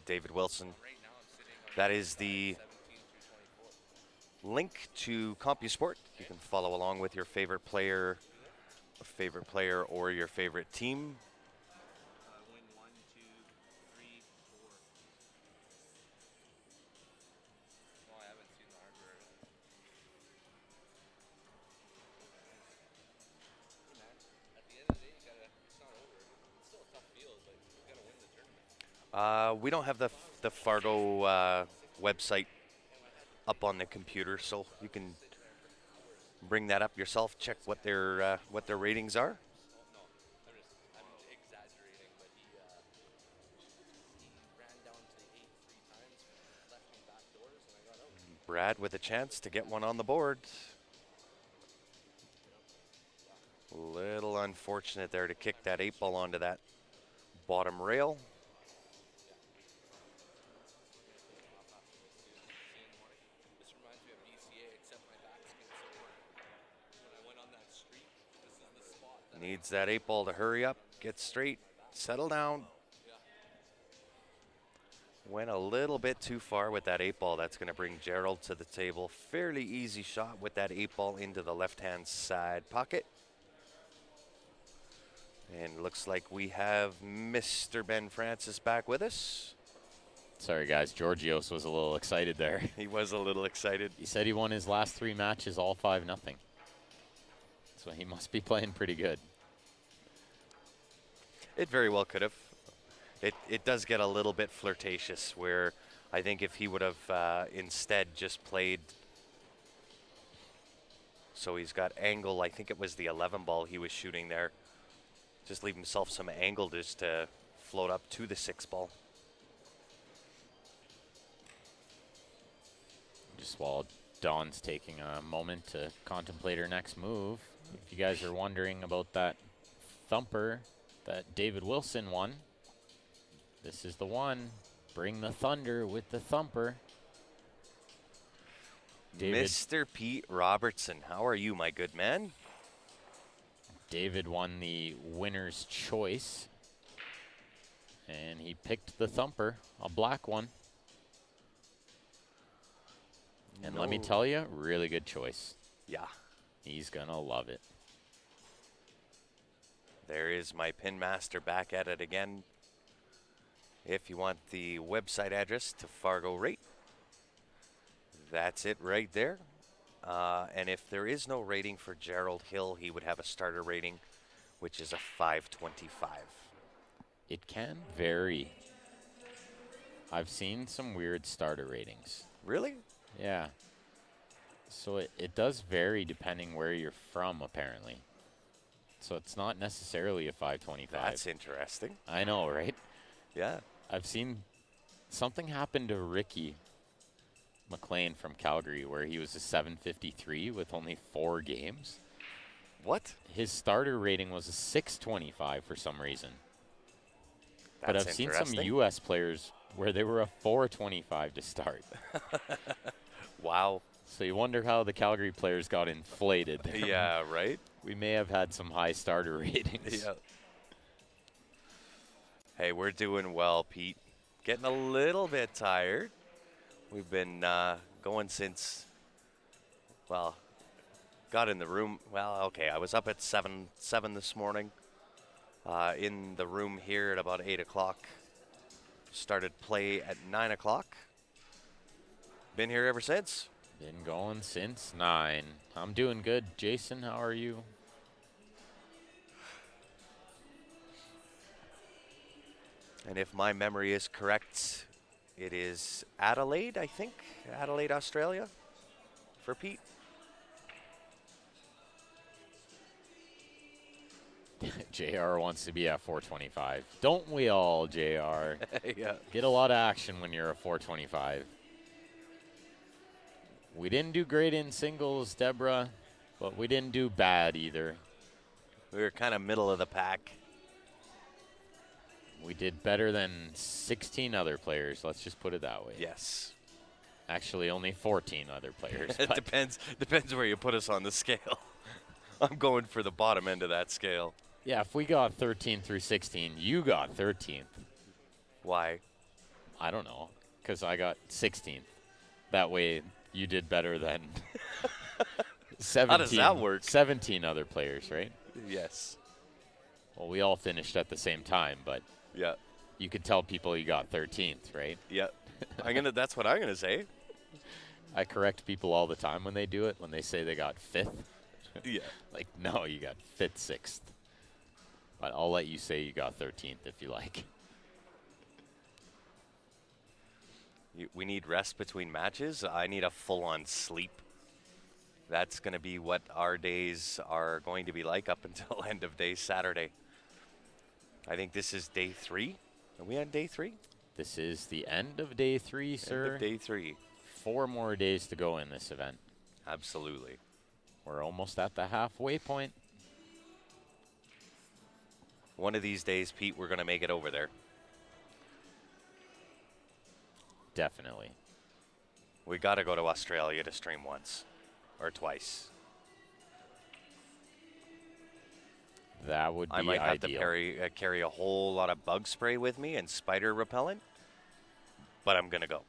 [SPEAKER 1] David Wilson.
[SPEAKER 4] Right now I'm sitting on
[SPEAKER 1] That is the
[SPEAKER 4] 17 through 24.
[SPEAKER 1] link to CompuSport. You can follow along with your favorite player or your favorite team.
[SPEAKER 4] Win 1, 2, 3, 4. No, I haven't seen the hardware. Hey man, at the end of the day, it's not over. It's still a tough field, but you gotta win the tournament.
[SPEAKER 1] We don't have the Fargo website up on the computer, so you can bring that up yourself. Check what their ratings are.
[SPEAKER 4] Oh no, I'm exaggerating, but he ran down to the 8 3 times, left him back doors, and I got out.
[SPEAKER 1] Brad with a chance to get one on the board. Little unfortunate there to kick that 8 ball onto that bottom rail.
[SPEAKER 4] This reminds me of BCA, except my back's been sore. When I went on that streak, this is the spot.
[SPEAKER 1] Needs that 8 ball to hurry up, get straight, settle down. Went a little bit too far with that 8 ball. That's going to bring Gerald to the table. Fairly easy shot with that 8 ball into the left-hand side pocket. And looks like we have Mr. Ben Francis back with us.
[SPEAKER 2] Sorry, guys. Georgios was a little excited there.
[SPEAKER 1] He was a little excited.
[SPEAKER 2] He said he won his last 3 matches all 5-0. So he must be playing pretty good.
[SPEAKER 1] It very well could have. It does get a little bit flirtatious where I think if he would have instead just played, so he's got angle, I think it was the 11 ball he was shooting there. Just leave himself some angle just to float up to the 6 ball.
[SPEAKER 2] Just while Dawn's taking a moment to contemplate her next move, if you guys are wondering about that thumper that David Wilson won, this is the one. Bring the thunder with the thumper. David,
[SPEAKER 1] Mr. Pete Robertson, how are you, my good man?
[SPEAKER 2] David won the winner's choice, and he picked the thumper, a black one. And let me tell you, really good choice.
[SPEAKER 1] Yeah.
[SPEAKER 2] He's going to love it.
[SPEAKER 1] There is my pin master back at it again. If you want the website address to Fargo Rate, that's it right there. And if there is no rating for Gerald Hill, he would have a starter rating, which is a 525.
[SPEAKER 2] It can vary. I've seen some weird starter ratings.
[SPEAKER 1] Really?
[SPEAKER 2] Yeah. So it does vary depending where you're from, apparently. So it's not necessarily a 525.
[SPEAKER 1] That's interesting.
[SPEAKER 2] I know, right?
[SPEAKER 1] Yeah.
[SPEAKER 2] I've seen something happen to Ricky McLean from Calgary where he was a 753 with only 4 games.
[SPEAKER 1] What?
[SPEAKER 2] His starter rating was a 625 for some reason.
[SPEAKER 1] That's
[SPEAKER 2] but I've seen some
[SPEAKER 1] interesting.
[SPEAKER 2] U.S. players where they were a 425 to start.
[SPEAKER 1] Wow.
[SPEAKER 2] So you wonder how the Calgary players got inflated there.
[SPEAKER 1] Yeah, right?
[SPEAKER 2] We may have had some high starter ratings.
[SPEAKER 1] Yeah. Hey, we're doing well, Pete. Getting a little bit tired. We've been going since, well, got in the room. Well, okay, I was up at 7 this morning. In the room here at about 8 o'clock. Started play at 9 o'clock. Been here ever since.
[SPEAKER 2] Been going since 9. I'm doing good. Jason, how are you?
[SPEAKER 1] And if my memory is correct, it is Adelaide, I think. Adelaide, Australia for Pete.
[SPEAKER 2] JR wants to be at 425. Don't we all, JR?
[SPEAKER 1] Yeah.
[SPEAKER 2] Get a lot of action when you're a 425. We didn't do great in singles, Deborah, but we didn't do bad either.
[SPEAKER 1] We were kind of middle of the pack.
[SPEAKER 2] We did better than 16 other players. Let's just put it that way.
[SPEAKER 1] Yes.
[SPEAKER 2] Actually, only 14 other players.
[SPEAKER 1] It
[SPEAKER 2] but
[SPEAKER 1] depends where you put us on the scale. I'm going for the bottom end of that scale.
[SPEAKER 2] yeah, if we got 13 through 16, you got 13th.
[SPEAKER 1] Why?
[SPEAKER 2] I don't know, because I got 16th. That way, you did better than 17.
[SPEAKER 1] How does that work?
[SPEAKER 2] 17 other players, right?
[SPEAKER 1] Yes.
[SPEAKER 2] Well, we all finished at the same time, but
[SPEAKER 1] Yeah.
[SPEAKER 2] you could tell people you got 13th, right?
[SPEAKER 1] Yeah. That's what I'm gonna say.
[SPEAKER 2] I correct people all the time when they do it, when they say they got 5th.
[SPEAKER 1] Yeah.
[SPEAKER 2] Like, no, you got 5th, 6th. But I'll let you say you got 13th if you like.
[SPEAKER 1] We need rest between matches. I need a full-on sleep. That's going to be what our days are going to be like up until end of day Saturday. I think this is day 3. Are we on day 3?
[SPEAKER 2] This is the end of day 3, sir.
[SPEAKER 1] End of day 3.
[SPEAKER 2] 4 more days to go in this event.
[SPEAKER 1] Absolutely.
[SPEAKER 2] We're almost at the halfway point.
[SPEAKER 1] One of these days, Pete, we're going to make it over there.
[SPEAKER 2] Definitely.
[SPEAKER 1] We got to go to Australia to stream once or twice.
[SPEAKER 2] That would be
[SPEAKER 1] I might have
[SPEAKER 2] ideal.
[SPEAKER 1] to carry a whole lot of bug spray with me and spider repellent, but I'm going to go.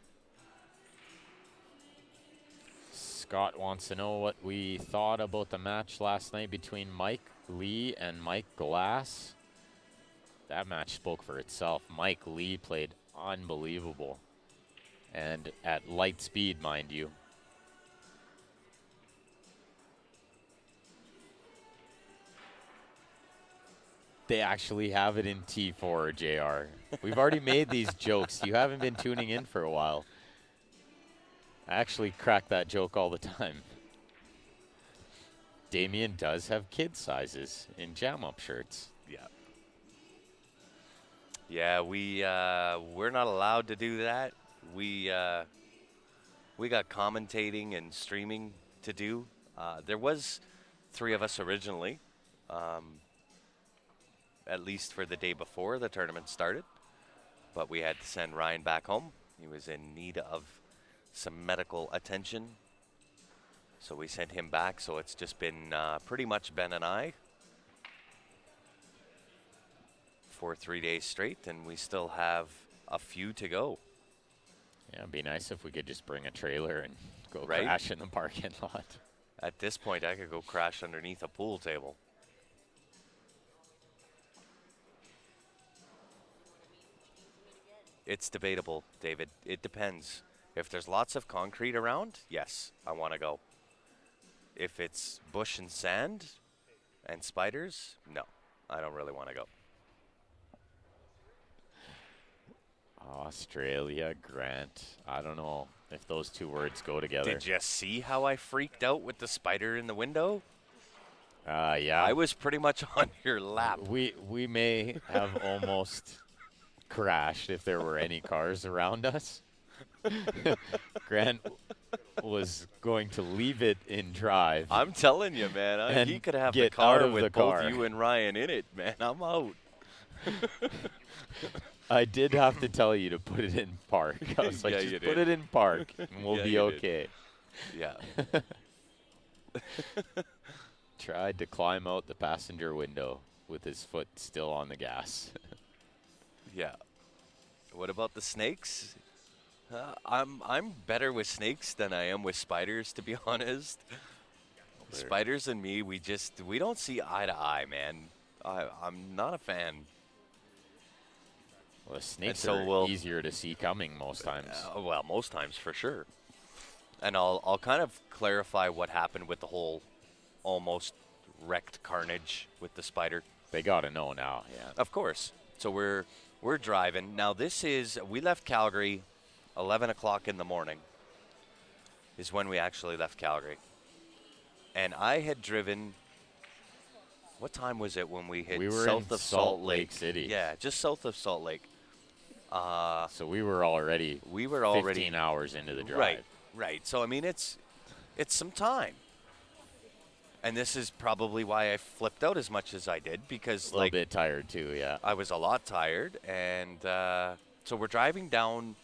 [SPEAKER 2] Scott wants to know what we thought about the match last night between Mike Lee and Mike Glass. That match spoke for itself. Mike Lee played unbelievable. And at light speed, mind you. They actually have it in T4, JR. We've already made these jokes. You haven't been tuning in for a while. I actually crack that joke all the time. Damien does have kid sizes in jam-up shirts.
[SPEAKER 1] Yeah. Yeah, we're not allowed to do that. We got commentating and streaming to do. There was 3 of us originally, at least for the day before the tournament started. But we had to send Ryan back home. He was in need of some medical attention. So we sent him back. So it's just been pretty much Ben and I for 3 days straight, and we still have a few to go.
[SPEAKER 2] Yeah, it'd be nice if we could just bring a trailer and go
[SPEAKER 1] Right?
[SPEAKER 2] crash in the parking lot.
[SPEAKER 1] At this point, I could go crash underneath a pool table. It's debatable, David. It depends. If there's lots of concrete around, yes, I want to go. If it's bush and sand and spiders, no, I don't really want to go.
[SPEAKER 2] Australia, Grant. I don't know if those 2 words go together.
[SPEAKER 1] Did you see how I freaked out with the spider in the window?
[SPEAKER 2] Yeah.
[SPEAKER 1] I was pretty much on your lap.
[SPEAKER 2] We may have almost crashed if there were any cars around us. Grant was going to leave it in drive.
[SPEAKER 1] I'm telling you, man.
[SPEAKER 2] And
[SPEAKER 1] He could have the
[SPEAKER 2] get
[SPEAKER 1] car
[SPEAKER 2] out of
[SPEAKER 1] with
[SPEAKER 2] the
[SPEAKER 1] both
[SPEAKER 2] car.
[SPEAKER 1] you and Ryan in it, man. I'm out.
[SPEAKER 2] I did have to tell you to put it in park. I was like,
[SPEAKER 1] Yeah,
[SPEAKER 2] just
[SPEAKER 1] you
[SPEAKER 2] put
[SPEAKER 1] did.
[SPEAKER 2] it in park and we'll
[SPEAKER 1] Yeah,
[SPEAKER 2] be
[SPEAKER 1] you did.
[SPEAKER 2] okay.
[SPEAKER 1] Yeah.
[SPEAKER 2] Tried to climb out the passenger window with his foot still on the gas.
[SPEAKER 1] Yeah. What about the snakes? I'm better with snakes than I am with spiders, to be honest. Spiders and me, we don't see eye to eye, man. I'm not a fan.
[SPEAKER 2] Well, the snakes
[SPEAKER 1] so
[SPEAKER 2] are
[SPEAKER 1] we'll-
[SPEAKER 2] easier to see coming most times.
[SPEAKER 1] Well, most times for sure. And I'll kind of clarify what happened with the whole almost wrecked carnage with the spider.
[SPEAKER 2] They got to know now, yeah.
[SPEAKER 1] Of course. So we're driving. Now we left Calgary 11 o'clock in the morning is when we actually left Calgary. And I had driven, what time was it when we hit
[SPEAKER 2] We were
[SPEAKER 1] south
[SPEAKER 2] in
[SPEAKER 1] of
[SPEAKER 2] Salt Lake City.
[SPEAKER 1] Yeah, just south of Salt Lake.
[SPEAKER 2] So we were already 15 hours into the drive.
[SPEAKER 1] Right. So I mean it's some time. And this is probably why I flipped out as much as I did, because
[SPEAKER 2] A little bit tired too, yeah.
[SPEAKER 1] I was a lot tired, and so we're driving down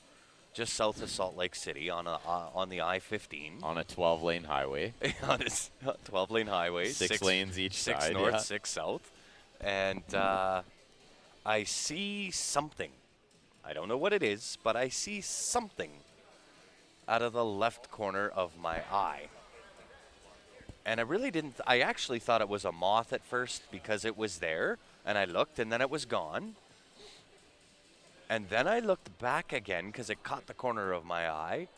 [SPEAKER 1] just south of Salt Lake City on the I-15
[SPEAKER 2] On a 12-lane highway.
[SPEAKER 1] on this 12-lane highway,
[SPEAKER 2] Six lanes each
[SPEAKER 1] six
[SPEAKER 2] side,
[SPEAKER 1] north,
[SPEAKER 2] yeah.
[SPEAKER 1] 6 south, and I see something. I don't know what it is, but I see something out of the left corner of my eye. And I really didn't. I actually thought it was a moth at first because it was there, and I looked, and then it was gone. And then I looked back again because it caught the corner of my eye,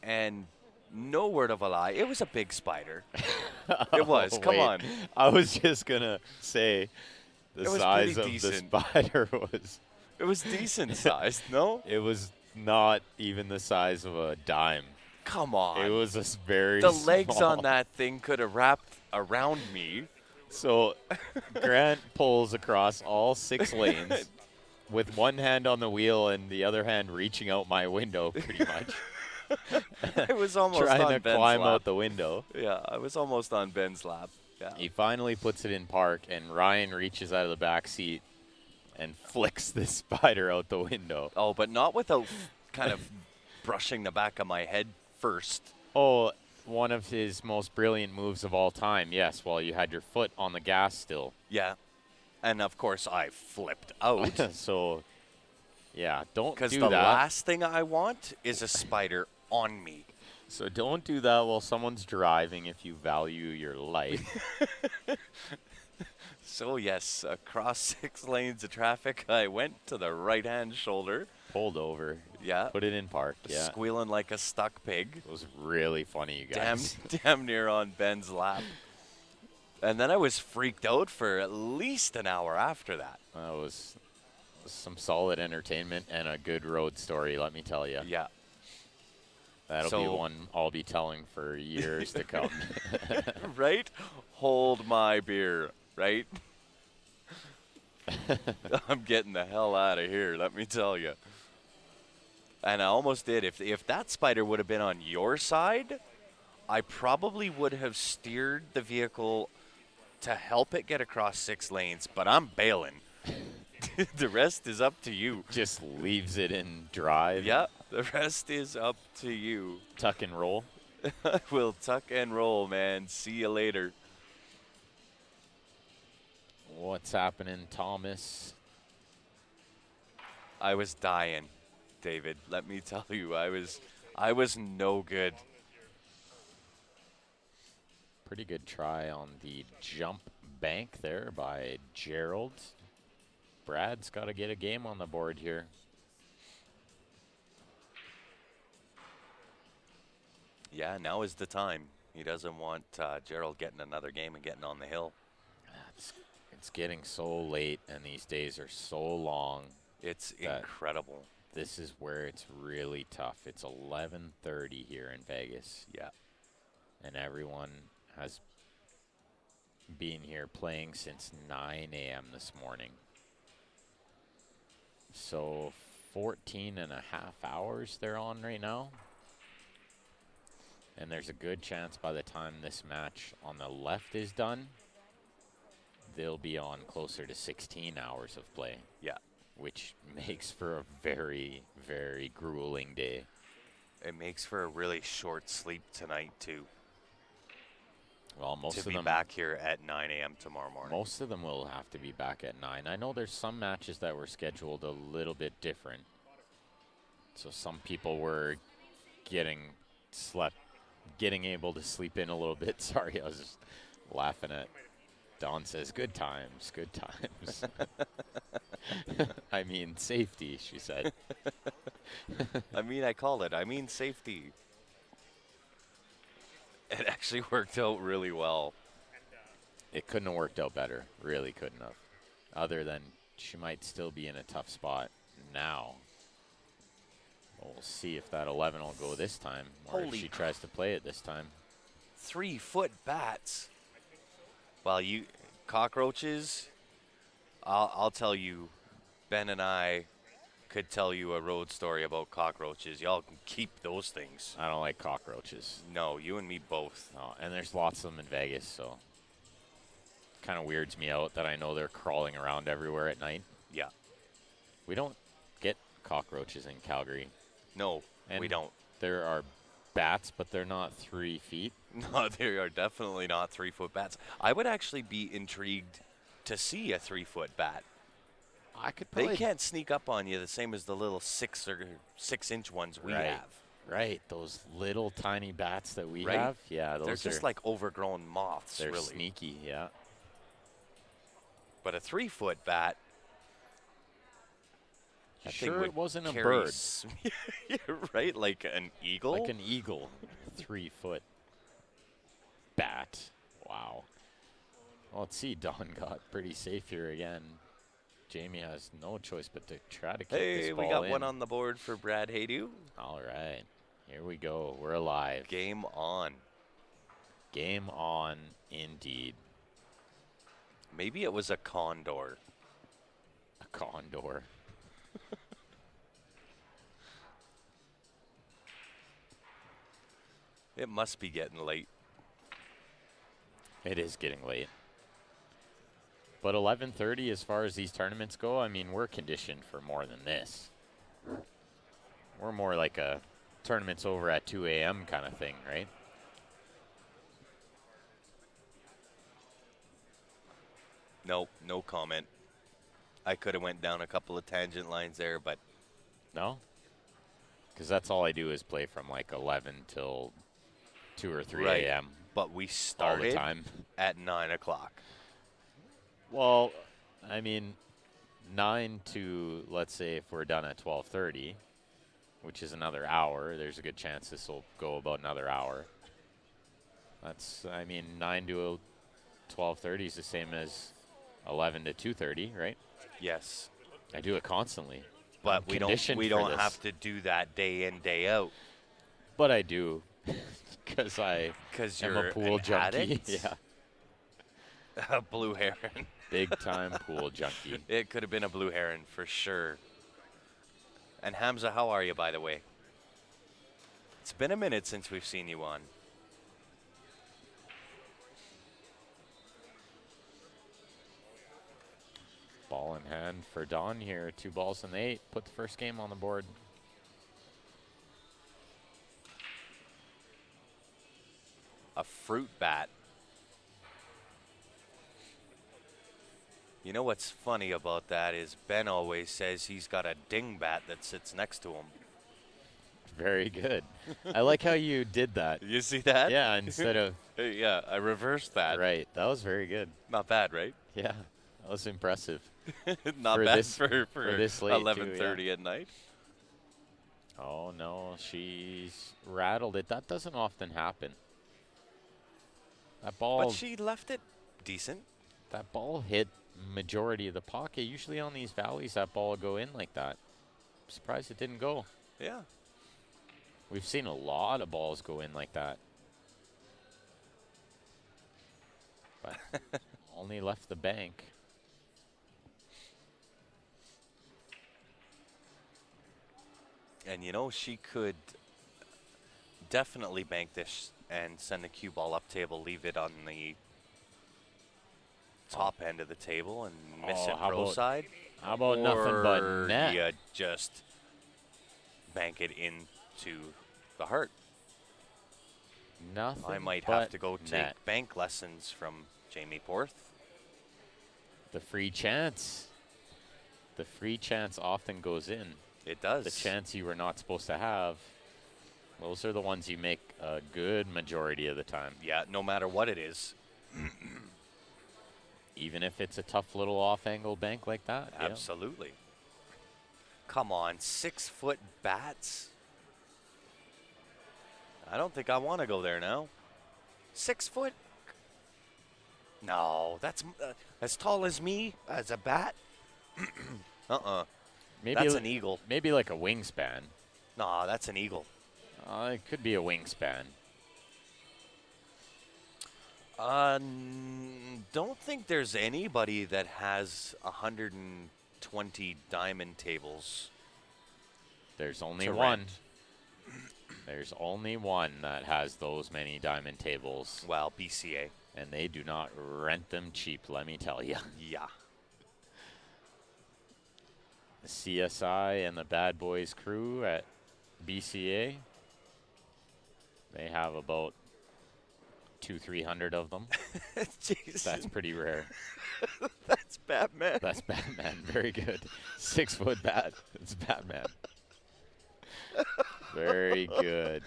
[SPEAKER 1] and no word of a lie, it was a big spider. It was. Come
[SPEAKER 2] Wait,
[SPEAKER 1] on.
[SPEAKER 2] I was just going to say the
[SPEAKER 1] It was
[SPEAKER 2] size
[SPEAKER 1] pretty
[SPEAKER 2] of the
[SPEAKER 1] decent.
[SPEAKER 2] spider was,
[SPEAKER 1] It was decent sized, no?
[SPEAKER 2] it was not even the size of a dime.
[SPEAKER 1] Come on.
[SPEAKER 2] It was just very
[SPEAKER 1] the legs
[SPEAKER 2] small.
[SPEAKER 1] on that thing could have wrapped around me.
[SPEAKER 2] So Grant pulls across all 6 lanes with one hand on the wheel and the other hand reaching out my window pretty much.
[SPEAKER 1] I was almost
[SPEAKER 2] Trying
[SPEAKER 1] on
[SPEAKER 2] to
[SPEAKER 1] Ben's
[SPEAKER 2] climb
[SPEAKER 1] lap.
[SPEAKER 2] out the window.
[SPEAKER 1] Yeah, I was almost on Ben's lap. Yeah.
[SPEAKER 2] He finally puts it in park, and Ryan reaches out of the back seat and flicks this spider out the window.
[SPEAKER 1] Oh, but not without kind of brushing the back of my head first.
[SPEAKER 2] Oh, one of his most brilliant moves of all time, yes, while you had your foot on the gas still.
[SPEAKER 1] Yeah. And of course, I flipped out.
[SPEAKER 2] So, yeah, don't
[SPEAKER 1] Because
[SPEAKER 2] do
[SPEAKER 1] the
[SPEAKER 2] that.
[SPEAKER 1] last thing I want is a spider on me.
[SPEAKER 2] So don't do that while someone's driving if you value your life.
[SPEAKER 1] So yes, across 6 lanes of traffic, I went to the right-hand shoulder,
[SPEAKER 2] Pulled over.
[SPEAKER 1] Yeah.
[SPEAKER 2] Put it in park. Yeah.
[SPEAKER 1] Squealing like a stuck pig.
[SPEAKER 2] It was really funny, you
[SPEAKER 1] Damn,
[SPEAKER 2] guys.
[SPEAKER 1] damn near on Ben's lap. And then I was freaked out for at least an hour after that.
[SPEAKER 2] That was some solid entertainment and a good road story, let me tell you.
[SPEAKER 1] Yeah.
[SPEAKER 2] That'll be
[SPEAKER 1] So-
[SPEAKER 2] one I'll be telling for years to come.
[SPEAKER 1] Right? Hold my beer, right? I'm getting the hell out of here, let me tell you. And I almost did. If that spider would have been on your side, I probably would have steered the vehicle to help it get across 6 lanes, but I'm bailing. The rest is up to you.
[SPEAKER 2] Just leaves it in drive.
[SPEAKER 1] Yeah, the rest is up to you.
[SPEAKER 2] Tuck and roll.
[SPEAKER 1] We'll tuck and roll, man. See you later.
[SPEAKER 2] What's happening, Thomas?
[SPEAKER 1] I was dying, David. Let me tell you, I was no good.
[SPEAKER 2] Pretty good try on the jump bank there by Gerald. Brad's got to get a game on the board here.
[SPEAKER 1] Yeah, now is the time. He doesn't want Gerald getting another game and getting on the hill.
[SPEAKER 2] It's getting so late, and these days are so long.
[SPEAKER 1] It's
[SPEAKER 2] That-
[SPEAKER 1] incredible.
[SPEAKER 2] This is where it's really tough. It's 11:30 here in Vegas,
[SPEAKER 1] Yeah.
[SPEAKER 2] and everyone has been here playing since 9 a.m. this morning. So 14 and a half hours they're on right now. And there's a good chance by the time this match on the left is done, they'll be on closer to 16 hours of play.
[SPEAKER 1] Yeah.
[SPEAKER 2] Which makes for a very, very grueling day.
[SPEAKER 1] It makes for a really short sleep tonight, too.
[SPEAKER 2] Well, most
[SPEAKER 1] To
[SPEAKER 2] of
[SPEAKER 1] be
[SPEAKER 2] them
[SPEAKER 1] back here at 9 a.m. tomorrow morning.
[SPEAKER 2] Most of them will have to be back at 9. I know there's some matches that were scheduled a little bit different. So some people were getting able to sleep in a little bit. Sorry, I was just laughing at Don says, good times, good times. I mean, safety, she said.
[SPEAKER 1] I mean, I called it. I mean, safety. It actually worked out really well.
[SPEAKER 2] It couldn't have worked out better. Really couldn't have. Other than she might still be in a tough spot now. We'll see if that 11 will go this time, or if
[SPEAKER 1] Holy
[SPEAKER 2] she tries to play it this time.
[SPEAKER 1] 3-foot bats. Well, you cockroaches. I'll tell you, Ben and I could tell you a road story about cockroaches. Y'all can keep those things.
[SPEAKER 2] I don't like cockroaches.
[SPEAKER 1] No, you and me both.
[SPEAKER 2] Oh, and there's lots of them in Vegas, so kind of weirds me out that I know they're crawling around everywhere at night.
[SPEAKER 1] Yeah.
[SPEAKER 2] We don't get cockroaches in Calgary.
[SPEAKER 1] No,
[SPEAKER 2] And
[SPEAKER 1] we don't.
[SPEAKER 2] There are bats, but they're not 3 feet.
[SPEAKER 1] No, they are definitely not 3-foot bats. I would actually be intrigued to see a 3-foot bat.
[SPEAKER 2] I could
[SPEAKER 1] They
[SPEAKER 2] probably
[SPEAKER 1] can't sneak up on you the same as the little 6-inch ones we
[SPEAKER 2] Right.
[SPEAKER 1] have.
[SPEAKER 2] Right, those little tiny bats that we
[SPEAKER 1] Right?
[SPEAKER 2] have. Yeah, those
[SPEAKER 1] They're
[SPEAKER 2] are
[SPEAKER 1] just like overgrown moths,
[SPEAKER 2] they're
[SPEAKER 1] really.
[SPEAKER 2] sneaky. Yeah.
[SPEAKER 1] But a 3-foot bat. that thing
[SPEAKER 2] Sure,
[SPEAKER 1] would
[SPEAKER 2] it wasn't a
[SPEAKER 1] carry
[SPEAKER 2] bird.
[SPEAKER 1] Right, like an eagle.
[SPEAKER 2] Like an eagle, 3-foot bat. Wow. Well, let's see. Don got pretty safe here again. Jamie has no choice but to try to kick
[SPEAKER 1] Hey,
[SPEAKER 2] this ball
[SPEAKER 1] we got
[SPEAKER 2] in.
[SPEAKER 1] one on the board for Brad Haydu.
[SPEAKER 2] All right, here we go. We're alive.
[SPEAKER 1] Game on.
[SPEAKER 2] Game on, indeed.
[SPEAKER 1] Maybe it was a condor.
[SPEAKER 2] A condor.
[SPEAKER 1] It must be getting late.
[SPEAKER 2] It is getting late. But 11:30, as far as these tournaments go, I mean, we're conditioned for more than this. We're more like a tournaments over at 2 a.m. kind of thing, right?
[SPEAKER 1] Nope, no comment. I could have went down a couple of tangent lines there, but
[SPEAKER 2] No? Because that's all I do is play from like 11 till 2 or 3
[SPEAKER 1] Right.
[SPEAKER 2] a.m.
[SPEAKER 1] but we
[SPEAKER 2] all the
[SPEAKER 1] started
[SPEAKER 2] time.
[SPEAKER 1] at 9 o'clock.
[SPEAKER 2] Well, I mean, 9 to, let's say, if we're done at 12:30, which is another hour, there's a good chance this will go about another hour. That's, I mean, 9 to 12:30 is the same as 11 to 2:30, right?
[SPEAKER 1] Yes.
[SPEAKER 2] I do it constantly.
[SPEAKER 1] But
[SPEAKER 2] I'm
[SPEAKER 1] we don't
[SPEAKER 2] conditioned for
[SPEAKER 1] have
[SPEAKER 2] this.
[SPEAKER 1] to do that day in, day out.
[SPEAKER 2] But I do, because I
[SPEAKER 1] 'Cause
[SPEAKER 2] am
[SPEAKER 1] you're
[SPEAKER 2] a pool
[SPEAKER 1] an
[SPEAKER 2] junkie.
[SPEAKER 1] addict?
[SPEAKER 2] Yeah,
[SPEAKER 1] A blue heron.
[SPEAKER 2] big time pool junkie.
[SPEAKER 1] It could have been a blue heron for sure. And Hamza, how are you, by the way? It's been a minute since we've seen you on.
[SPEAKER 2] Ball in hand for Don here. 2 balls in the 8. Put the first game on the board.
[SPEAKER 1] A fruit bat. You know what's funny about that is Ben always says he's got a dingbat that sits next to him.
[SPEAKER 2] Very good. I like how you did that.
[SPEAKER 1] You see that?
[SPEAKER 2] Yeah, instead of
[SPEAKER 1] Yeah, I reversed that.
[SPEAKER 2] right. That was very good.
[SPEAKER 1] Not bad, right?
[SPEAKER 2] Yeah, that was impressive.
[SPEAKER 1] Not
[SPEAKER 2] For
[SPEAKER 1] bad
[SPEAKER 2] this-
[SPEAKER 1] for
[SPEAKER 2] this late, too,
[SPEAKER 1] 11:30 at night.
[SPEAKER 2] Oh no, she's rattled it. That doesn't often happen. That ball,
[SPEAKER 1] But she left it decent.
[SPEAKER 2] that ball hit majority of the pocket. Usually on these valleys, that ball will go in like that. I'm surprised it didn't go.
[SPEAKER 1] Yeah.
[SPEAKER 2] We've seen a lot of balls go in like that. But only left the bank.
[SPEAKER 1] And you know, she could definitely bank this and send the cue ball up table, leave it on the top end of the table and miss
[SPEAKER 2] Oh,
[SPEAKER 1] it
[SPEAKER 2] how
[SPEAKER 1] pro
[SPEAKER 2] about-
[SPEAKER 1] side.
[SPEAKER 2] How about nothing but
[SPEAKER 1] Or
[SPEAKER 2] net?
[SPEAKER 1] you just bank it into the heart.
[SPEAKER 2] Nothing
[SPEAKER 1] I might
[SPEAKER 2] but
[SPEAKER 1] have to go take
[SPEAKER 2] net.
[SPEAKER 1] bank lessons from Jamie Porth.
[SPEAKER 2] The free chance. The free chance often goes in.
[SPEAKER 1] It does.
[SPEAKER 2] The chance you were not supposed to have. Those are the ones you make a good majority of the time.
[SPEAKER 1] Yeah, no matter what it is.
[SPEAKER 2] Even if it's a tough little off-angle bank like that. yeah.
[SPEAKER 1] Absolutely. Come on, 6-foot bats. I don't think I want to go there now. 6 foot? No, that's as tall as me as a bat.
[SPEAKER 2] Maybe
[SPEAKER 1] That's
[SPEAKER 2] li-
[SPEAKER 1] an eagle.
[SPEAKER 2] Maybe like a wingspan.
[SPEAKER 1] No, that's an eagle.
[SPEAKER 2] It could be a wingspan.
[SPEAKER 1] Don't think there's anybody that has 120 diamond tables.
[SPEAKER 2] There's only
[SPEAKER 1] To
[SPEAKER 2] one.
[SPEAKER 1] rent.
[SPEAKER 2] There's only one that has those many diamond tables.
[SPEAKER 1] Well, BCA.
[SPEAKER 2] And they do not rent them cheap, let me tell you.
[SPEAKER 1] Yeah.
[SPEAKER 2] The CSI and the Bad Boys crew at BCA, they have about 200-300 of them.
[SPEAKER 1] Jason,
[SPEAKER 2] That's pretty rare.
[SPEAKER 1] that's Batman.
[SPEAKER 2] That's Batman. Very good. 6-foot bat. It's Batman. Very good.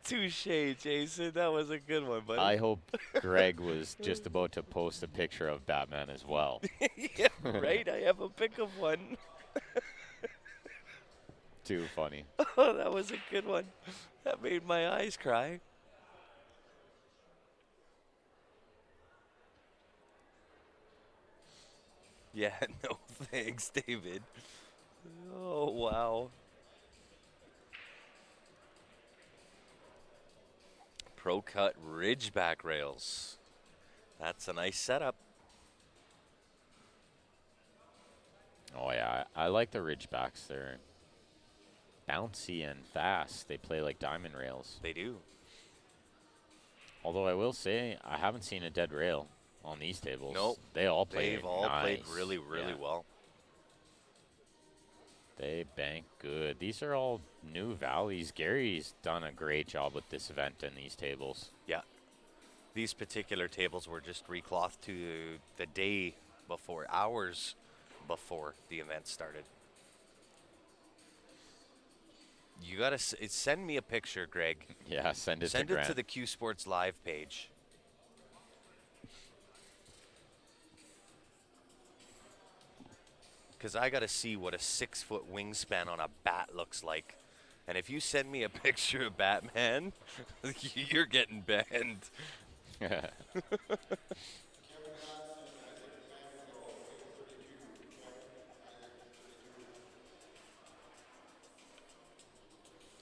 [SPEAKER 1] Touche, Jason. That was a good one, buddy.
[SPEAKER 2] I hope Greg was just about to post a picture of Batman as well.
[SPEAKER 1] Yeah, right? I have a pic of one.
[SPEAKER 2] Too funny.
[SPEAKER 1] Oh, that was a good one. That made my eyes cry. Yeah, no thanks, David. Oh, wow. Pro Cut Ridgeback rails. That's a nice setup.
[SPEAKER 2] Oh, yeah. I like the Ridgebacks. They're bouncy and fast. They play like diamond rails.
[SPEAKER 1] They do.
[SPEAKER 2] Although I will say, I haven't seen a dead rail on these tables.
[SPEAKER 1] Nope.
[SPEAKER 2] They all play
[SPEAKER 1] They've all played
[SPEAKER 2] nice.
[SPEAKER 1] really, really
[SPEAKER 2] Yeah.
[SPEAKER 1] well.
[SPEAKER 2] They bank good. These are all new valleys. Gary's done a great job with this event and these tables.
[SPEAKER 1] Yeah. These particular tables were just reclothed to the day before, hours before the event started. You gotta send me a picture, Greg.
[SPEAKER 2] Yeah, send it
[SPEAKER 1] Send
[SPEAKER 2] to
[SPEAKER 1] it
[SPEAKER 2] Grant.
[SPEAKER 1] to the Q Sports Live page. because I got to see what a 6-foot wingspan on a bat looks like. And if you send me a picture of Batman, you're getting banned.
[SPEAKER 6] Kevin Johnson, Isaac Campanile, weight 32. Kevin, Isaac,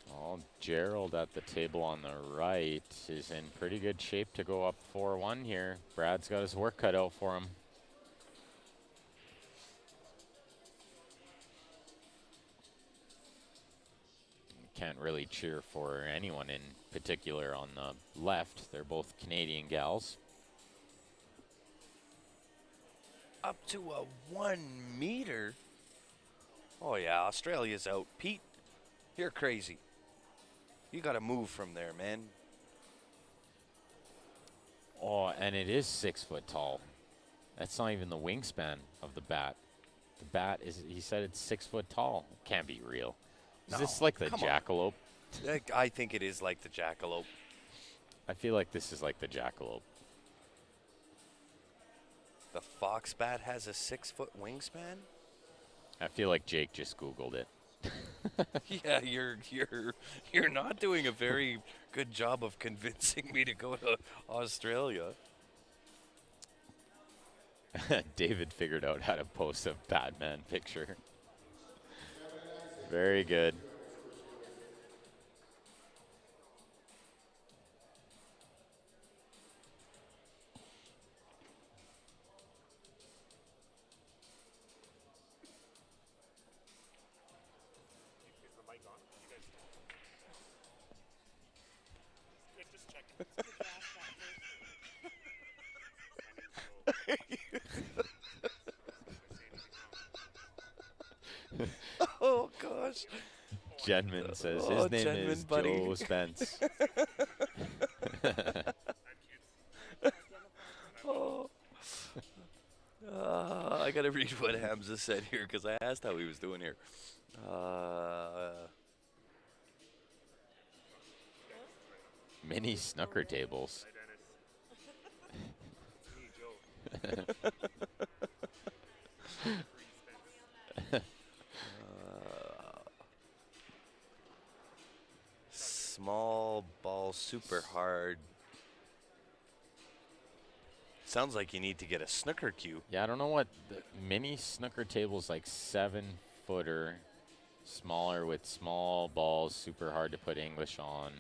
[SPEAKER 6] 32.
[SPEAKER 2] Oh, Gerald at the table on the right is in pretty good shape to go up 4-1 here. Brad's got his work cut out for him. Can't really cheer for anyone in particular on the left. They're both Canadian gals.
[SPEAKER 1] Up to a 1 meter. Oh, yeah, Australia's out. Pete, you're crazy. You got to move from there, man.
[SPEAKER 2] Oh, and it is 6 foot tall. That's not even the wingspan of the bat. The bat is, he said it's 6 foot tall. Can't be real. Is this
[SPEAKER 1] No,
[SPEAKER 2] like the
[SPEAKER 1] come on.
[SPEAKER 2] jackalope?
[SPEAKER 1] I think it is like the jackalope.
[SPEAKER 2] I feel like this is like the jackalope.
[SPEAKER 1] The fox bat has a 6-foot wingspan?
[SPEAKER 2] I feel like Jake just Googled it.
[SPEAKER 1] Yeah, you're not doing a very good job of convincing me to go to Australia.
[SPEAKER 2] David figured out how to post a Batman picture. Very good.
[SPEAKER 5] Is the mic on? You guys. Just checking.
[SPEAKER 3] Did you ask that first?
[SPEAKER 1] Oh gosh.
[SPEAKER 2] Jenman says
[SPEAKER 1] Oh,
[SPEAKER 2] his name
[SPEAKER 1] Jenman,
[SPEAKER 2] is
[SPEAKER 1] buddy.
[SPEAKER 2] Joe Spence.
[SPEAKER 1] Oh. I gotta read what Hamza said here because I asked how he was doing here.
[SPEAKER 2] Mini snooker tables.
[SPEAKER 5] Hi, Dennis. It's me, Joe.
[SPEAKER 1] Small ball, super hard. Sounds like you need to get a snooker cue.
[SPEAKER 2] Yeah, I don't know what the mini snooker tables like 7-footer, smaller with small balls, super hard to put English on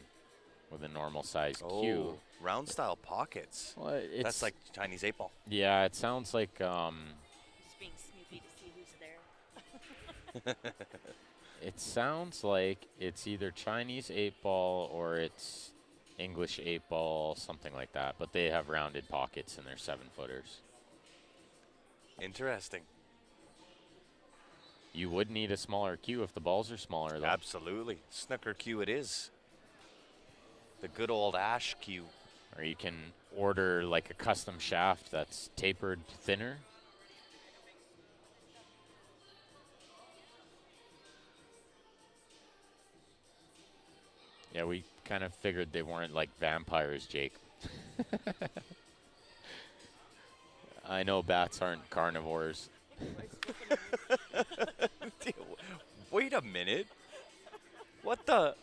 [SPEAKER 2] with a normal size cue.
[SPEAKER 1] Round style pockets.
[SPEAKER 2] Well, it's
[SPEAKER 1] That's like Chinese 8 ball.
[SPEAKER 2] yeah, it sounds like
[SPEAKER 3] Just being snoopy to see who's there.
[SPEAKER 2] it sounds like it's either Chinese 8 ball or it's English 8 ball, something like that. But they have rounded pockets and they're 7-footers.
[SPEAKER 1] Interesting.
[SPEAKER 2] You would need a smaller cue if the balls are smaller, though.
[SPEAKER 1] Absolutely. Snooker cue it is. The good old ash cue.
[SPEAKER 2] Or you can order like a custom shaft that's tapered thinner. Yeah, we kind of figured they weren't like vampires, Jake. I know bats aren't carnivores.
[SPEAKER 1] Wait a minute. What the?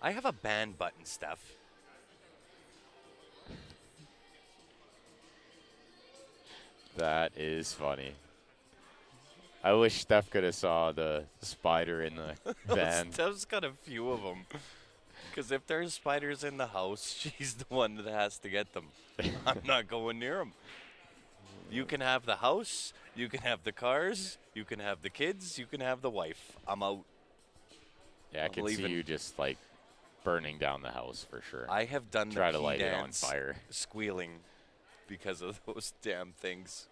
[SPEAKER 1] I have a ban button, Steph.
[SPEAKER 2] That is funny. I wish Steph could have saw the spider in the van.
[SPEAKER 1] Steph's got a few of them. Because if there's spiders in the house, she's the one that has to get them. I'm not going near them. You can have the house, you can have the cars, you can have the kids, you can have the wife. I'm out.
[SPEAKER 2] Yeah, I
[SPEAKER 1] I'm
[SPEAKER 2] could see
[SPEAKER 1] leaving.
[SPEAKER 2] you just like burning down the house for sure.
[SPEAKER 1] I have done
[SPEAKER 2] Try
[SPEAKER 1] the
[SPEAKER 2] to
[SPEAKER 1] pee
[SPEAKER 2] light it on
[SPEAKER 1] dance
[SPEAKER 2] fire.
[SPEAKER 1] squealing because of those damn things.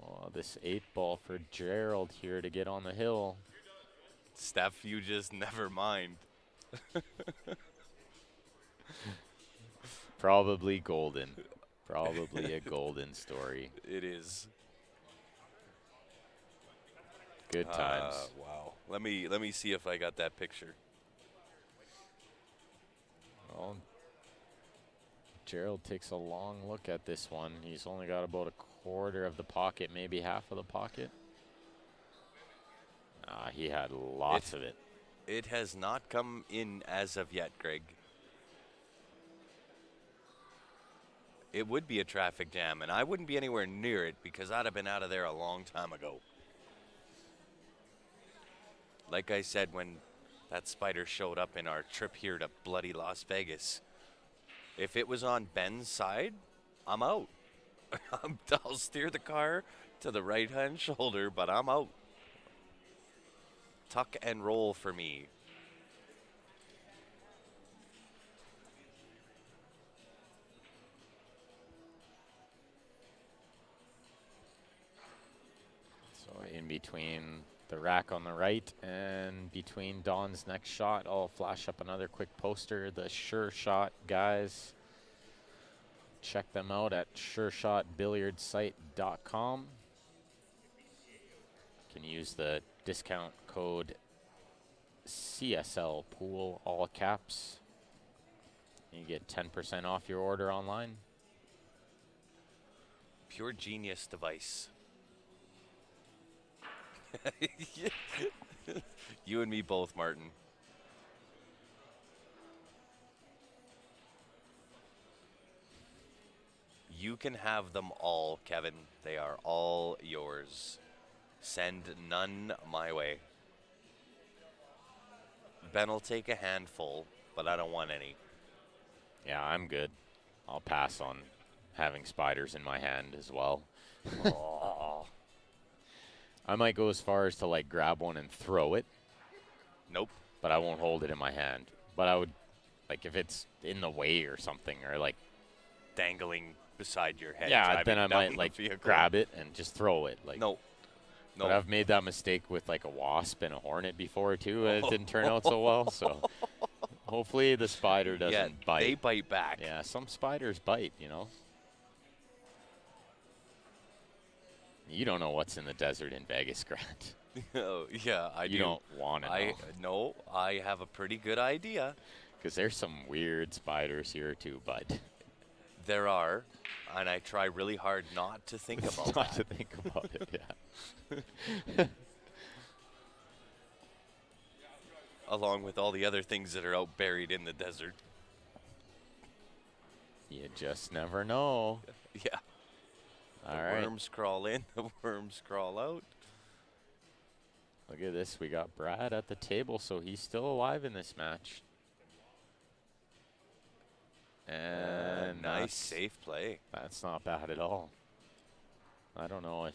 [SPEAKER 2] Oh, this 8-ball for Gerald here to get on the hill.
[SPEAKER 1] Steph, you just never mind.
[SPEAKER 2] Probably golden. Probably a golden story.
[SPEAKER 1] It is.
[SPEAKER 2] Good times.
[SPEAKER 1] Wow. Let me see if I got that picture.
[SPEAKER 2] Well, Gerald takes a long look at this one. He's only got about a quarter of the pocket, maybe half of the pocket. He had lots of it.
[SPEAKER 1] It has not come in as of yet, Greg. It would be a traffic jam, and I wouldn't be anywhere near it because I'd have been out of there a long time ago. Like I said, when that spider showed up in our trip here to bloody Las Vegas, if it was on Ben's side, I'm out. I'll steer the car to the right-hand shoulder, but I'm out. Tuck and roll for me.
[SPEAKER 2] So in between the rack on the right and between Don's next shot, I'll flash up another quick poster. The Sure Shot guys. Check them out at sureshotbilliardsite.com. You can use the discount code CSL Pool, all caps. You get 10% off your order online.
[SPEAKER 1] Pure genius device. You and me both, Martin. You can have them all, Kevin. They are all yours. Send none my way. Ben will take a handful, but I don't want any.
[SPEAKER 2] Yeah, I'm good. I'll pass on having spiders in my hand as well.
[SPEAKER 1] Oh.
[SPEAKER 2] I might go as far as to like grab one and throw it,
[SPEAKER 1] Nope.
[SPEAKER 2] but I won't hold it in my hand. But I would, like, if it's in the way or something, or like,
[SPEAKER 1] Dangling beside your head.
[SPEAKER 2] yeah,
[SPEAKER 1] driving
[SPEAKER 2] then I
[SPEAKER 1] down
[SPEAKER 2] might
[SPEAKER 1] the
[SPEAKER 2] like
[SPEAKER 1] vehicle.
[SPEAKER 2] grab it and just throw it. Like,
[SPEAKER 1] No.
[SPEAKER 2] But
[SPEAKER 1] No.
[SPEAKER 2] I've made that mistake with like a wasp and a hornet before too, and it didn't turn out so well. So hopefully the spider doesn't bite.
[SPEAKER 1] They bite back.
[SPEAKER 2] Yeah, some spiders bite, you know. You don't know what's in the desert in Vegas, Grant.
[SPEAKER 1] Oh, yeah, I do.
[SPEAKER 2] You don't want to know.
[SPEAKER 1] No, I have a pretty good idea.
[SPEAKER 2] Because there's some weird spiders here too, bud.
[SPEAKER 1] There are, and I try really hard not to think about
[SPEAKER 2] Not
[SPEAKER 1] that.
[SPEAKER 2] to think about it, yeah.
[SPEAKER 1] Along with all the other things that are out buried in the desert.
[SPEAKER 2] You just never know.
[SPEAKER 1] Yeah.
[SPEAKER 2] All
[SPEAKER 1] The
[SPEAKER 2] right.
[SPEAKER 1] worms crawl in, the worms crawl out.
[SPEAKER 2] Look at this. We got Brad at the table, so he's still alive in this match. And
[SPEAKER 1] Nice,
[SPEAKER 2] that's-
[SPEAKER 1] safe play.
[SPEAKER 2] That's not bad at all. I don't know if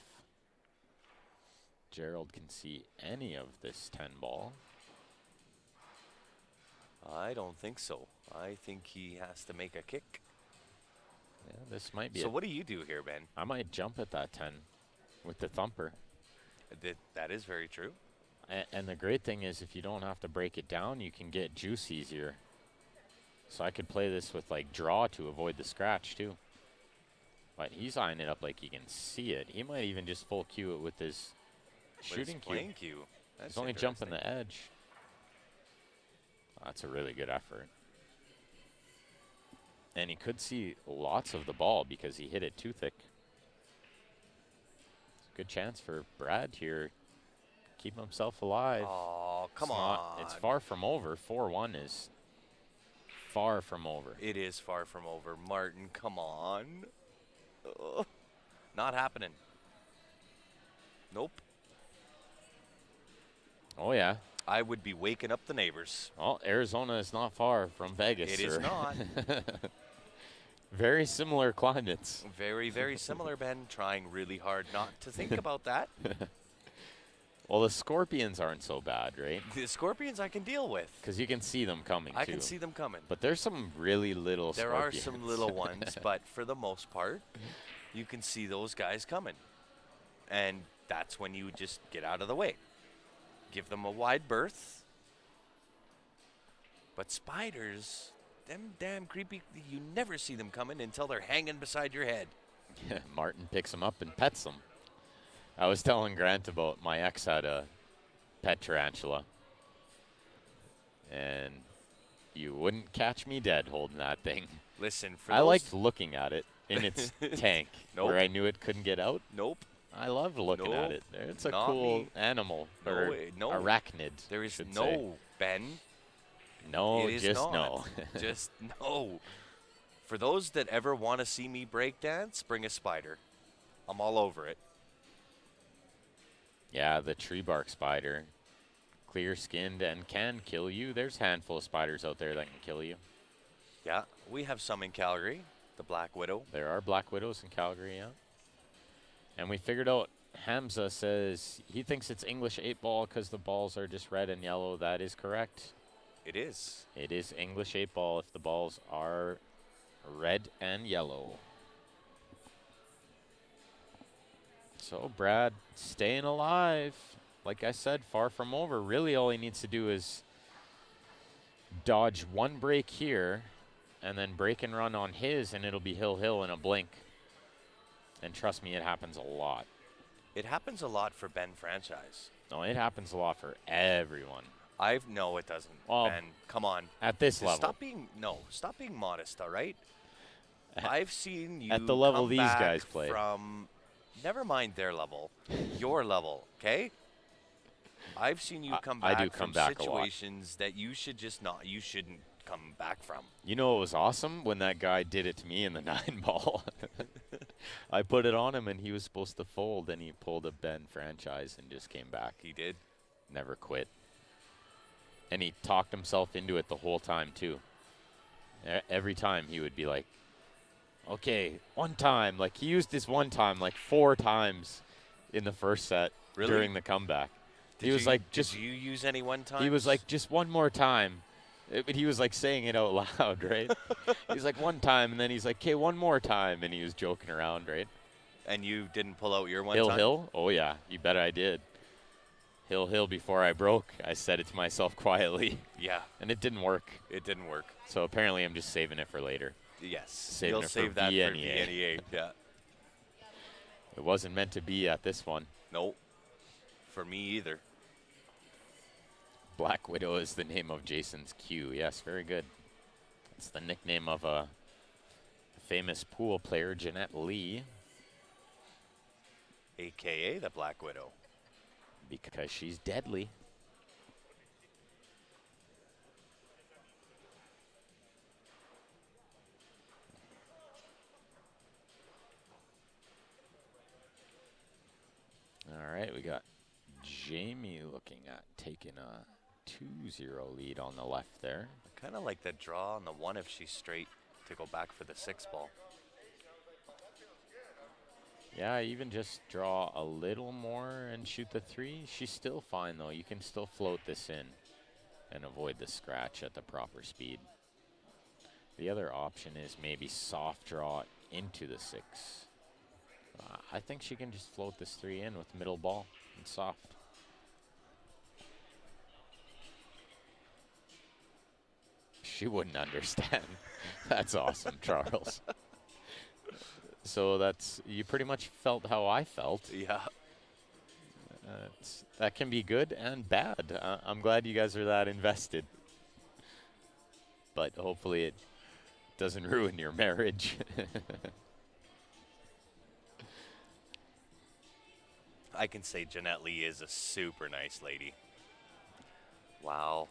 [SPEAKER 2] Gerald can see any of this 10 ball.
[SPEAKER 1] I don't think so. I think he has to make a kick.
[SPEAKER 2] Yeah, this might be
[SPEAKER 1] So
[SPEAKER 2] it.
[SPEAKER 1] what do you do here, Ben?
[SPEAKER 2] I might jump at that 10 with the thumper.
[SPEAKER 1] That is very true.
[SPEAKER 2] And the great thing is if you don't have to break it down, you can get juice easier. So I could play this with like draw to avoid the scratch too. But he's eyeing it up like he can see it. He might even just full cue it with his shooting cue.
[SPEAKER 1] Playing cue. That's
[SPEAKER 2] He's only jumping
[SPEAKER 1] interesting.
[SPEAKER 2] the edge. That's a really good effort. And he could see lots of the ball because he hit it too thick. It's a good chance for Brad here. Keep himself alive.
[SPEAKER 1] Oh, come
[SPEAKER 2] It's
[SPEAKER 1] on.
[SPEAKER 2] not- It's far from over. 4-1 is far from over.
[SPEAKER 1] It is far from over. Martin, come on. Ugh. Not happening. Nope.
[SPEAKER 2] Oh, yeah.
[SPEAKER 1] I would be waking up the neighbors.
[SPEAKER 2] Well, Arizona is not far from Vegas.
[SPEAKER 1] It is
[SPEAKER 2] sir.
[SPEAKER 1] not.
[SPEAKER 2] Very similar climates.
[SPEAKER 1] Very, very similar, Ben. Trying really hard not to think about that.
[SPEAKER 2] Well, the Scorpions aren't so bad, right?
[SPEAKER 1] The Scorpions I can deal with.
[SPEAKER 2] Because you can see them coming,
[SPEAKER 1] I
[SPEAKER 2] too.
[SPEAKER 1] can see them coming.
[SPEAKER 2] But there's some really little
[SPEAKER 1] There
[SPEAKER 2] Scorpions.
[SPEAKER 1] are some little ones, but for the most part, you can see those guys coming. And that's when you just get out of the way. Give them a wide berth. But spiders, them damn creepy, you never see them coming until they're hanging beside your head.
[SPEAKER 2] Martin picks them up and pets them. I was telling Grant about my ex had a pet tarantula. And you wouldn't catch me dead holding that thing.
[SPEAKER 1] Listen, for
[SPEAKER 2] I
[SPEAKER 1] those,
[SPEAKER 2] liked looking at it. in its tank
[SPEAKER 1] Nope.
[SPEAKER 2] where I knew it couldn't get out.
[SPEAKER 1] Nope.
[SPEAKER 2] I loved looking at
[SPEAKER 1] Nope.
[SPEAKER 2] it. It's a
[SPEAKER 1] Not
[SPEAKER 2] cool
[SPEAKER 1] me.
[SPEAKER 2] animal,
[SPEAKER 1] No,
[SPEAKER 2] or
[SPEAKER 1] no.
[SPEAKER 2] arachnid,
[SPEAKER 1] There is
[SPEAKER 2] should say.
[SPEAKER 1] no, Ben.
[SPEAKER 2] No,
[SPEAKER 1] It is
[SPEAKER 2] just
[SPEAKER 1] not.
[SPEAKER 2] no.
[SPEAKER 1] Just no. For those that ever want to see me break dance, bring a spider. I'm all over it.
[SPEAKER 2] Yeah, the tree bark spider. Clear skinned and can kill you. There's a handful of spiders out there that can kill you.
[SPEAKER 1] Yeah, we have some in Calgary. The Black Widow.
[SPEAKER 2] There are black widows in Calgary, yeah. And we figured out, Hamza says he thinks it's English 8-ball because the balls are just red and yellow. That is correct.
[SPEAKER 1] It is.
[SPEAKER 2] It is English 8-ball if the balls are red and yellow. So Brad staying alive. Like I said, far from over. Really all he needs to do is dodge one break here and then break and run on his, and it'll be hill in a blink. And trust me, it happens a lot.
[SPEAKER 1] It happens a lot for Ben franchise.
[SPEAKER 2] No, it happens a lot for everyone.
[SPEAKER 1] No, it doesn't.
[SPEAKER 2] Well,
[SPEAKER 1] Ben, come on.
[SPEAKER 2] At this level.
[SPEAKER 1] Stop being modest, all right? I've seen you
[SPEAKER 2] At the level
[SPEAKER 1] come
[SPEAKER 2] these
[SPEAKER 1] back
[SPEAKER 2] guys play.
[SPEAKER 1] from, never mind their level, your level, okay? I've seen you come
[SPEAKER 2] I
[SPEAKER 1] back
[SPEAKER 2] do come
[SPEAKER 1] from
[SPEAKER 2] back a lot.
[SPEAKER 1] situations that you shouldn't come back from.
[SPEAKER 2] You know what was awesome? When that guy did it to me in the 9-ball. I put it on him, and he was supposed to fold, and he pulled a Ben franchise and just came back.
[SPEAKER 1] He did.
[SPEAKER 2] Never quit. And he talked himself into it the whole time, too. Every time he would be like, okay, one time. Like, he used this one time like 4 times in the first set during the comeback. He was like,
[SPEAKER 1] did you use any one time?
[SPEAKER 2] He was like, just one more time. But he was like saying it out loud, right? He's like, one time, and then he's like, okay, one more time, and he was joking around, right?
[SPEAKER 1] And you didn't pull out your one time?
[SPEAKER 2] Hill? Oh, yeah, you bet I did. Hill, before I broke, I said it to myself quietly.
[SPEAKER 1] Yeah.
[SPEAKER 2] And it didn't work.
[SPEAKER 1] It didn't work.
[SPEAKER 2] So apparently I'm just saving it for later.
[SPEAKER 1] Yes.
[SPEAKER 2] You'll
[SPEAKER 1] save that for VNEA. Yeah.
[SPEAKER 2] It wasn't meant to be at this one.
[SPEAKER 1] Nope. For me either.
[SPEAKER 2] Black Widow is the name of Jason's cue. Yes, very good. It's the nickname of a famous pool player, Jeanette Lee.
[SPEAKER 1] AKA the Black Widow.
[SPEAKER 2] Because she's deadly. All right, we got Jamie looking at taking a 2-0 lead on the left there.
[SPEAKER 1] I kind of like the draw on the 1 if she's straight to go back for the 6-ball.
[SPEAKER 2] Yeah, even just draw a little more and shoot the 3. She's still fine, though. You can still float this in and avoid the scratch at the proper speed. The other option is maybe soft draw into the 6. I think she can just float this 3 in with middle ball and soft. She wouldn't understand. That's awesome, Charles. So you pretty much felt how I felt.
[SPEAKER 1] Yeah.
[SPEAKER 2] That can be good and bad. I'm glad you guys are that invested. But hopefully it doesn't ruin your marriage.
[SPEAKER 1] I can say Jeanette Lee is a super nice lady. Wow.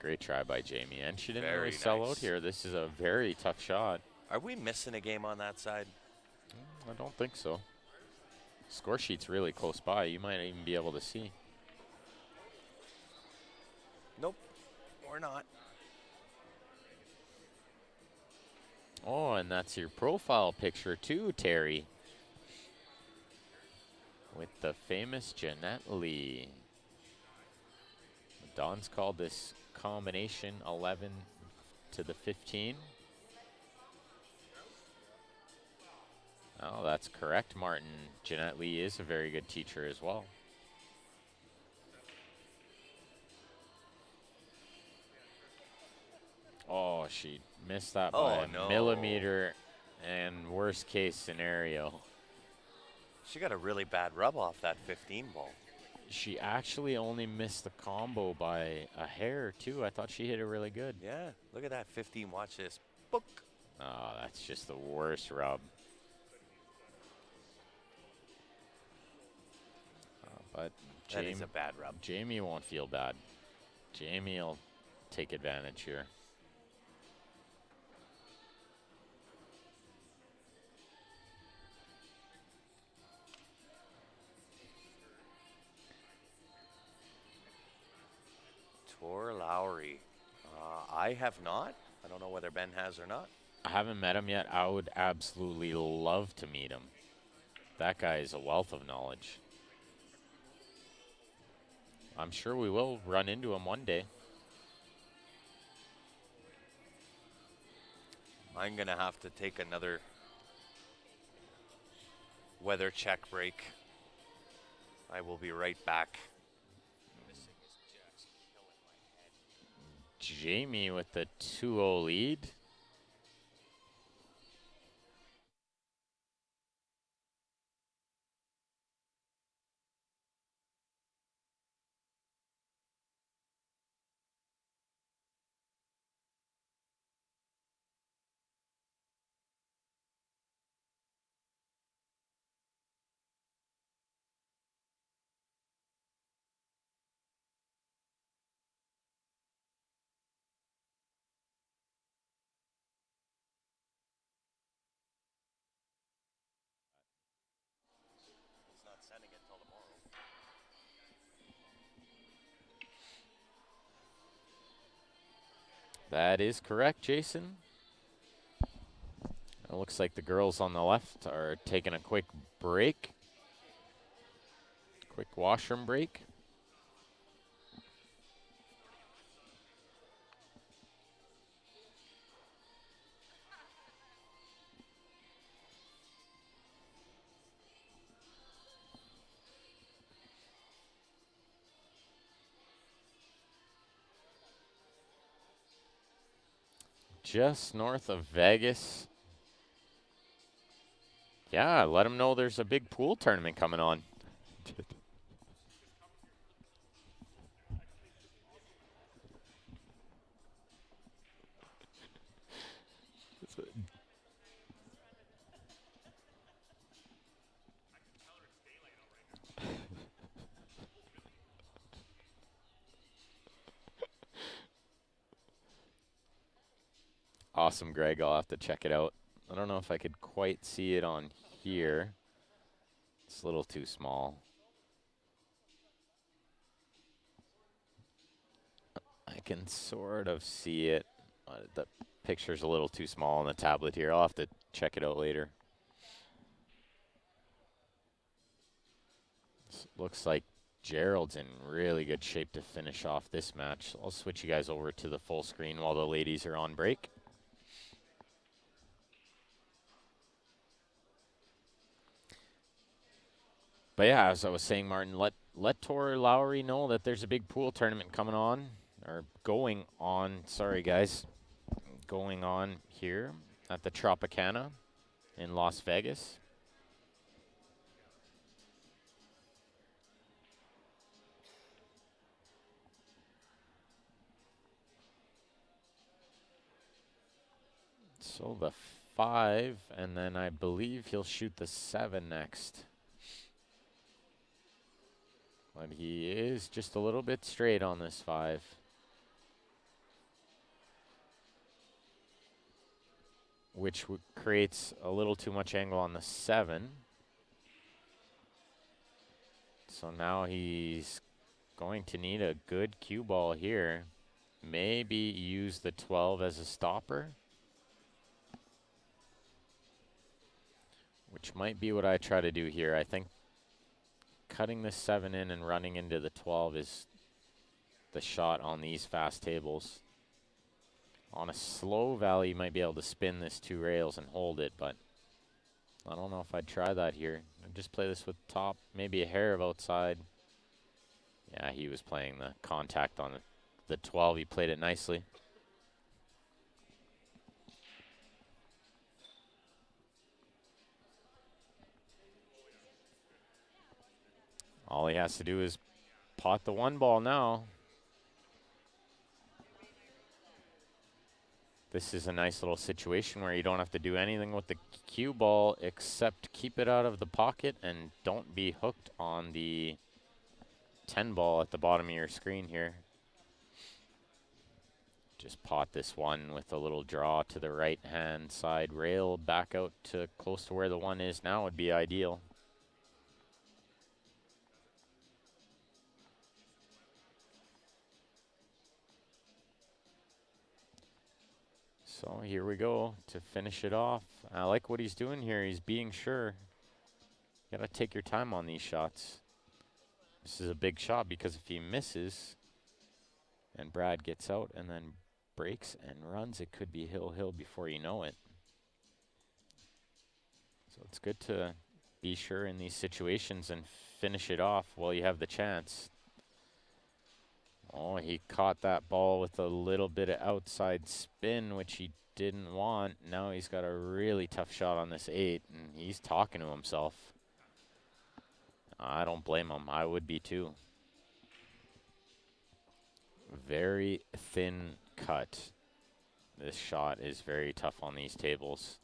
[SPEAKER 2] Great try by Jamie. And she didn't
[SPEAKER 1] Very
[SPEAKER 2] really sell out
[SPEAKER 1] nice.
[SPEAKER 2] here. This is a very tough shot.
[SPEAKER 1] Are we missing a game on that side?
[SPEAKER 2] I don't think so. Score sheet's really close by. You might even be able to see.
[SPEAKER 1] Nope. We're not.
[SPEAKER 2] Oh, and that's your profile picture too, Terry. With the famous Jeanette Lee. Don's called this combination 11 to the 15. Oh, that's correct, Martin. Jeanette Lee is a very good teacher as well. Oh, she missed that by a millimeter, and worst case scenario.
[SPEAKER 1] She got a really bad rub off that 15 ball.
[SPEAKER 2] She actually only missed the combo by a hair, too. I thought she hit it really good.
[SPEAKER 1] Yeah, look at that 15. Watch this. Book.
[SPEAKER 2] Oh, that's just the worst rub. But
[SPEAKER 1] That is a bad rub.
[SPEAKER 2] Jamie won't feel bad. Jamie will take advantage here.
[SPEAKER 1] Tor Lowry. I have not. I don't know whether Ben has or not.
[SPEAKER 2] I haven't met him yet. I would absolutely love to meet him. That guy is a wealth of knowledge. I'm sure we will run into him one day.
[SPEAKER 1] I'm going to have to take another weather check break. I will be right back.
[SPEAKER 2] Jamie with the 2-0 lead.
[SPEAKER 1] He's not sending it till tomorrow.
[SPEAKER 2] That is correct, Jason. It looks like the girls on the left are taking a quick break. Quick washroom break. Just north of Vegas. Yeah, let them know there's a big pool tournament coming on. Awesome, Greg. I'll have to check it out. I don't know if I could quite see it on here. It's a little too small. I can sort of see it. The picture's a little too small on the tablet here. I'll have to check it out later. Looks like Gerald's in really good shape to finish off this match. I'll switch you guys over to the full screen while the ladies are on break. But yeah, as I was saying, Martin, let Tor Lowry know that there's a big pool tournament coming on, or going on. Sorry, guys, going on here at the Tropicana in Las Vegas. So the 5, and then I believe he'll shoot the 7 next. But he is just a little bit straight on this 5. Which creates a little too much angle on the 7. So now he's going to need a good cue ball here. Maybe use the 12 as a stopper, which might be what I try to do here. I think cutting the 7 in and running into the 12 is the shot on these fast tables. On a slow valley, you might be able to spin this 2 rails and hold it, but I don't know if I'd try that here. I'd just play this with top, maybe a hair of outside. Yeah, he was playing the contact on the 12. He played it nicely. All he has to do is pot the 1 ball now. This is a nice little situation where you don't have to do anything with the cue ball except keep it out of the pocket and don't be hooked on the 10 ball at the bottom of your screen here. Just pot this one with a little draw to the right hand side rail back out to close to where the one is now would be ideal. So here we go to finish it off. I like what he's doing here. He's being sure. You gotta take your time on these shots. This is a big shot because if he misses and Brad gets out and then breaks and runs, it could be hill before you know it. So it's good to be sure in these situations and finish it off while you have the chance. Oh, he caught that ball with a little bit of outside spin, which he didn't want. Now he's got a really tough shot on this 8, and he's talking to himself. I don't blame him. I would be too. Very thin cut. This shot is very tough on these tables.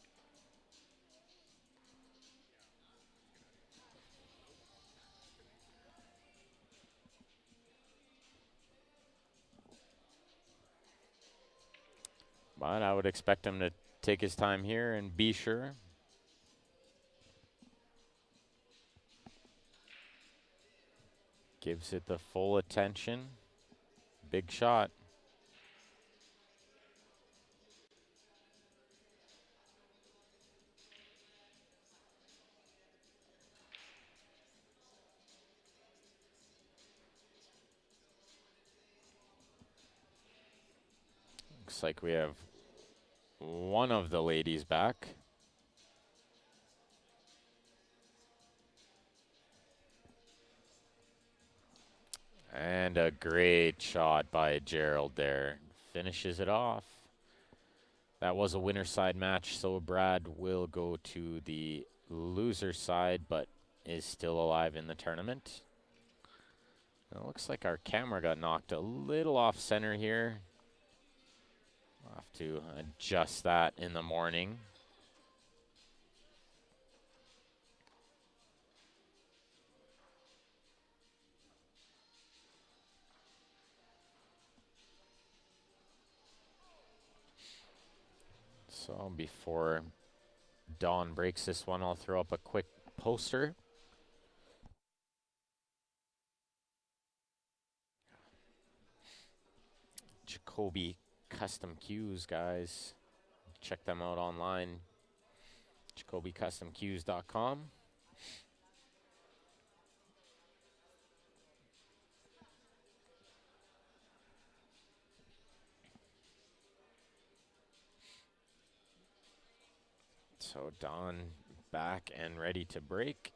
[SPEAKER 2] But I would expect him to take his time here and be sure. Gives it the full attention. Big shot. Looks like we have one of the ladies back. And a great shot by Gerald there. Finishes it off. That was a winner side match, so Brad will go to the loser side, but is still alive in the tournament. It looks like our camera got knocked a little off center here. I'll have to adjust that in the morning. So before Dawn breaks this one, I'll throw up a quick poster. Jacoby Custom Cues, guys. Check them out online. JacobyCustomCues.com. So Dawn back and ready to break.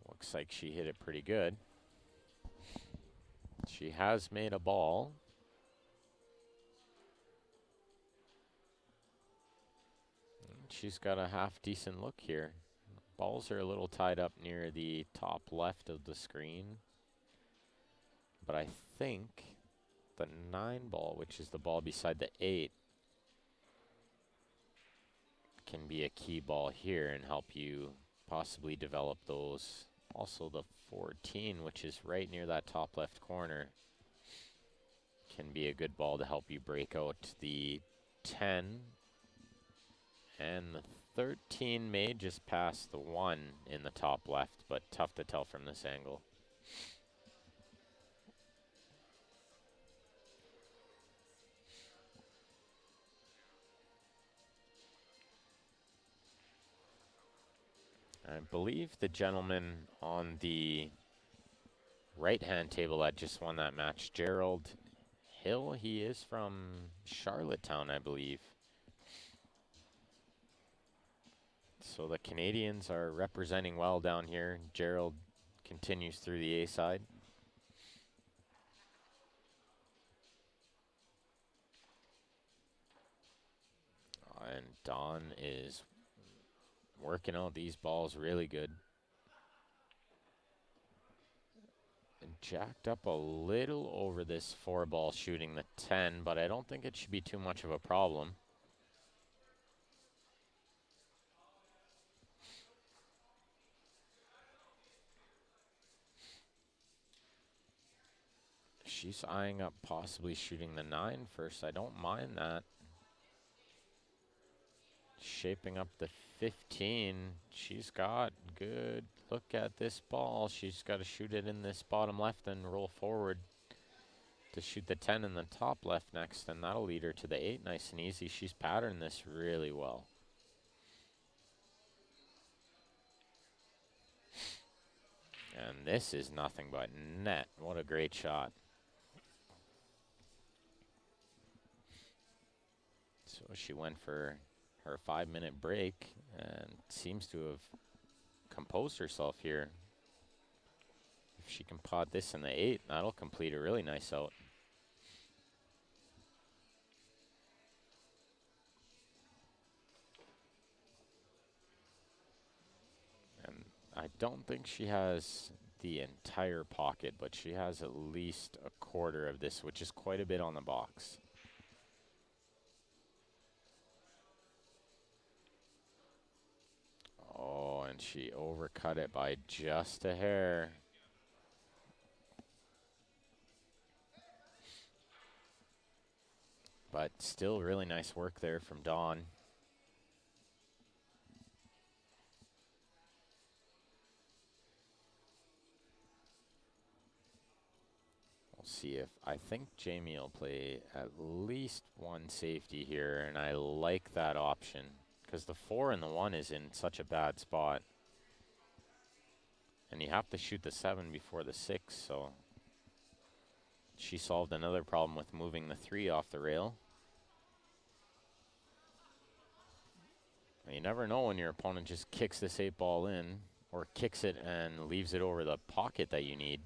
[SPEAKER 2] Looks like she hit it pretty good. She has made a ball. She's got a half decent look here. Balls are a little tied up near the top left of the screen. But I think the 9 ball, which is the ball beside the 8, can be a key ball here and help you possibly develop those. Also the 14, which is right near that top left corner, can be a good ball to help you break out the 10. And the 13 may just pass the 1 in the top left, but tough to tell from this angle. I believe the gentleman on the right-hand table that just won that match, Gerald Hill, he is from Charlottetown, I believe. So the Canadians are representing well down here. Gerald continues through the A side. And Dawn is working out these balls really good. And jacked up a little over this 4-ball shooting the 10, but I don't think it should be too much of a problem. She's eyeing up possibly shooting the 9 first. I don't mind that. Shaping up the 15. She's got good look at this ball. She's got to shoot it in this bottom left and roll forward to shoot the 10 in the top left next, and that'll lead her to the 8 nice and easy. She's patterned this really well. And this is nothing but net. What a great shot. So she went for her 5-minute break and seems to have composed herself here. If she can pot this in the 8, that'll complete a really nice out. And I don't think she has the entire pocket, but she has at least a quarter of this, which is quite a bit on the box. Oh, and she overcut it by just a hair. But still really nice work there from Dawn. We'll see if, I think Jamie will play at least one safety here, and I like that option because the 4 and the 1 is in such a bad spot. And you have to shoot the 7 before the 6, so she solved another problem with moving the 3 off the rail. You never know when your opponent just kicks this 8 ball in or kicks it and leaves it over the pocket that you need.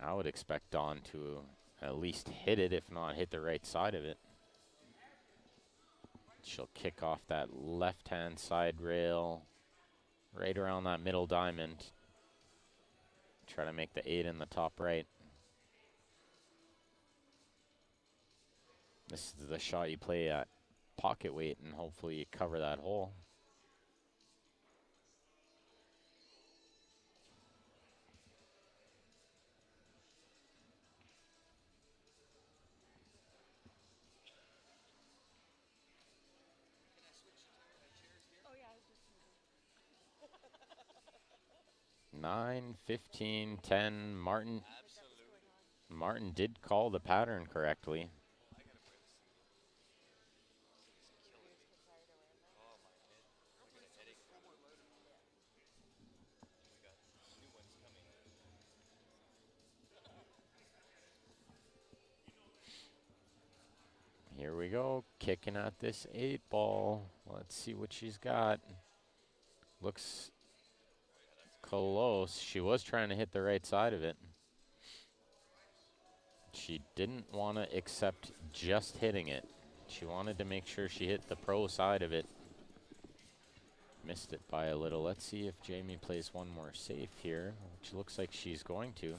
[SPEAKER 2] I would expect Dawn to at least hit it, if not hit the right side of it. She'll kick off that left-hand side rail right around that middle diamond. Try to make the 8 in the top right. This is the shot you play at pocket weight, and hopefully you cover that hole.
[SPEAKER 3] Oh yeah, I was just moving.
[SPEAKER 2] 9, 15, 10. Martin
[SPEAKER 3] Like that was going on.
[SPEAKER 2] Martin did call the pattern correctly.
[SPEAKER 3] You just get tired of wearing them.
[SPEAKER 2] Here we go, kicking at this 8 ball. Let's see what she's got. Looks close. She was trying to hit the right side of it. She didn't want to accept just hitting it. She wanted to make sure she hit the pro side of it. Missed it by a little. Let's see if Jamie plays one more safe here, which looks like she's going to.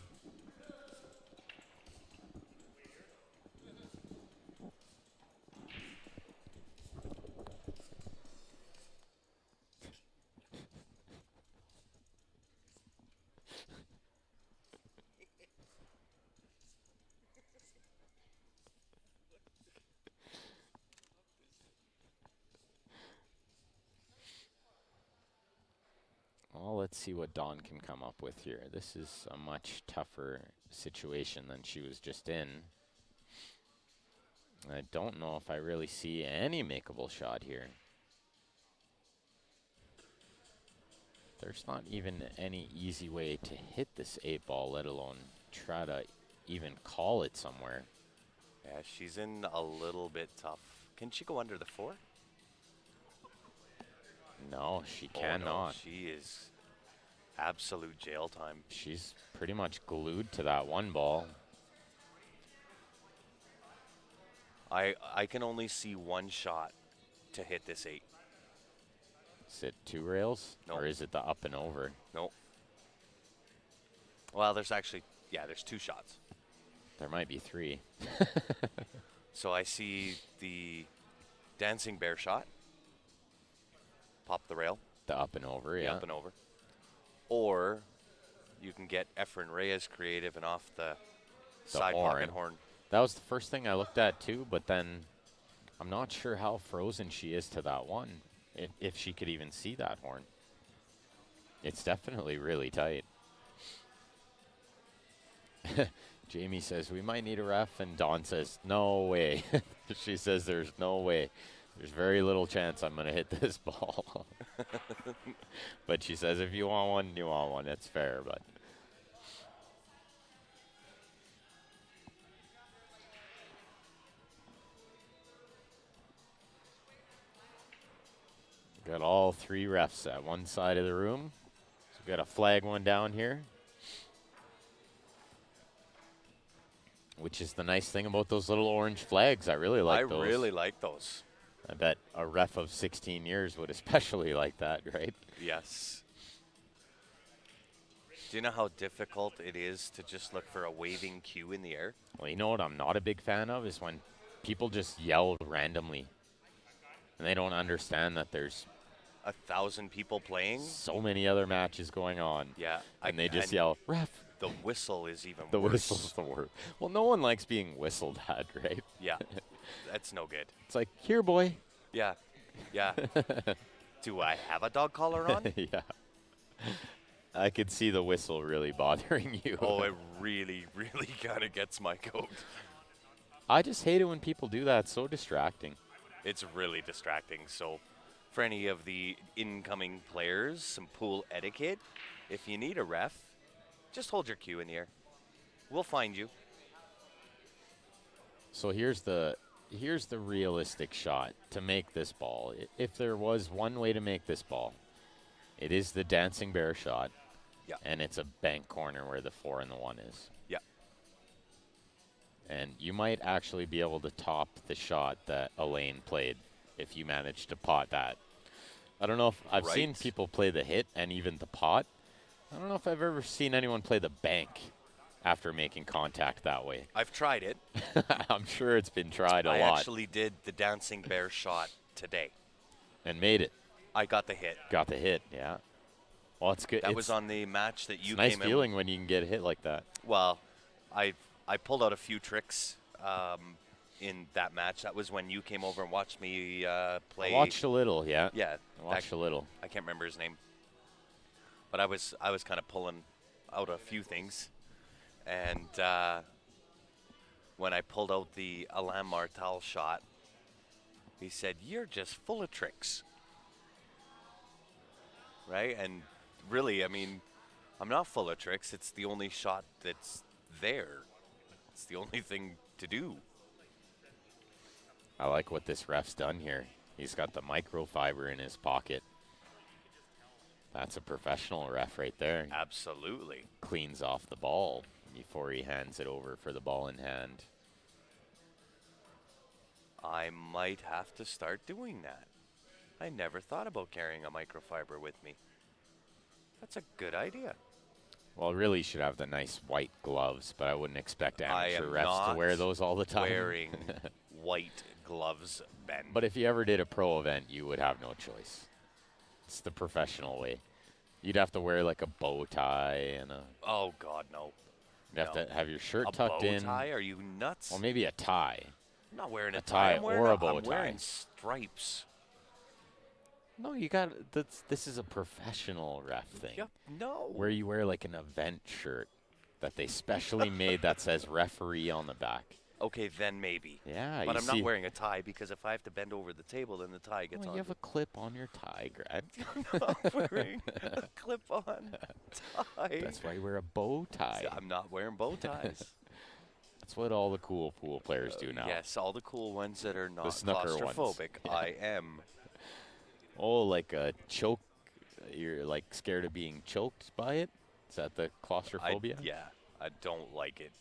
[SPEAKER 2] Well, let's see what Dawn can come up with here. This is a much tougher situation than she was just in. I don't know if I really see any makeable shot here. There's not even any easy way to hit this 8 ball, let alone try to even call it somewhere.
[SPEAKER 1] Yeah, she's in a little bit tough. Can she go under the 4?
[SPEAKER 2] No, she
[SPEAKER 1] Oh,
[SPEAKER 2] cannot.
[SPEAKER 1] no, she is absolute jail time.
[SPEAKER 2] She's pretty much glued to that 1 ball.
[SPEAKER 1] I can only see one shot to hit this 8.
[SPEAKER 2] Is it 2 rails?
[SPEAKER 1] No.
[SPEAKER 2] Or is it the up and over?
[SPEAKER 1] No. Well, there's actually, yeah, there's 2 shots.
[SPEAKER 2] There might be 3.
[SPEAKER 1] So I see the dancing bear shot. Pop the rail.
[SPEAKER 2] The up and over,
[SPEAKER 1] The
[SPEAKER 2] yeah.
[SPEAKER 1] up and over. Or you can get Efren Reyes creative and off the side pocket horn.
[SPEAKER 2] That was the first thing I looked at too, but then I'm not sure how frozen she is to that one, if she could even see that horn. It's definitely really tight. Jamie says, we might need a ref, and Dawn says, no way. She says there's no way. There's very little chance I'm going to hit this ball. But she says, if you want one, you want one. It's fair, but. Got all 3 refs at one side of the room. So we got a flag one down here. Which is the nice thing about those little orange flags. I really like those.
[SPEAKER 1] I really like those.
[SPEAKER 2] I bet a ref of 16 years would especially like that, right?
[SPEAKER 1] Yes. Do you know how difficult it is to just look for a waving cue in the air?
[SPEAKER 2] Well, you know what I'm not a big fan of is when people just yell randomly. And they don't understand that there's
[SPEAKER 1] 1,000 people playing?
[SPEAKER 2] so many other matches going on.
[SPEAKER 1] Yeah.
[SPEAKER 2] And they just yell, ref.
[SPEAKER 1] The whistle is even
[SPEAKER 2] The
[SPEAKER 1] worse.
[SPEAKER 2] whistle's the worst. Well, no one likes being whistled at, right?
[SPEAKER 1] Yeah. That's no good.
[SPEAKER 2] It's like, here, boy.
[SPEAKER 1] Yeah. Yeah. Do I have a dog collar on?
[SPEAKER 2] Yeah. I could see the whistle really bothering you.
[SPEAKER 1] Oh, it really, really kind of gets my goat.
[SPEAKER 2] I just hate it when people do that. It's so distracting.
[SPEAKER 1] It's really distracting. So, for any of the incoming players, some pool etiquette. If you need a ref, just hold your cue in the air. We'll find you.
[SPEAKER 2] So here's the realistic shot to make this ball. If there was one way to make this ball, it is the dancing bear shot.
[SPEAKER 1] Yeah.
[SPEAKER 2] And it's a bank corner where the 4 and the 1 is.
[SPEAKER 1] Yeah.
[SPEAKER 2] And you might actually be able to top the shot that Elaine played if you managed to pot that. I don't know if I've seen people play the hit and even the pot. I don't know if I've ever seen anyone play the bank after making contact that way.
[SPEAKER 1] I've tried it.
[SPEAKER 2] I'm sure it's been tried a lot.
[SPEAKER 1] I actually did the dancing bear shot today.
[SPEAKER 2] And made it.
[SPEAKER 1] I got the hit.
[SPEAKER 2] Got the hit, yeah. Well, it's good.
[SPEAKER 1] That was on the match that you
[SPEAKER 2] came in.
[SPEAKER 1] Nice
[SPEAKER 2] feeling when you can get a hit like that.
[SPEAKER 1] Well, I pulled out a few tricks in that match. That was when you came over and watched me play.
[SPEAKER 2] I watched a little, yeah.
[SPEAKER 1] Yeah.
[SPEAKER 2] I watched a little.
[SPEAKER 1] I can't remember his name. But I was kind of pulling out a few things. And when I pulled out the Alain Martal shot, he said, "You're just full of tricks." Right? And really, I mean, I'm not full of tricks. It's the only shot that's there. It's the only thing to do.
[SPEAKER 2] I like what this ref's done here. He's got the microfiber in his pocket. That's a professional ref right there.
[SPEAKER 1] Absolutely.
[SPEAKER 2] Cleans off the ball before he hands it over for the ball in hand.
[SPEAKER 1] I might have to start doing that. I never thought about carrying a microfiber with me. That's a good idea.
[SPEAKER 2] Well, really should have the nice white gloves, but I wouldn't expect amateur refs
[SPEAKER 1] not
[SPEAKER 2] to wear those all the time.
[SPEAKER 1] Wearing white gloves, Ben.
[SPEAKER 2] But if you ever did a pro event, you would have no choice. It's the professional way. You'd have to wear like a bow tie and a.
[SPEAKER 1] Oh God, no.
[SPEAKER 2] You'd have to have your shirt
[SPEAKER 1] a
[SPEAKER 2] tucked
[SPEAKER 1] bow
[SPEAKER 2] in.
[SPEAKER 1] tie? Are you nuts?
[SPEAKER 2] Or maybe a tie.
[SPEAKER 1] I'm not wearing a
[SPEAKER 2] tie
[SPEAKER 1] tie.
[SPEAKER 2] or a bow
[SPEAKER 1] I'm
[SPEAKER 2] tie.
[SPEAKER 1] wearing stripes.
[SPEAKER 2] No, you got. This is a professional ref thing.
[SPEAKER 1] Yep. No.
[SPEAKER 2] Where you wear like an event shirt that they specially made that says referee on the back.
[SPEAKER 1] Okay, then maybe.
[SPEAKER 2] Yeah,
[SPEAKER 1] but
[SPEAKER 2] you
[SPEAKER 1] I'm not wearing a tie because if I have to bend over the table, then the tie gets
[SPEAKER 2] well,
[SPEAKER 1] on.
[SPEAKER 2] you have a clip on your tie, Grant.
[SPEAKER 1] I'm not wearing a clip-on tie.
[SPEAKER 2] That's why you wear a bow tie.
[SPEAKER 1] I'm not wearing bow ties.
[SPEAKER 2] That's what all the cool pool players do now.
[SPEAKER 1] Yes, all the cool ones that are not
[SPEAKER 2] The snooker
[SPEAKER 1] claustrophobic.
[SPEAKER 2] ones.
[SPEAKER 1] I am.
[SPEAKER 2] Oh, like a choke. You're like scared of being choked by it? Is that the claustrophobia?
[SPEAKER 1] Yeah, I don't like it.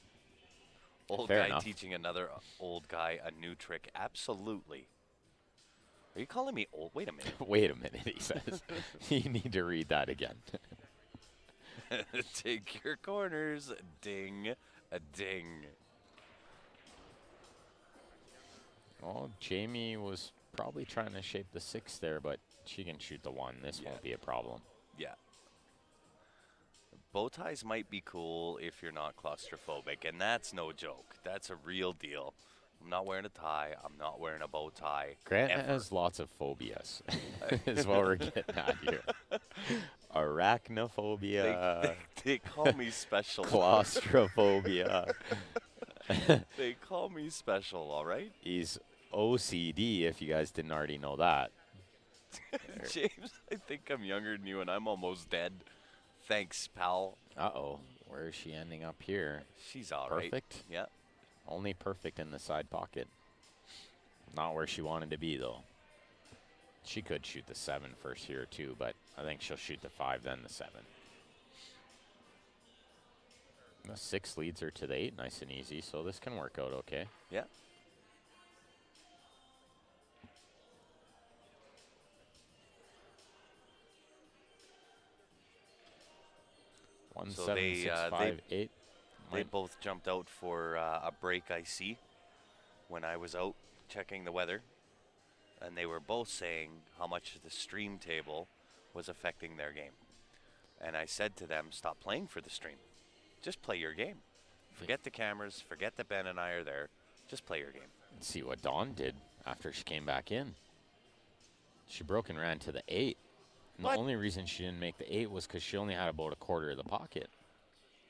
[SPEAKER 1] Old
[SPEAKER 2] Fair
[SPEAKER 1] guy
[SPEAKER 2] enough.
[SPEAKER 1] teaching another old guy a new trick. Absolutely. Are you calling me old? Wait a minute.
[SPEAKER 2] Wait a minute, he says. You need to read that again.
[SPEAKER 1] Take your corners. Ding. A ding.
[SPEAKER 2] Well, Jamie was probably trying to shape the 6 there, but she can shoot the 1. This
[SPEAKER 1] Yeah.
[SPEAKER 2] won't be a problem.
[SPEAKER 1] Yeah. Bow ties might be cool if you're not claustrophobic, and that's no joke. That's a real deal. I'm not wearing a tie. I'm not wearing a bow tie.
[SPEAKER 2] Grant
[SPEAKER 1] ever.
[SPEAKER 2] has lots of phobias, is what we're getting at here. Arachnophobia,
[SPEAKER 1] They call me special.
[SPEAKER 2] claustrophobia.
[SPEAKER 1] They call me special, all right?
[SPEAKER 2] He's OCD, if you guys didn't already know that.
[SPEAKER 1] James, I think I'm younger than you, and I'm almost dead. Thanks, pal.
[SPEAKER 2] Uh-oh, where is she ending up here?
[SPEAKER 1] She's all right.
[SPEAKER 2] Perfect?
[SPEAKER 1] Yeah.
[SPEAKER 2] Only perfect in the side pocket. Not where she wanted to be, though. She could shoot the 7 first here, too, but I think she'll shoot the 5, then the 7. The 6 leads her to the 8, nice and easy, so this can work out okay.
[SPEAKER 1] Yeah.
[SPEAKER 2] One,
[SPEAKER 1] So
[SPEAKER 2] 7,
[SPEAKER 1] they,
[SPEAKER 2] 6,
[SPEAKER 1] they-
[SPEAKER 2] 5, 8.
[SPEAKER 1] They
[SPEAKER 2] Might-
[SPEAKER 1] both jumped out for a break, I see, when I was out checking the weather. And they were both saying how much the stream table was affecting their game. And I said to them, stop playing for the stream. Just play your game. Forget the cameras. Forget that Ben and I are there. Just play your game.
[SPEAKER 2] Let's see what Dawn did after she came back in. She broke and ran to the 8. And
[SPEAKER 1] What?
[SPEAKER 2] the only reason she didn't make the 8 was because she only had about a quarter of the pocket.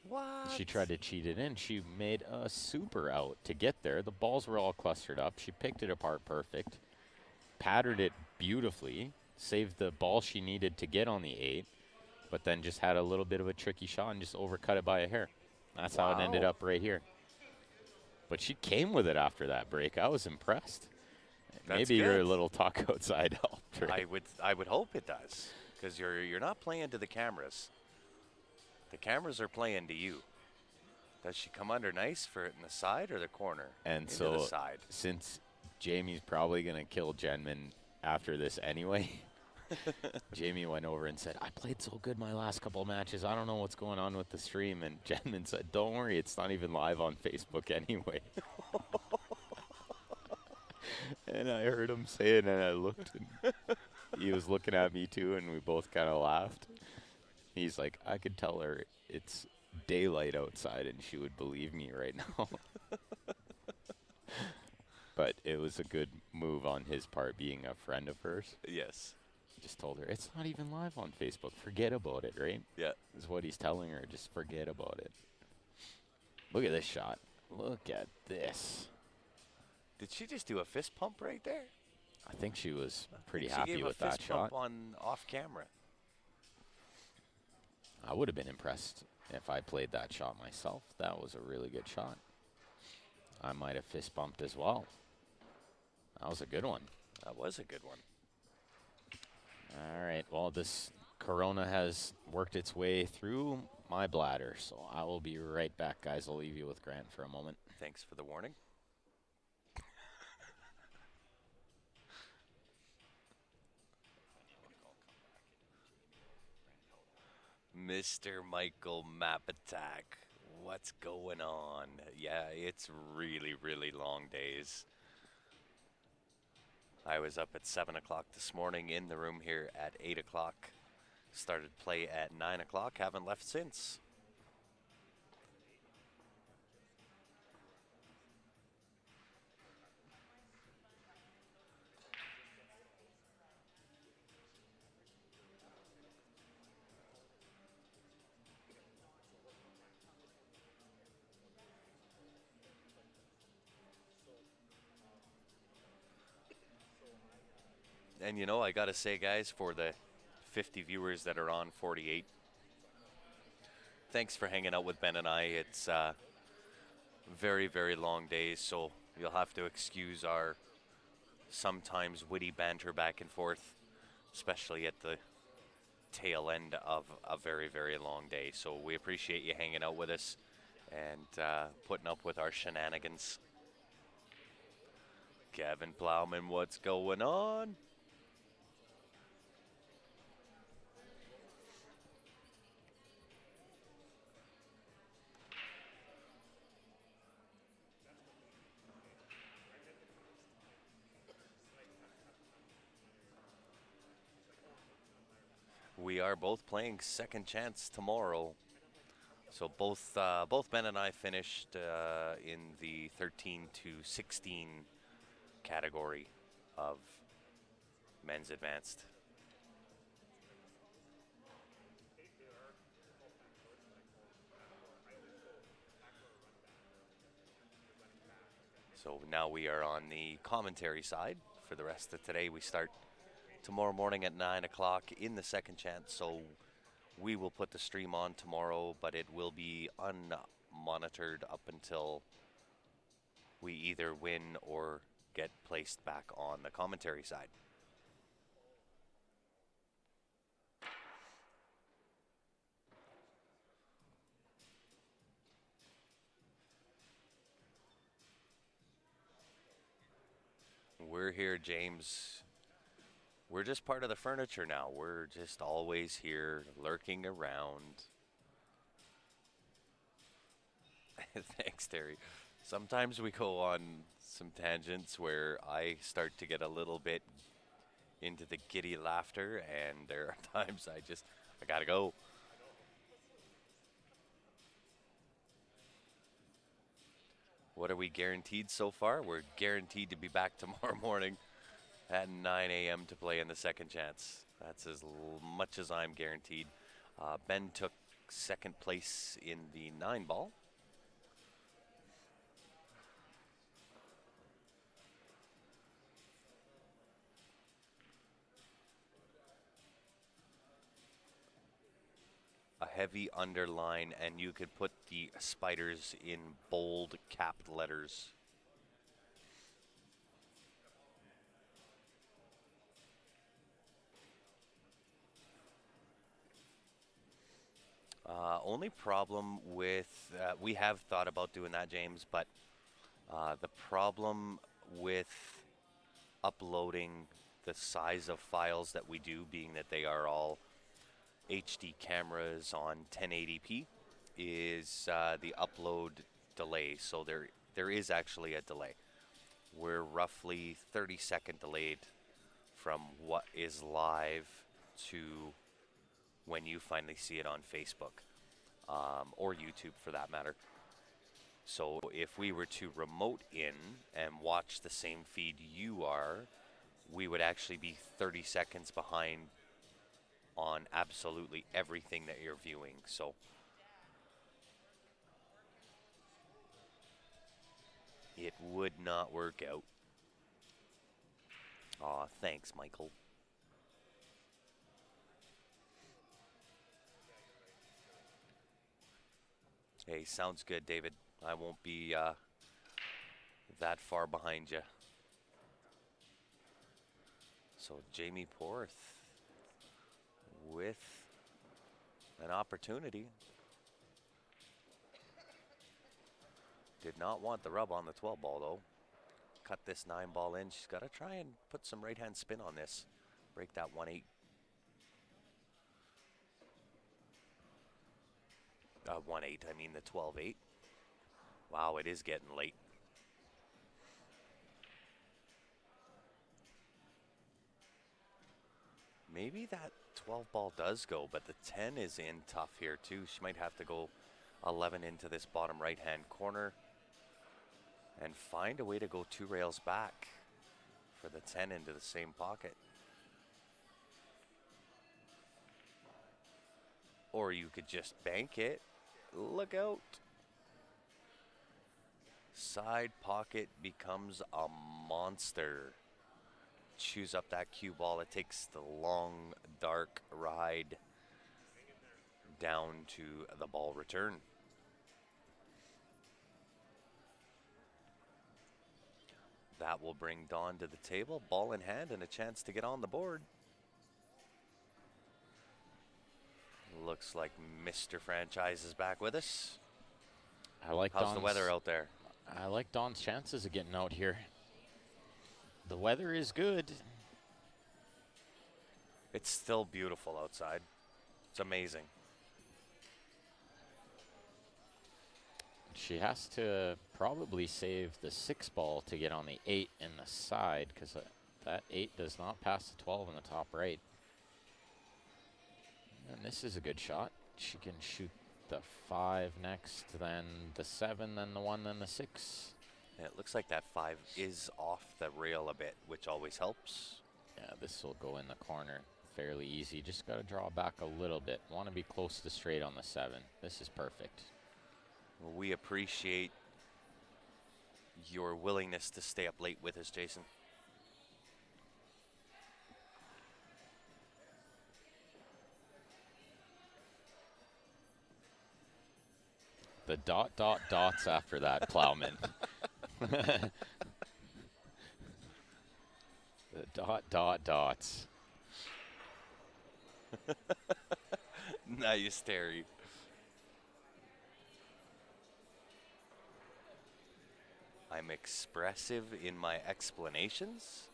[SPEAKER 1] What?
[SPEAKER 2] She tried to cheat it in. She made a super out to get there. The balls were all clustered up. She picked it apart perfect, patterned it beautifully, saved the ball she needed to get on the 8, but then just had a little bit of a tricky shot and just overcut it by a hair. That's how it ended
[SPEAKER 1] Wow.
[SPEAKER 2] up right here. But she came with it after that break. I was impressed.
[SPEAKER 1] That's
[SPEAKER 2] Maybe your
[SPEAKER 1] good.
[SPEAKER 2] little talk outside helped her.
[SPEAKER 1] I would hope it does, because you're not playing to the cameras. The cameras are playing to you. Does she come under nice for it in the side or the corner?
[SPEAKER 2] And
[SPEAKER 1] Into
[SPEAKER 2] so,
[SPEAKER 1] the side.
[SPEAKER 2] since Jamie's probably going to kill Jenman after this anyway, Jamie went over and said, I played so good my last couple of matches. I don't know what's going on with the stream. And Jenman said, don't worry, it's not even live on Facebook anyway. And I heard him say it, and I looked, and he was looking at me too, and we both kind of laughed. He's like, I could tell her it's daylight outside, and she would believe me right now. But it was a good move on his part, being a friend of hers.
[SPEAKER 1] Yes.
[SPEAKER 2] Just told her, it's not even live on Facebook. Forget about it, right?
[SPEAKER 1] Yeah.
[SPEAKER 2] Is what he's telling her. Just forget about it. Look at this shot. Look at this.
[SPEAKER 1] Did she just do a fist pump right there?
[SPEAKER 2] I think she was pretty
[SPEAKER 1] She
[SPEAKER 2] happy
[SPEAKER 1] gave
[SPEAKER 2] with
[SPEAKER 1] a
[SPEAKER 2] that
[SPEAKER 1] fist
[SPEAKER 2] shot.
[SPEAKER 1] pump on off camera.
[SPEAKER 2] I would have been impressed if I played that shot myself. That was a really good shot. I might have fist bumped as well. That was a good one.
[SPEAKER 1] That was a good one.
[SPEAKER 2] All right. Well, this corona has worked its way through my bladder, so I will be right back, guys. I'll leave you with Grant for a moment.
[SPEAKER 1] Thanks for the warning. Mr. Michael Map Attack. What's going on? Yeah, it's really, really long days. I was up at 7 o'clock this morning, in the room here at 8 o'clock. Started play at 9 o'clock, haven't left since. And you know, I gotta say, guys, for the 50 viewers that are on 48, thanks for hanging out with Ben and I. It's very, very long days, so you'll have to excuse our sometimes witty banter back and forth, especially at the tail end of a very, very long day. So we appreciate you hanging out with us. and putting up with our shenanigans. Kevin Plowman, what's going on? We are both playing second chance tomorrow. So both Ben and I finished in the 13 to 16 category of men's advanced. So now we are on the commentary side for the rest of today. We start tomorrow morning at 9 o'clock in the second chance. So we will put the stream on tomorrow, but it will be unmonitored up until we either win or get placed back on the commentary side. We're here, James. We're just part of the furniture now. We're just always here, lurking around. Thanks, Terry. Sometimes we go on some tangents where I start to get a little bit into the giddy laughter, and there are times I gotta go. What are we guaranteed so far? We're guaranteed to be back tomorrow morning at 9 a.m. to play in the second chance. That's as much as I'm guaranteed. Ben took second place in the 9-ball. A heavy underline, and you could put the spiders in bold capped letters. Only problem with, we have thought about doing that, James, but the problem with uploading the size of files that we do, being that they are all HD cameras on 1080p, is the upload delay. So there is actually a delay. We're roughly 30-second delayed from what is live to when you finally see it on Facebook, or YouTube for that matter. So if we were to remote in and watch the same feed you are, we would actually be 30 seconds behind on absolutely everything that you're viewing. So it would not work out. Aw, thanks, Michael. Hey, sounds good, David. I won't be that far behind you. So Jamie Porth with an opportunity. Did not want the rub on the 12 ball though. Cut this 9-ball in. She's got to try and put some right-hand spin on this. Break that 1-8. 1-8, I mean the 12-8. Wow, it is getting late. Maybe that 12 ball does go, but the 10 is in tough here too. She might have to go 11 into this bottom right-hand corner and find a way to go 2 rails back for the 10 into the same pocket. Or you could just bank it. Look out. Side pocket becomes a monster. Chews up that cue ball. It takes the long, dark ride down to the ball return. That will bring Dawn to the table. Ball in hand and a chance to get on the board. Looks like Mr. Franchise is back with us.
[SPEAKER 2] I like
[SPEAKER 1] How's the weather out there?
[SPEAKER 2] I like Don's chances of getting out here. The weather is good.
[SPEAKER 1] It's still beautiful outside. It's amazing.
[SPEAKER 2] She has to probably save the 6 ball to get on the 8 in the side because that 8 does not pass the 12 in the top right. And this is a good shot. She can shoot the 5 next, then the 7, then the 1, then the 6.
[SPEAKER 1] And it looks like that 5 is off the rail a bit, which always helps.
[SPEAKER 2] Yeah, this will go in the corner fairly easy. Just got to draw back a little bit. Want to be close to straight on the 7. This is perfect.
[SPEAKER 1] Well, we appreciate your willingness to stay up late with us, Jason.
[SPEAKER 2] The dots after that, Plowman. The dots.
[SPEAKER 1] Nice, Terry. I'm expressive in my explanations.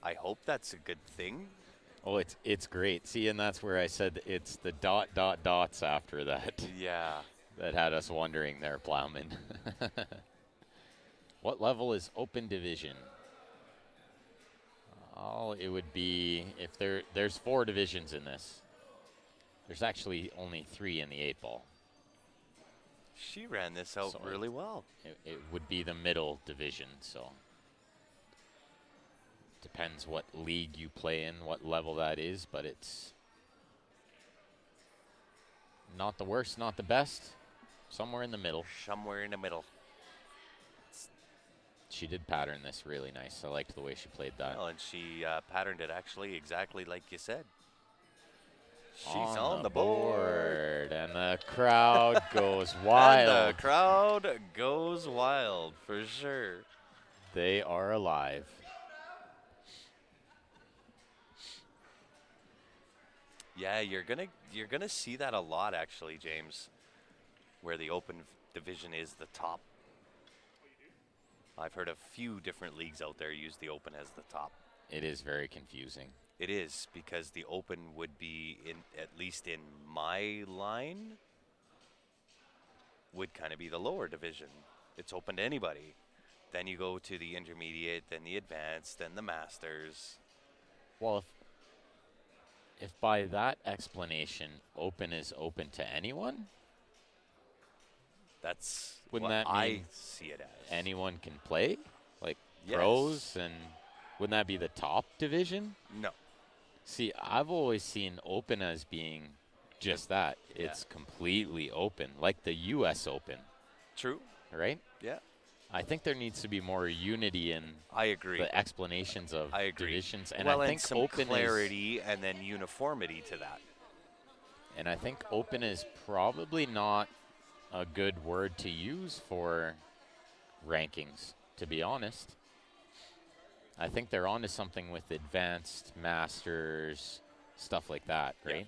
[SPEAKER 1] I hope that's a good thing.
[SPEAKER 2] Oh, it's great. See, and that's where I said it's the dots after that
[SPEAKER 1] Yeah.
[SPEAKER 2] that had us wondering there, Plowman. What level is open division? Oh, it would be if there's 4 divisions in this. There's actually only 3 in the 8 ball.
[SPEAKER 1] She ran this out
[SPEAKER 2] So
[SPEAKER 1] really well.
[SPEAKER 2] It would be the middle division, so depends what league you play in, what level that is, but it's not the worst, not the best, somewhere in the middle.
[SPEAKER 1] Somewhere in the middle.
[SPEAKER 2] She did pattern this really nice. I liked the way she played that.
[SPEAKER 1] Well, and she patterned it actually exactly like you said. She's
[SPEAKER 2] on
[SPEAKER 1] the board.
[SPEAKER 2] and the crowd goes wild.
[SPEAKER 1] And the crowd goes wild for sure.
[SPEAKER 2] They are alive.
[SPEAKER 1] Yeah, you're gonna see that a lot actually, James, where the open division is the top. I've heard a few different leagues out there use the open as the top.
[SPEAKER 2] It is very confusing.
[SPEAKER 1] It is, because the open would be, in at least in my line, would kind of be the lower division. It's open to anybody. Then you go to the intermediate, then the advanced, then the masters.
[SPEAKER 2] Well, if by that explanation, open is open to anyone,
[SPEAKER 1] That's
[SPEAKER 2] Wouldn't
[SPEAKER 1] what
[SPEAKER 2] that
[SPEAKER 1] I
[SPEAKER 2] mean
[SPEAKER 1] see it as.
[SPEAKER 2] anyone can play, like
[SPEAKER 1] Yes.
[SPEAKER 2] pros, and wouldn't that be the top division?
[SPEAKER 1] No.
[SPEAKER 2] See, I've always seen open as being just that.
[SPEAKER 1] Yeah.
[SPEAKER 2] It's completely open, like the U.S. Open,
[SPEAKER 1] True.
[SPEAKER 2] right?
[SPEAKER 1] Yeah.
[SPEAKER 2] I think there needs to be more unity in
[SPEAKER 1] I agree.
[SPEAKER 2] the explanations of
[SPEAKER 1] I agree.
[SPEAKER 2] divisions, and
[SPEAKER 1] well,
[SPEAKER 2] I think
[SPEAKER 1] and some
[SPEAKER 2] open
[SPEAKER 1] clarity and then uniformity to that.
[SPEAKER 2] and I think open is probably not a good word to use for rankings, to be honest. I think they're onto something with advanced, masters, stuff like that,
[SPEAKER 1] Yeah.
[SPEAKER 2] right?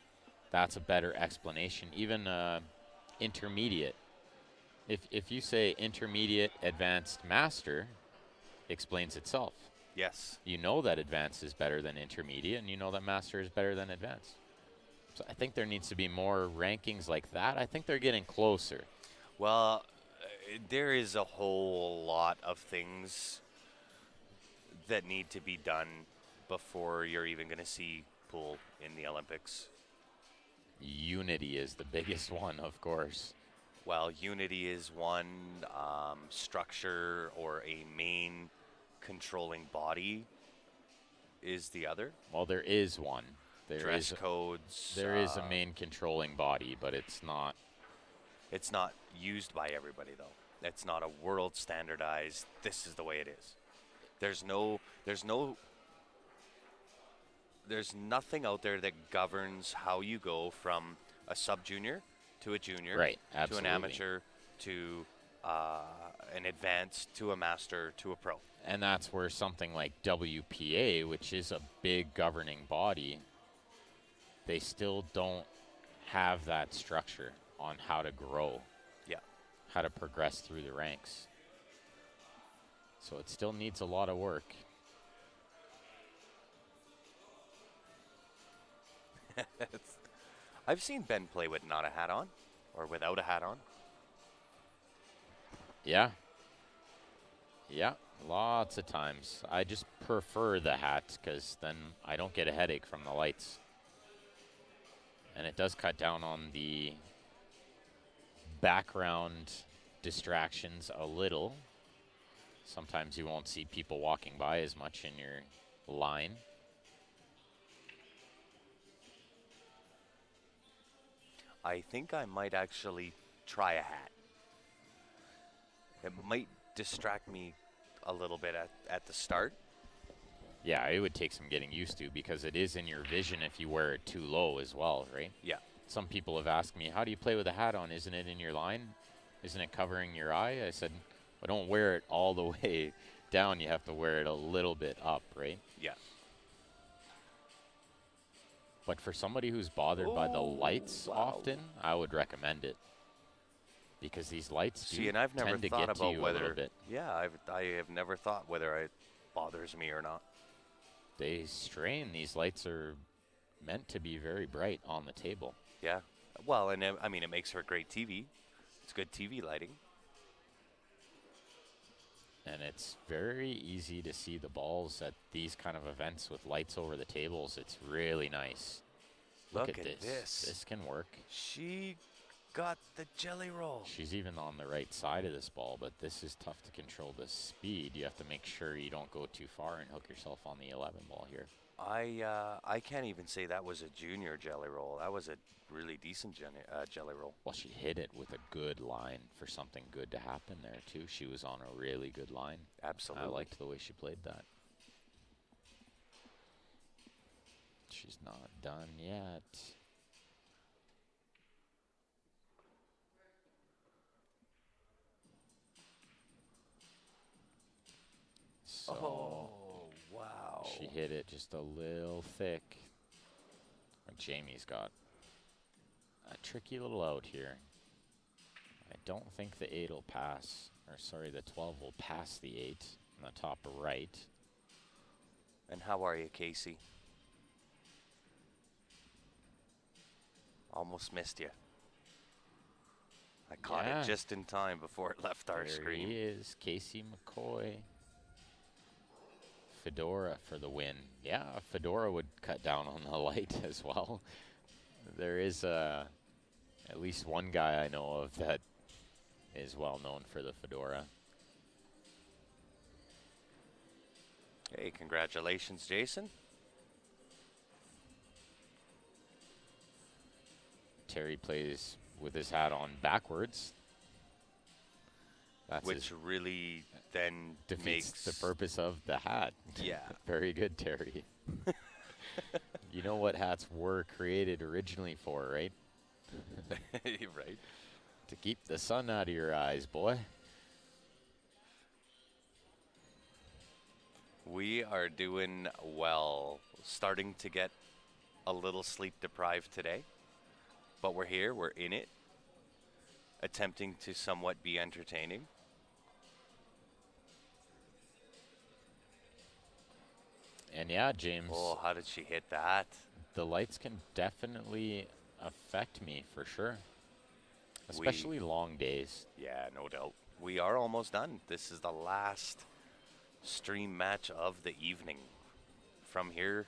[SPEAKER 2] That's a better explanation. Even intermediate. If you say intermediate, advanced, master, explains itself.
[SPEAKER 1] Yes.
[SPEAKER 2] You know that advanced is better than intermediate, and you know that master is better than advanced. So I think there needs to be more rankings like that. I think they're getting closer.
[SPEAKER 1] Well, there is a whole lot of things that need to be done before you're even going to see pool in the Olympics.
[SPEAKER 2] Unity is the biggest one, of course.
[SPEAKER 1] Well, unity is one, structure or a main controlling body is the other.
[SPEAKER 2] Well, there is one.
[SPEAKER 1] Dress codes.
[SPEAKER 2] There is a main controlling body, but it's not.
[SPEAKER 1] It's not used by everybody, though. It's not a world standardized, this is the way it is. There's nothing out there that governs how you go from a sub-junior to a junior,
[SPEAKER 2] Right,
[SPEAKER 1] to an
[SPEAKER 2] absolutely.
[SPEAKER 1] amateur, to an advanced, to a master, to a pro.
[SPEAKER 2] And that's where something like WPA, which is a big governing body, they still don't have that structure on how to grow.
[SPEAKER 1] Yeah.
[SPEAKER 2] how to progress through the ranks. So it still needs a lot of work.
[SPEAKER 1] I've seen Ben play with not a hat on, or without a hat on.
[SPEAKER 2] Yeah. Yeah, lots of times. I just prefer the hat because then I don't get a headache from the lights. And it does cut down on the background distractions a little. Sometimes you won't see people walking by as much in your line.
[SPEAKER 1] I think I might actually try a hat. It might distract me a little bit at the start.
[SPEAKER 2] Yeah, it would take some getting used to because it is in your vision if you wear it too low as well, right?
[SPEAKER 1] Yeah.
[SPEAKER 2] Some people have asked me, how do you play with a hat on? Isn't it in your line? Isn't it covering your eye? I said, well, don't wear it all the way down. You have to wear it a little bit up, right?
[SPEAKER 1] Yeah.
[SPEAKER 2] But for somebody who's bothered by the lights often, I would recommend it. Because these lights do
[SPEAKER 1] See, and I've never
[SPEAKER 2] tend to
[SPEAKER 1] thought
[SPEAKER 2] get to
[SPEAKER 1] about
[SPEAKER 2] you a little
[SPEAKER 1] whether.
[SPEAKER 2] bit.
[SPEAKER 1] Yeah, I have never thought whether it bothers me or not.
[SPEAKER 2] They strain. These lights are meant to be very bright on the table.
[SPEAKER 1] Yeah. Well, and I mean, it makes for great TV. It's good TV lighting.
[SPEAKER 2] And it's very easy to see the balls at these kind of events with lights over the tables. It's really nice. Look at this. This can work.
[SPEAKER 1] She got the jelly roll.
[SPEAKER 2] She's even on the right side of this ball, but this is tough to control the speed. You have to make sure you don't go too far and hook yourself on the 11 ball here.
[SPEAKER 1] I can't even say that was a junior jelly roll. That was a really decent jelly roll.
[SPEAKER 2] Well, she hit it with a good line for something good to happen there, too. She was on a really good line.
[SPEAKER 1] Absolutely.
[SPEAKER 2] I liked the way she played that. She's not done yet. So
[SPEAKER 1] Oh, wow.
[SPEAKER 2] she hit it just a little thick. And Jamie's got a tricky little out here. I don't think the 8 will pass. Or sorry, the 12 will pass the 8 on the top right.
[SPEAKER 1] And how are you, Casey? Almost missed you. I caught
[SPEAKER 2] Yeah.
[SPEAKER 1] it just in time before it left our
[SPEAKER 2] There
[SPEAKER 1] screen.
[SPEAKER 2] he is, Casey McCoy. Fedora for the win. Yeah, Fedora would cut down on the light as well. There is at least one guy I know of that is well known for the Fedora.
[SPEAKER 1] Hey, congratulations, Jason.
[SPEAKER 2] Terry plays with his hat on backwards. That's
[SPEAKER 1] Which really then
[SPEAKER 2] defeats
[SPEAKER 1] makes
[SPEAKER 2] the purpose of the hat.
[SPEAKER 1] Yeah.
[SPEAKER 2] Very good, Terry. You know what hats were created originally for, right?
[SPEAKER 1] right.
[SPEAKER 2] To keep the sun out of your eyes, boy.
[SPEAKER 1] We are doing well. Starting to get a little sleep deprived today. But we're here, we're in it. Attempting to somewhat be entertaining.
[SPEAKER 2] And yeah, James,
[SPEAKER 1] Oh, how did she hit that?
[SPEAKER 2] the lights can definitely affect me for sure. Especially long days.
[SPEAKER 1] Yeah, no doubt. We are almost done. This is the last stream match of the evening. From here,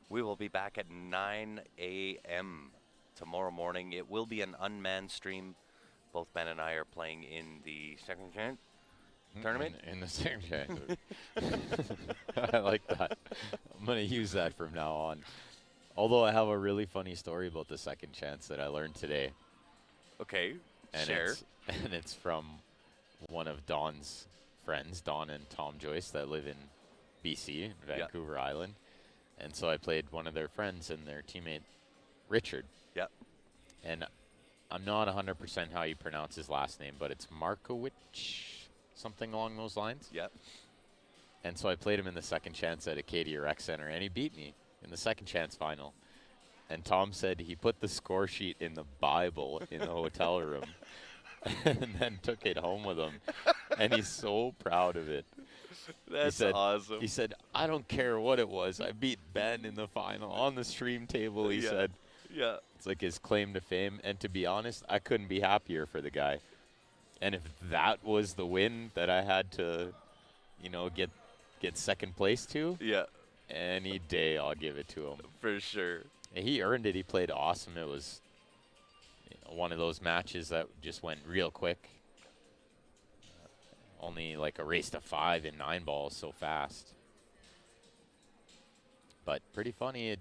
[SPEAKER 1] we will be back at 9 a.m. tomorrow morning. It will be an unmanned stream. Both Ben and I are playing in the second tournament.
[SPEAKER 2] In the same chance. I like that. I'm going to use that from now on. Although I have a really funny story about the second chance that I learned today.
[SPEAKER 1] Okay,
[SPEAKER 2] And
[SPEAKER 1] share.
[SPEAKER 2] it's from one of Don's friends, Don and Tom Joyce, that live in BC, Vancouver Island. And so I played one of their friends and their teammate, Richard.
[SPEAKER 1] Yep.
[SPEAKER 2] And I'm not 100% how you pronounce his last name, but it's Markowicz, something along those lines.
[SPEAKER 1] Yep.
[SPEAKER 2] And so I played him in the second chance at Acadia Rec Center, and he beat me in the second chance final. And Tom said he put the score sheet in the Bible in the hotel room. and then took it home with him. And he's so proud of it.
[SPEAKER 1] That's
[SPEAKER 2] said-
[SPEAKER 1] awesome.
[SPEAKER 2] He said, I don't care what it was. I beat Ben in the final on the stream table, he
[SPEAKER 1] Yeah.
[SPEAKER 2] said.
[SPEAKER 1] Yeah.
[SPEAKER 2] It's like his claim to fame. And to be honest, I couldn't be happier for the guy. And if that was the win that I had to, get second place to,
[SPEAKER 1] Yeah,
[SPEAKER 2] any day I'll give it to him.
[SPEAKER 1] for sure.
[SPEAKER 2] And he earned it. He played awesome. It was one of those matches that just went real quick. Only like a race to 5 in 9 balls so fast. But pretty funny.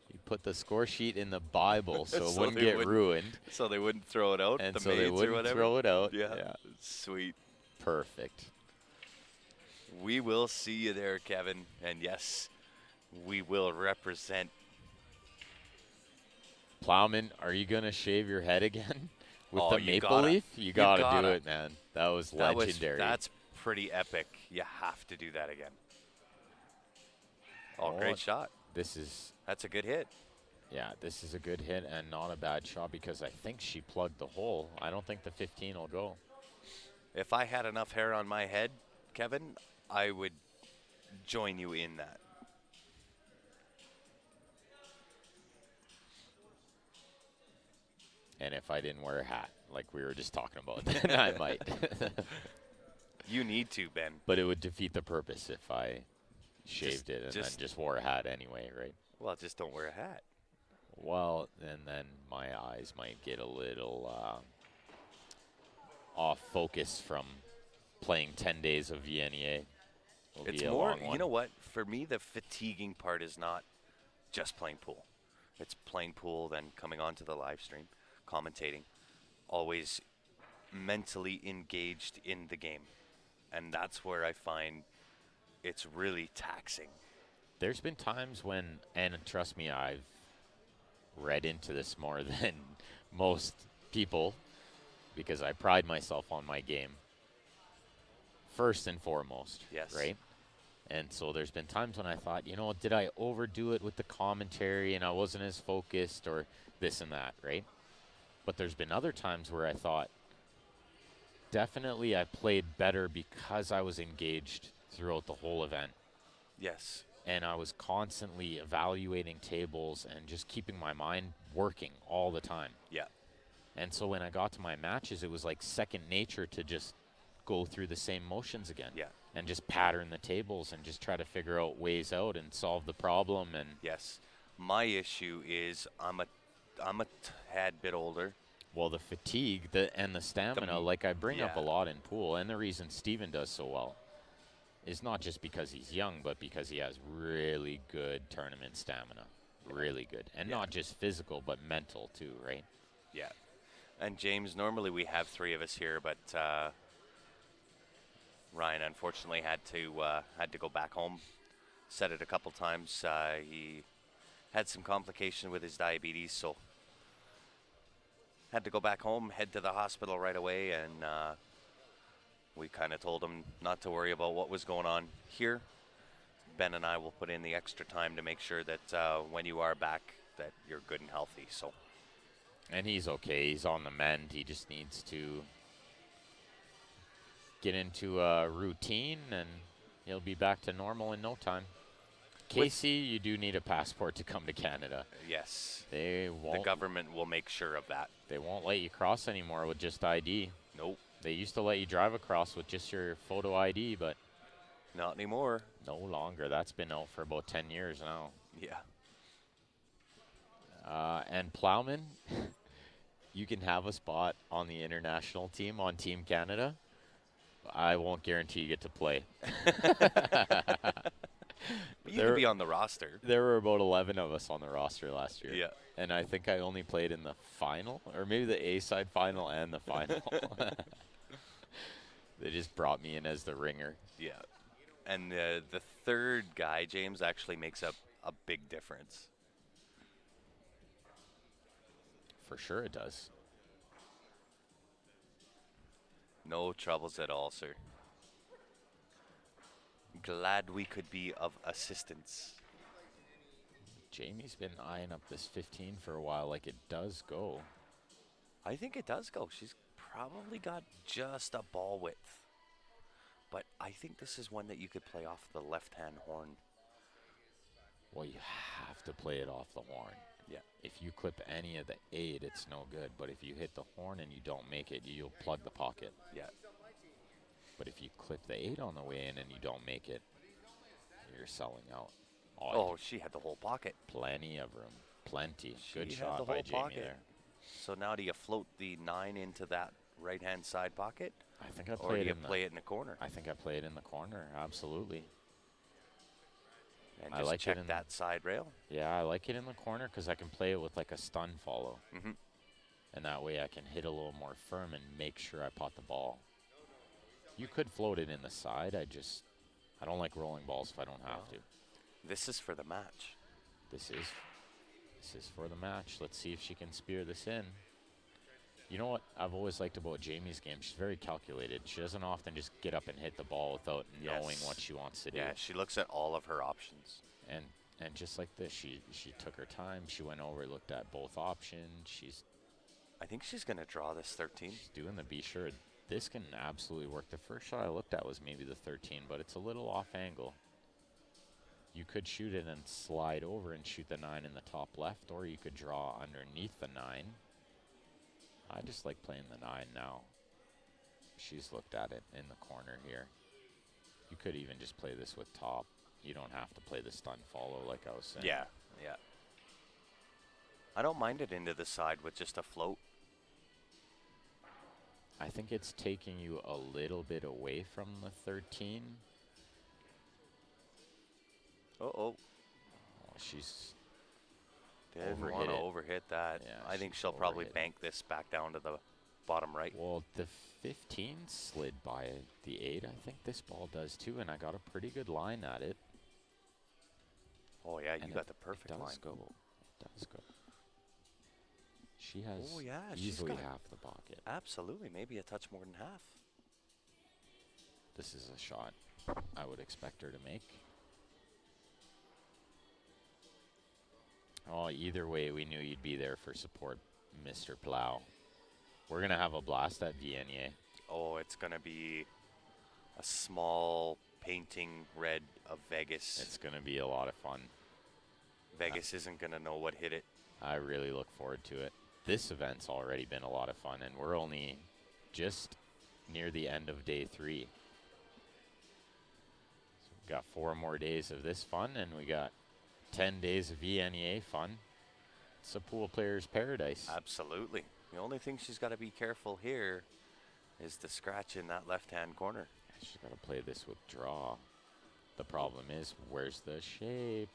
[SPEAKER 2] He put the score sheet in the Bible so it
[SPEAKER 1] So
[SPEAKER 2] wouldn't
[SPEAKER 1] they
[SPEAKER 2] get
[SPEAKER 1] wouldn't-
[SPEAKER 2] ruined.
[SPEAKER 1] So they wouldn't throw it out,
[SPEAKER 2] And
[SPEAKER 1] the
[SPEAKER 2] so they
[SPEAKER 1] maids or
[SPEAKER 2] wouldn't
[SPEAKER 1] whatever?
[SPEAKER 2] throw it out.
[SPEAKER 1] Yeah. Sweet.
[SPEAKER 2] Perfect.
[SPEAKER 1] We will see you there, Kevin. And yes, we will represent.
[SPEAKER 2] Plowman, are you going to shave your head again with
[SPEAKER 1] Oh,
[SPEAKER 2] the
[SPEAKER 1] you
[SPEAKER 2] maple
[SPEAKER 1] gotta.
[SPEAKER 2] leaf? You got to do
[SPEAKER 1] gotta.
[SPEAKER 2] it, man. That was
[SPEAKER 1] That
[SPEAKER 2] legendary.
[SPEAKER 1] that's pretty epic. You have to do that again. Oh,
[SPEAKER 2] Oh,
[SPEAKER 1] great shot.
[SPEAKER 2] This is,
[SPEAKER 1] That's a good hit.
[SPEAKER 2] yeah, this is a good hit and not a bad shot because I think she plugged the hole. I don't think the 15 will go.
[SPEAKER 1] If I had enough hair on my head, Kevin, I would join you in that.
[SPEAKER 2] And if I didn't wear a hat, like we were just talking about, then I might.
[SPEAKER 1] You need to, Ben.
[SPEAKER 2] But it would defeat the purpose if I shaved it and
[SPEAKER 1] just-
[SPEAKER 2] then just wore a hat anyway, right?
[SPEAKER 1] Well, just don't wear a hat.
[SPEAKER 2] Well, and then my eyes might get a little off focus from playing 10 days of VNEA. Will
[SPEAKER 1] It's
[SPEAKER 2] be a
[SPEAKER 1] more,
[SPEAKER 2] long one.
[SPEAKER 1] you know what? For me, the fatiguing part is not just playing pool. It's playing pool, then coming onto the live stream, commentating, always mentally engaged in the game. And that's where I find it's really taxing.
[SPEAKER 2] There's been times when, and trust me, I've read into this more than most people because I pride myself on my game. First and foremost,
[SPEAKER 1] Yes.
[SPEAKER 2] right? And so there's been times when I thought, did I overdo it with the commentary and I wasn't as focused or this and that, right? But there's been other times where I thought, definitely I played better because I was engaged throughout the whole event.
[SPEAKER 1] Yes.
[SPEAKER 2] And I was constantly evaluating tables and just keeping my mind working all the time.
[SPEAKER 1] Yeah.
[SPEAKER 2] And so when I got to my matches, it was like second nature to just go through the same motions again.
[SPEAKER 1] Yeah.
[SPEAKER 2] And just pattern the tables and just try to figure out ways out and solve the problem. And
[SPEAKER 1] Yes. My issue is I'm a tad bit older.
[SPEAKER 2] well, the fatigue and the stamina, like I bring up a
[SPEAKER 1] yeah.
[SPEAKER 2] lot in pool, and the reason Steven does so well is not just because he's young, but because he has really good tournament stamina. Really good. And
[SPEAKER 1] Yeah.
[SPEAKER 2] not just physical, but mental too, right?
[SPEAKER 1] Yeah. And James, normally we have 3 of us here, but Ryan unfortunately had to go back home. Said it a couple times. He had some complication with his diabetes, so had to go back home, head to the hospital right away, and we kind of told him not to worry about what was going on here. Ben and I will put in the extra time to make sure that when you are back, that you're good and healthy. So
[SPEAKER 2] And he's okay. He's on the mend. He just needs to get into a routine, and he'll be back to normal in no time. Casey, you do need a passport to come to Canada.
[SPEAKER 1] yes,
[SPEAKER 2] They
[SPEAKER 1] the
[SPEAKER 2] won't.
[SPEAKER 1] government will make sure of that.
[SPEAKER 2] They won't let you cross anymore with just ID.
[SPEAKER 1] Nope,
[SPEAKER 2] They used to let you drive across with just your photo ID, but
[SPEAKER 1] not anymore.
[SPEAKER 2] no longer. That's been out for about 10 years now.
[SPEAKER 1] Yeah.
[SPEAKER 2] And Plowman, you can have a spot on the international team on Team Canada. I won't guarantee you get to play.
[SPEAKER 1] But you could be on the roster.
[SPEAKER 2] There were about 11 of us on the roster last year.
[SPEAKER 1] Yeah.
[SPEAKER 2] And I think I only played in the final, or maybe the A-side final and the final. They just brought me in as the ringer.
[SPEAKER 1] Yeah. And the third guy, James, actually makes up a big difference.
[SPEAKER 2] For sure it does.
[SPEAKER 1] No troubles at all, sir. Glad we could be of assistance.
[SPEAKER 2] Jamie's been eyeing up this 15 for a while, like it does go.
[SPEAKER 1] I think it does go. She's probably got just a ball width. But I think this is one that you could play off the left-hand horn.
[SPEAKER 2] Well, you have to play it off the horn.
[SPEAKER 1] Yeah.
[SPEAKER 2] If you clip any of the 8, it's no good. But if you hit the horn and you don't make it, you'll plug the pocket.
[SPEAKER 1] Yeah.
[SPEAKER 2] But if you clip the 8 on the way in and you don't make it, you're selling out.
[SPEAKER 1] Oh, she had the whole pocket.
[SPEAKER 2] Plenty of room. Plenty.
[SPEAKER 1] She
[SPEAKER 2] Good
[SPEAKER 1] had
[SPEAKER 2] shot
[SPEAKER 1] the
[SPEAKER 2] by
[SPEAKER 1] whole
[SPEAKER 2] Jamie
[SPEAKER 1] pocket.
[SPEAKER 2] there.
[SPEAKER 1] So now do you float the 9 into that right-hand side pocket?
[SPEAKER 2] I think I
[SPEAKER 1] Or
[SPEAKER 2] played
[SPEAKER 1] do you
[SPEAKER 2] in
[SPEAKER 1] play it in the corner?
[SPEAKER 2] I think I played in the corner. Absolutely.
[SPEAKER 1] And
[SPEAKER 2] I
[SPEAKER 1] just
[SPEAKER 2] like it
[SPEAKER 1] check
[SPEAKER 2] in
[SPEAKER 1] that side rail?
[SPEAKER 2] Yeah, I like it in the corner because I can play it with like a stun follow.
[SPEAKER 1] Mm-hmm.
[SPEAKER 2] And that way I can hit a little more firm and make sure I pot the ball. You could float it in the side. I don't like rolling balls if I don't have to.
[SPEAKER 1] This is for the match.
[SPEAKER 2] This is for the match. Let's see if she can spear this in. You know what I've always liked about Jamie's game? She's very calculated. She doesn't often just get up and hit the ball without knowing
[SPEAKER 1] Yes.
[SPEAKER 2] what she wants to do.
[SPEAKER 1] Yeah, she looks at all of her options.
[SPEAKER 2] And just like this, she took her time. She went over, looked at both options.
[SPEAKER 1] I think she's going to draw this 13.
[SPEAKER 2] She's doing the be sure. This can absolutely work. The first shot I looked at was maybe the 13, but it's a little off angle. You could shoot it and slide over and shoot the 9 in the top left, or you could draw underneath the 9. I just like playing the 9 now. She's looked at it in the corner here. You could even just play this with top. You don't have to play the stun follow like I was saying.
[SPEAKER 1] Yeah, yeah. I don't mind it into the side with just a float.
[SPEAKER 2] I think it's taking you a little bit away from the 13.
[SPEAKER 1] Uh-oh.
[SPEAKER 2] Oh, she's
[SPEAKER 1] Didn't
[SPEAKER 2] Overhit
[SPEAKER 1] want to
[SPEAKER 2] it.
[SPEAKER 1] overhit that.
[SPEAKER 2] Yeah,
[SPEAKER 1] I think
[SPEAKER 2] she
[SPEAKER 1] she'll probably
[SPEAKER 2] overhit.
[SPEAKER 1] bank this back down to the bottom right.
[SPEAKER 2] Well, the 15 slid by the 8. I think this ball does too, and I got a pretty good line at it.
[SPEAKER 1] Oh, yeah, you
[SPEAKER 2] And
[SPEAKER 1] got the perfect
[SPEAKER 2] it does
[SPEAKER 1] line.
[SPEAKER 2] go. It does go. She has
[SPEAKER 1] Oh, yeah, she's
[SPEAKER 2] easily
[SPEAKER 1] got-
[SPEAKER 2] half the pocket.
[SPEAKER 1] Absolutely, maybe a touch more than half.
[SPEAKER 2] This is a shot I would expect her to make. Oh, either way, we knew you'd be there for support, Mr. Plow. We're going to have a blast at VNA.
[SPEAKER 1] Oh, it's going to be a small painting red of Vegas.
[SPEAKER 2] It's going to be a lot of fun.
[SPEAKER 1] Vegas isn't going to know what hit it.
[SPEAKER 2] I really look forward to it. This event's already been a lot of fun, and we're only just near the end of day 3. So we've got 4 more days of this fun, and we got 10 days of VNEA fun. It's a pool player's paradise.
[SPEAKER 1] Absolutely. The only thing she's got to be careful here is the scratch in that left-hand corner.
[SPEAKER 2] She's got to play this with draw. The problem is, where's the shape?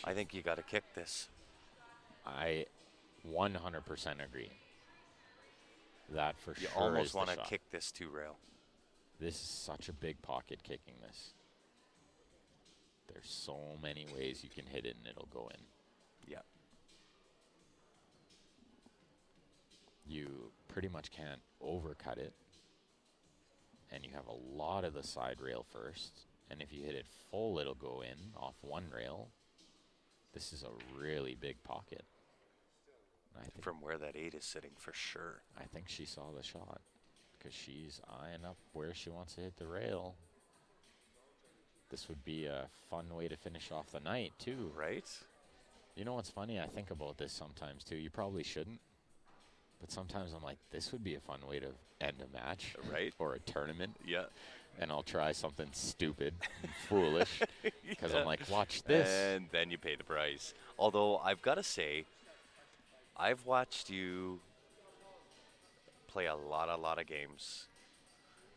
[SPEAKER 1] I think you got to kick this.
[SPEAKER 2] I 100% agree. That for
[SPEAKER 1] You
[SPEAKER 2] sure
[SPEAKER 1] almost
[SPEAKER 2] is the
[SPEAKER 1] want to
[SPEAKER 2] shot.
[SPEAKER 1] kick this 2 rail.
[SPEAKER 2] This is such a big pocket kicking this. There's so many ways you can hit it and it'll go in.
[SPEAKER 1] Yeah.
[SPEAKER 2] You pretty much can't overcut it. And you have a lot of the side rail first. And if you hit it full, it'll go in off one rail. This is a really big pocket.
[SPEAKER 1] From where that 8 is sitting, for sure.
[SPEAKER 2] I think she saw the shot because she's eyeing up where she wants to hit the rail. This would be a fun way to finish off the night, too.
[SPEAKER 1] Right?
[SPEAKER 2] You know what's funny? I think about this sometimes, too. You probably shouldn't. But sometimes I'm like, this would be a fun way to end a match.
[SPEAKER 1] Right.
[SPEAKER 2] Or a tournament.
[SPEAKER 1] Yeah.
[SPEAKER 2] And I'll try something stupid and foolish because
[SPEAKER 1] Yeah.
[SPEAKER 2] I'm like, watch this.
[SPEAKER 1] And then you pay the price. Although, I've got to say, I've watched you play a lot of games.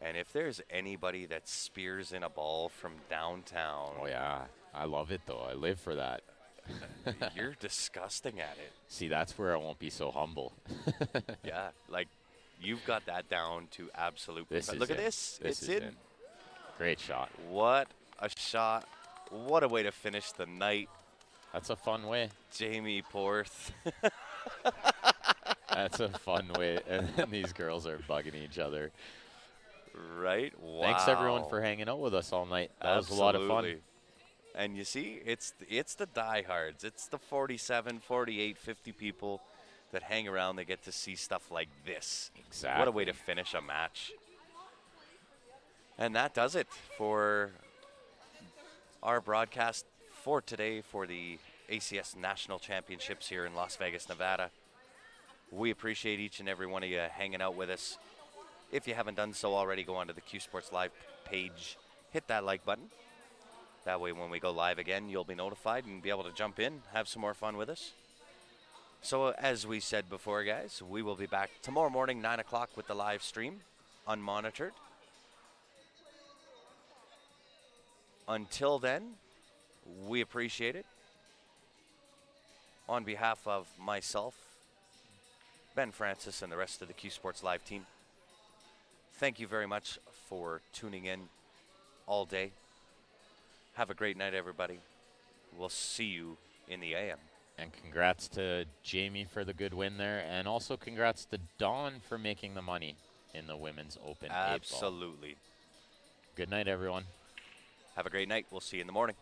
[SPEAKER 1] And if there's anybody that spears in a ball from downtown,
[SPEAKER 2] Oh, yeah. I love it, though. I live for that.
[SPEAKER 1] you're disgusting at it.
[SPEAKER 2] See, that's where I won't be so humble.
[SPEAKER 1] Yeah, like you've got that down to absolute.
[SPEAKER 2] This is
[SPEAKER 1] Look at
[SPEAKER 2] in.
[SPEAKER 1] this.
[SPEAKER 2] This
[SPEAKER 1] It's
[SPEAKER 2] is
[SPEAKER 1] in.
[SPEAKER 2] in. Great shot.
[SPEAKER 1] What a shot. What a way to finish the night.
[SPEAKER 2] That's a fun way.
[SPEAKER 1] Jamie Porth.
[SPEAKER 2] That's a fun way. And then these girls are bugging each other.
[SPEAKER 1] Right? Wow.
[SPEAKER 2] Thanks, everyone, for hanging out with us all night. That was a lot of fun.
[SPEAKER 1] Absolutely. And you see, it's the diehards. It's the 47, 48, 50 people that hang around, they get to see stuff like this.
[SPEAKER 2] Exactly.
[SPEAKER 1] What a way to finish a match. And that does it for our broadcast for today for the ACS National Championships here in Las Vegas, Nevada. We appreciate each and every one of you hanging out with us. If you haven't done so already, go onto the Q Sports Live page, hit that like button. That way when we go live again, you'll be notified and be able to jump in, have some more fun with us. So as we said before, guys, we will be back tomorrow morning, 9 o'clock with the live stream, unmonitored. Until then, we appreciate it. On behalf of myself, Ben Francis, and the rest of the Q Sports Live team, thank you very much for tuning in all day. Have a great night, everybody. We'll see you in the AM.
[SPEAKER 2] And congrats to Jamie for the good win there. And also congrats to Dawn for making the money in the Women's Open 8 ball.
[SPEAKER 1] Absolutely.
[SPEAKER 2] Good night, everyone.
[SPEAKER 1] Have a great night. We'll see you in the morning.